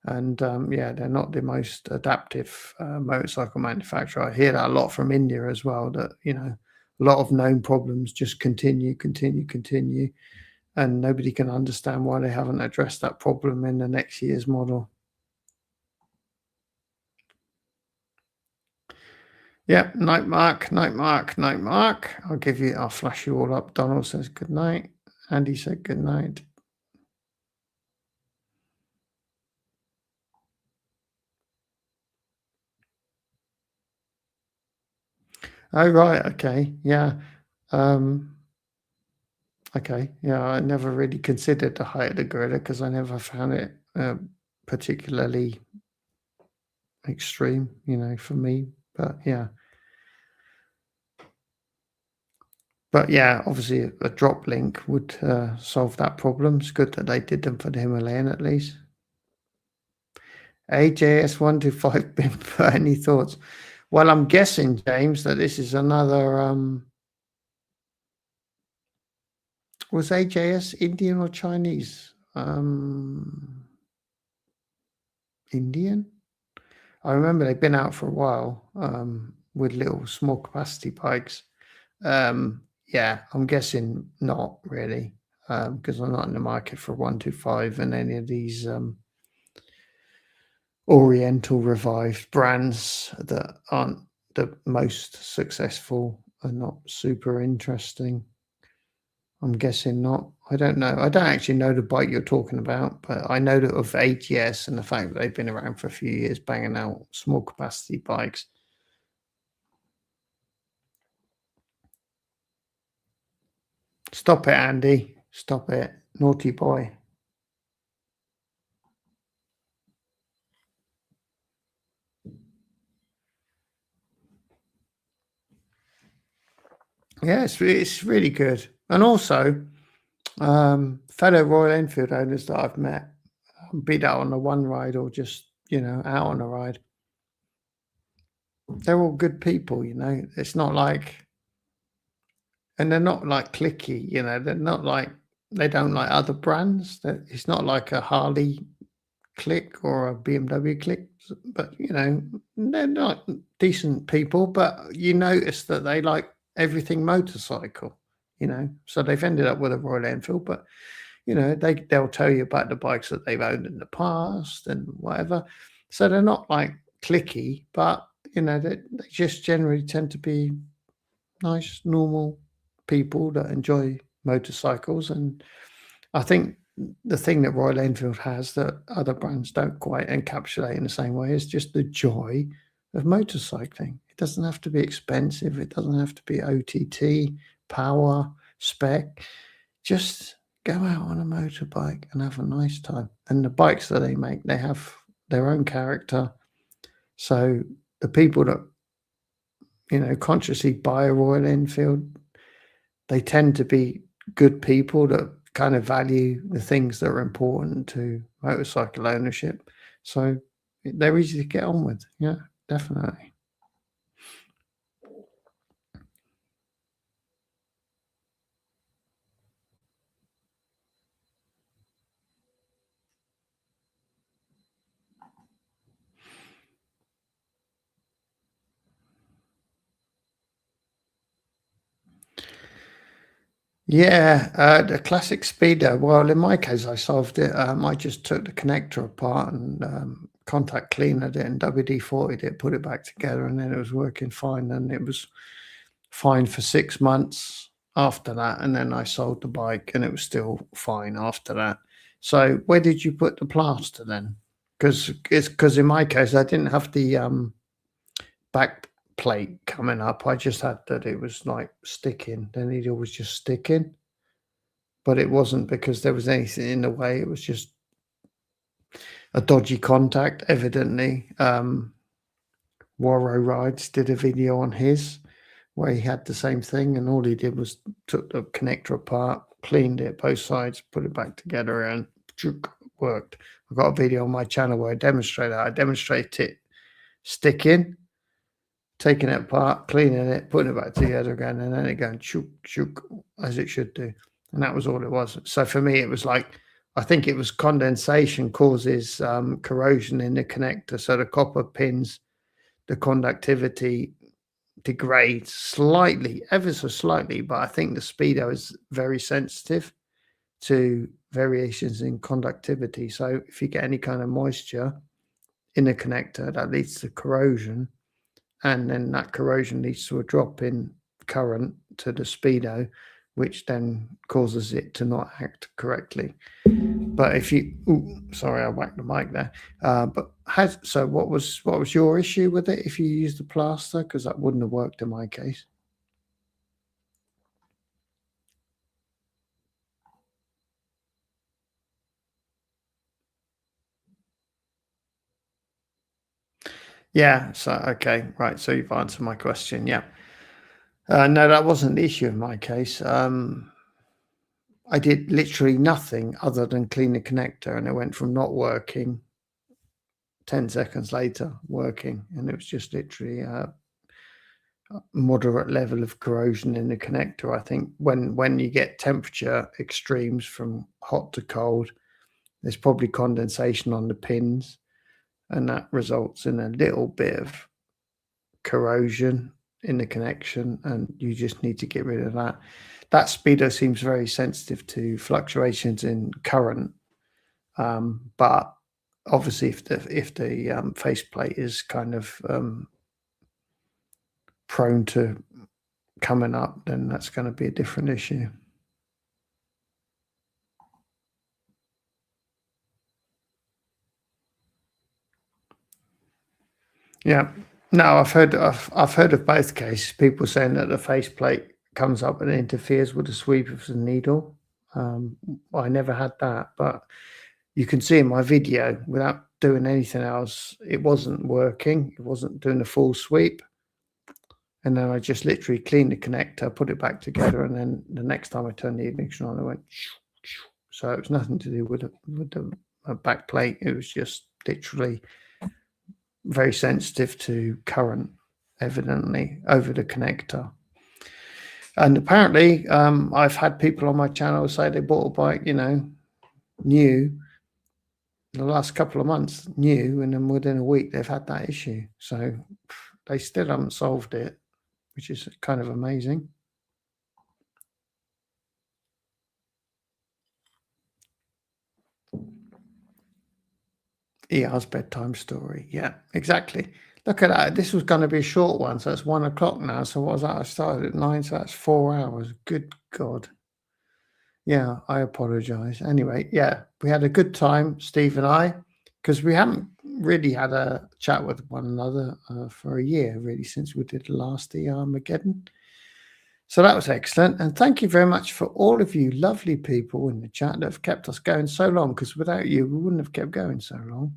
Speaker 2: And yeah, they're not the most adaptive motorcycle manufacturer. I hear that a lot from India as well, that, a lot of known problems just continue, and nobody can understand why they haven't addressed that problem in the next year's model. Yep, night mark, night mark, night mark. I'll flash you all up. Donald says good night. Andy said good night. Oh, right. Okay. Yeah. Um, okay. Yeah. I never really considered the height of the gorilla because I never found it particularly extreme, for me. But yeah. But yeah, obviously a drop link would solve that problem. It's good that they did them for the Himalayan at least. AJS125 Bimper, any thoughts? Well, I'm guessing, James, that this is another was AJS Indian or Chinese? Indian? I remember they've been out for a while with little small capacity bikes. Yeah, I'm guessing not really because I'm not in the market for 125 and any of these Oriental revived brands that aren't the most successful and not super interesting. I'm guessing not. I don't know. I don't actually know the bike you're talking about, but I know that of ATS and the fact that they've been around for a few years banging out small capacity bikes. Stop it, Andy. Stop it. Naughty boy. Yeah, it's really good. And also, fellow Royal Enfield owners that I've met, be that on a one ride or just, out on a ride, they're all good people, It's not like, and they're not like clicky, they're not like, they don't like other brands. It's not like a Harley click or a BMW click, but, they're not decent people, but you notice that they like everything motorcycle, so they've ended up with a Royal Enfield, but they'll tell you about the bikes that they've owned in the past and whatever. So they're not like clicky, but they just generally tend to be nice, normal people that enjoy motorcycles. And I think the thing that Royal Enfield has that other brands don't quite encapsulate in the same way is just the joy of motorcycling. It doesn't have to be expensive. It doesn't have to be OTT, power, spec. Just go out on a motorbike and have a nice time. And the bikes that they make, they have their own character. So the people that, consciously buy a Royal Enfield, they tend to be good people that kind of value the things that are important to motorcycle ownership. So they're easy to get on with. Yeah, definitely. Yeah, the classic speedo. Well, in my case, I solved it. I just took the connector apart and contact cleanered it and WD-40'd it, put it back together, and then it was working fine. And it was fine for 6 months after that. And then I sold the bike, and it was still fine after that. So, where did you put the plaster then? Because in my case, I didn't have the back plate coming up. I just had that it was like sticking. The needle was just sticking, but it wasn't because there was anything in the way. It was just a dodgy contact, evidently. Warrow Rides did a video on his where he had the same thing, and all he did was took the connector apart, cleaned it both sides, put it back together, and worked. I've got a video on my channel where I demonstrate that. I demonstrate it sticking, taking it apart, cleaning it, putting it back together again, and then it going chook chook as it should do. And that was all it was. So for me, it was like, I think it was condensation causes corrosion in the connector. So the copper pins, the conductivity degrades slightly, ever so slightly, but I think the speedo is very sensitive to variations in conductivity. So if you get any kind of moisture in the connector, that leads to corrosion, and then that corrosion leads to a drop in current to the speedo, which then causes it to not act correctly. But if you, sorry, I whacked the mic there. So what was your issue with it if you used the plaster? Because that wouldn't have worked in my case. Yeah. So okay, right. So you've answered my question. Yeah. No, that wasn't the issue in my case. I did literally nothing other than clean the connector, and it went from not working 10 seconds later working, and it was just literally a moderate level of corrosion in the connector. I think when you get temperature extremes from hot to cold, there's probably condensation on the pins, and that results in a little bit of corrosion in the connection, and you just need to get rid of that. That speedo seems very sensitive to fluctuations in current, but obviously if the faceplate is kind of prone to coming up, then that's going to be a different issue. Yeah. No, I've heard of both cases. People saying that the faceplate comes up and interferes with the sweep of the needle. I never had that, but you can see in my video, without doing anything else, it wasn't working. It wasn't doing a full sweep. And then I just literally cleaned the connector, put it back together, and then the next time I turned the ignition on, it went. So it was nothing to do with the back plate. It was just literally very sensitive to current, evidently, over the connector. And apparently, I've had people on my channel say they bought a bike, new, the last couple of months, new, and then within a week they've had that issue. So they still haven't solved it, which is kind of amazing. ER's bedtime story. Yeah, exactly. Look at that. This was going to be a short one, so it's 1 o'clock now. So what was that? I started at 9, so that's 4 hours. Good God. Yeah, I apologize. Anyway, yeah, we had a good time, Steve and I, because we haven't really had a chat with one another for a year, really, since we did the last ERmageddon. So that was excellent. And thank you very much for all of you lovely people in the chat that have kept us going so long, because without you, we wouldn't have kept going so long.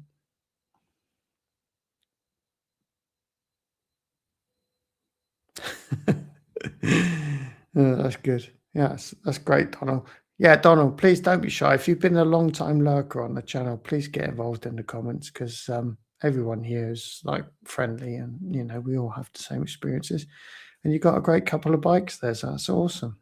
Speaker 2: That's good. Yeah, that's great, Donald. Yeah, Donald, please don't be shy. If you've been a long time lurker on the channel, please get involved in the comments, because everyone here is like friendly, and we all have the same experiences. And you've got a great couple of bikes there, so that's awesome.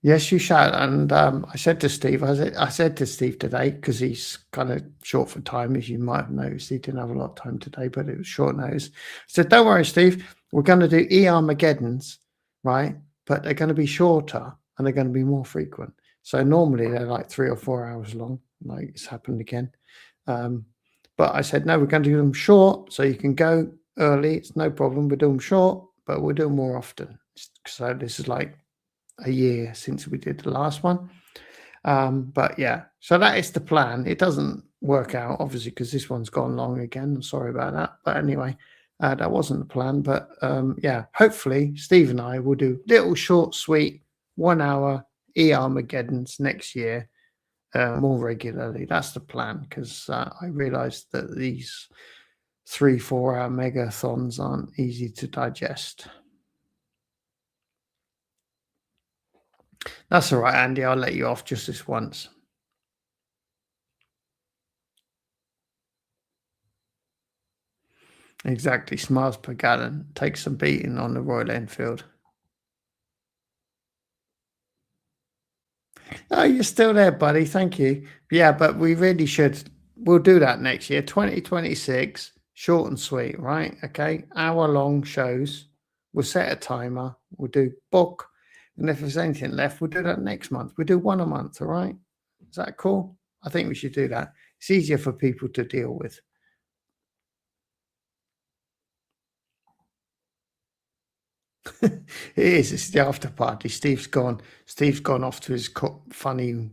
Speaker 2: Yes, you shall. And I said to Steve, I said to Steve today, because he's kind of short for time, as you might have noticed, he didn't have a lot of time today, but it was short notice. I said, don't worry, Steve, we're going to do ERmageddons, right? But they're going to be shorter and they're going to be more frequent. So normally they're like 3 or 4 hours long, like it's happened again. But I said, no, we're going to do them short, so you can go early. It's no problem. We'll do them short, but we'll do them more often. So this is like a year since we did the last one. But yeah, so that is the plan. It doesn't work out, obviously, because this one's gone long again. I'm sorry about that. But anyway, that wasn't the plan. But yeah, hopefully Steve and I will do little short, sweet 1 hour ERmageddons next year more regularly. That's the plan, because I realized that these 3-4 hour megathons aren't easy to digest. That's all right, Andy. I'll let you off just this once. Exactly. Smiles per gallon. Takes some beating on the Royal Enfield. Oh, you're still there, buddy. Thank you. Yeah, but we really should. We'll do that next year. 2026. Short and sweet, right? Okay. Hour-long shows. We'll set a timer. We'll do book. And if there's anything left, we'll do that next month. We'll do one a month, all right? Is that cool? I think we should do that. It's easier for people to deal with. It is. It's the after party. Steve's gone. Steve's gone off to his funny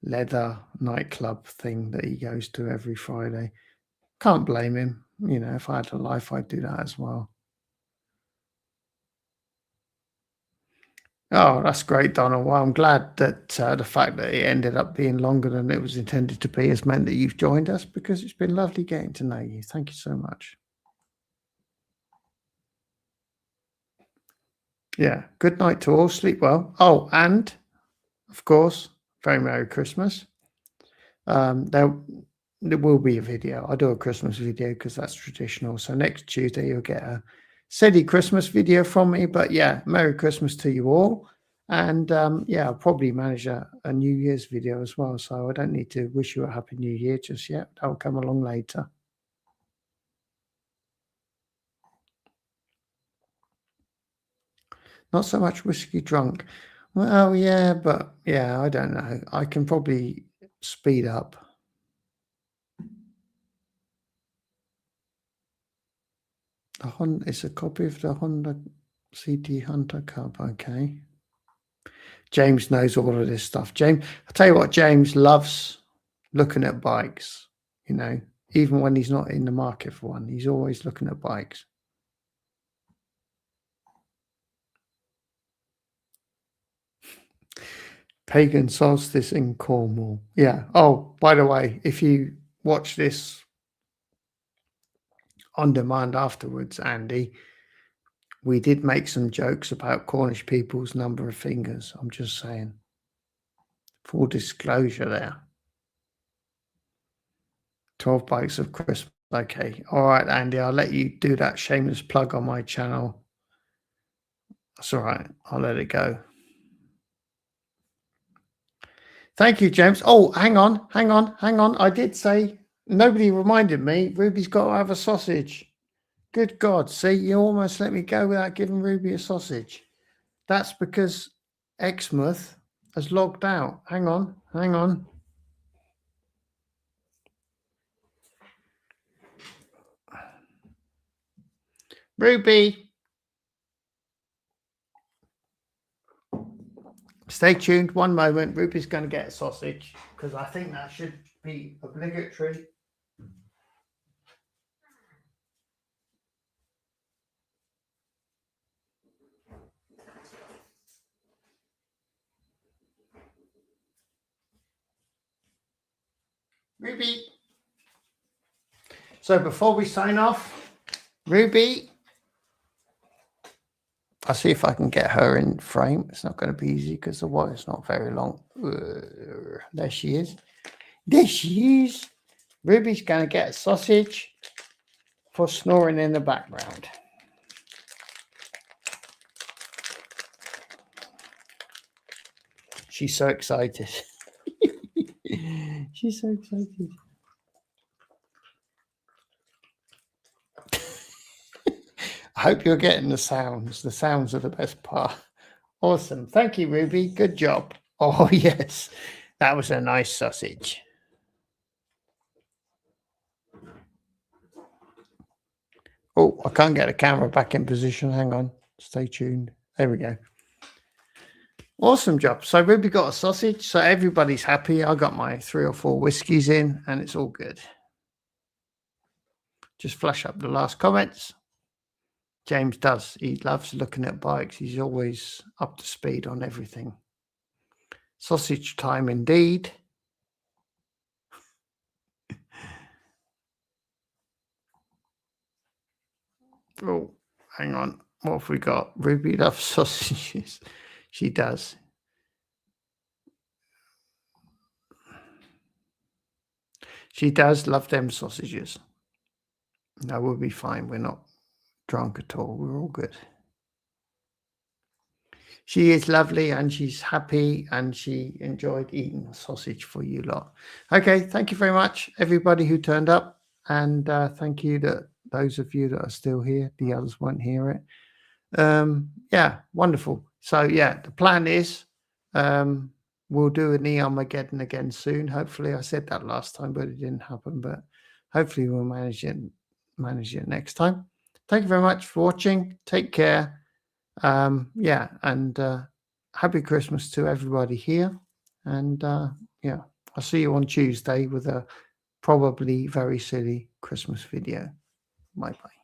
Speaker 2: leather nightclub thing that he goes to every Friday. Can't blame him. You know, if I had a life, I'd do that as well. Oh, that's great, Donald. Well, I'm glad that the fact that it ended up being longer than it was intended to be has meant that you've joined us, because it's been lovely getting to know you. Thank you so much. Yeah. Good night to all. Sleep well. Oh, and of course, very Merry Christmas. There will be a video. I do a Christmas video because that's traditional. So next Tuesday you'll get a steady Christmas video from me. But yeah, Merry Christmas to you all. And yeah, I'll probably manage a New Year's video as well. So I don't need to wish you a Happy New Year just yet. That'll come along later. Not so much whiskey drunk. Well, yeah, but yeah, I don't know. I can probably speed up. The Honda, it's a copy of the Honda CT Hunter Cup. Okay. James knows all of this stuff. James, I'll tell you what, James loves looking at bikes, you know, even when he's not in the market for one, he's always looking at bikes. Pagan solstice in Cornwall. Yeah. Oh, by the way, if you watch this on demand afterwards, Andy, we did make some jokes about Cornish people's number of fingers. I'm just saying. Full disclosure there. 12 bikes of Christmas. Okay. All right, Andy, I'll let you do that shameless plug on my channel. That's all right. I'll let it go. Thank you, James. Oh, hang on. I did say, nobody reminded me, Ruby's got to have a sausage. Good God. See, you almost let me go without giving Ruby a sausage. That's because Exmouth has logged out. Hang on. Ruby. Stay tuned. One moment. Ruby's going to get a sausage because I think that should be obligatory. Ruby. So before we sign off, Ruby, I'll see if I can get her in frame. It's not going to be easy because the wire's not very long. There she is. Ruby's going to get a sausage for snoring in the background. She's so excited. She's so excited. I hope you're getting the sounds. The sounds are the best part. Awesome. Thank you, Ruby. Good job. Oh, yes. That was a nice sausage. Oh, I can't get the camera back in position. Hang on. Stay tuned. There we go. Awesome job. So Ruby got a sausage. So everybody's happy. I got my 3 or 4 whiskeys in and it's all good. Just flash up the last comments. James does. He loves looking at bikes. He's always up to speed on everything. Sausage time indeed. Oh, hang on. What have we got? Ruby loves sausages. She does. She does love them sausages. No, we'll be fine. We're not drunk at all. We're all good. She is lovely and she's happy and she enjoyed eating sausage for you lot. Okay, thank you very much, everybody who turned up. And thank you to those of you that are still here. The others won't hear it. Yeah, wonderful. So, yeah, the plan is we'll do an ERmageddon again soon. Hopefully, I said that last time, but it didn't happen. But hopefully we'll manage it next time. Thank you very much for watching. Take care. Yeah, and happy Christmas to everybody here. And yeah, I'll see you on Tuesday with a probably very silly Christmas video. Bye-bye.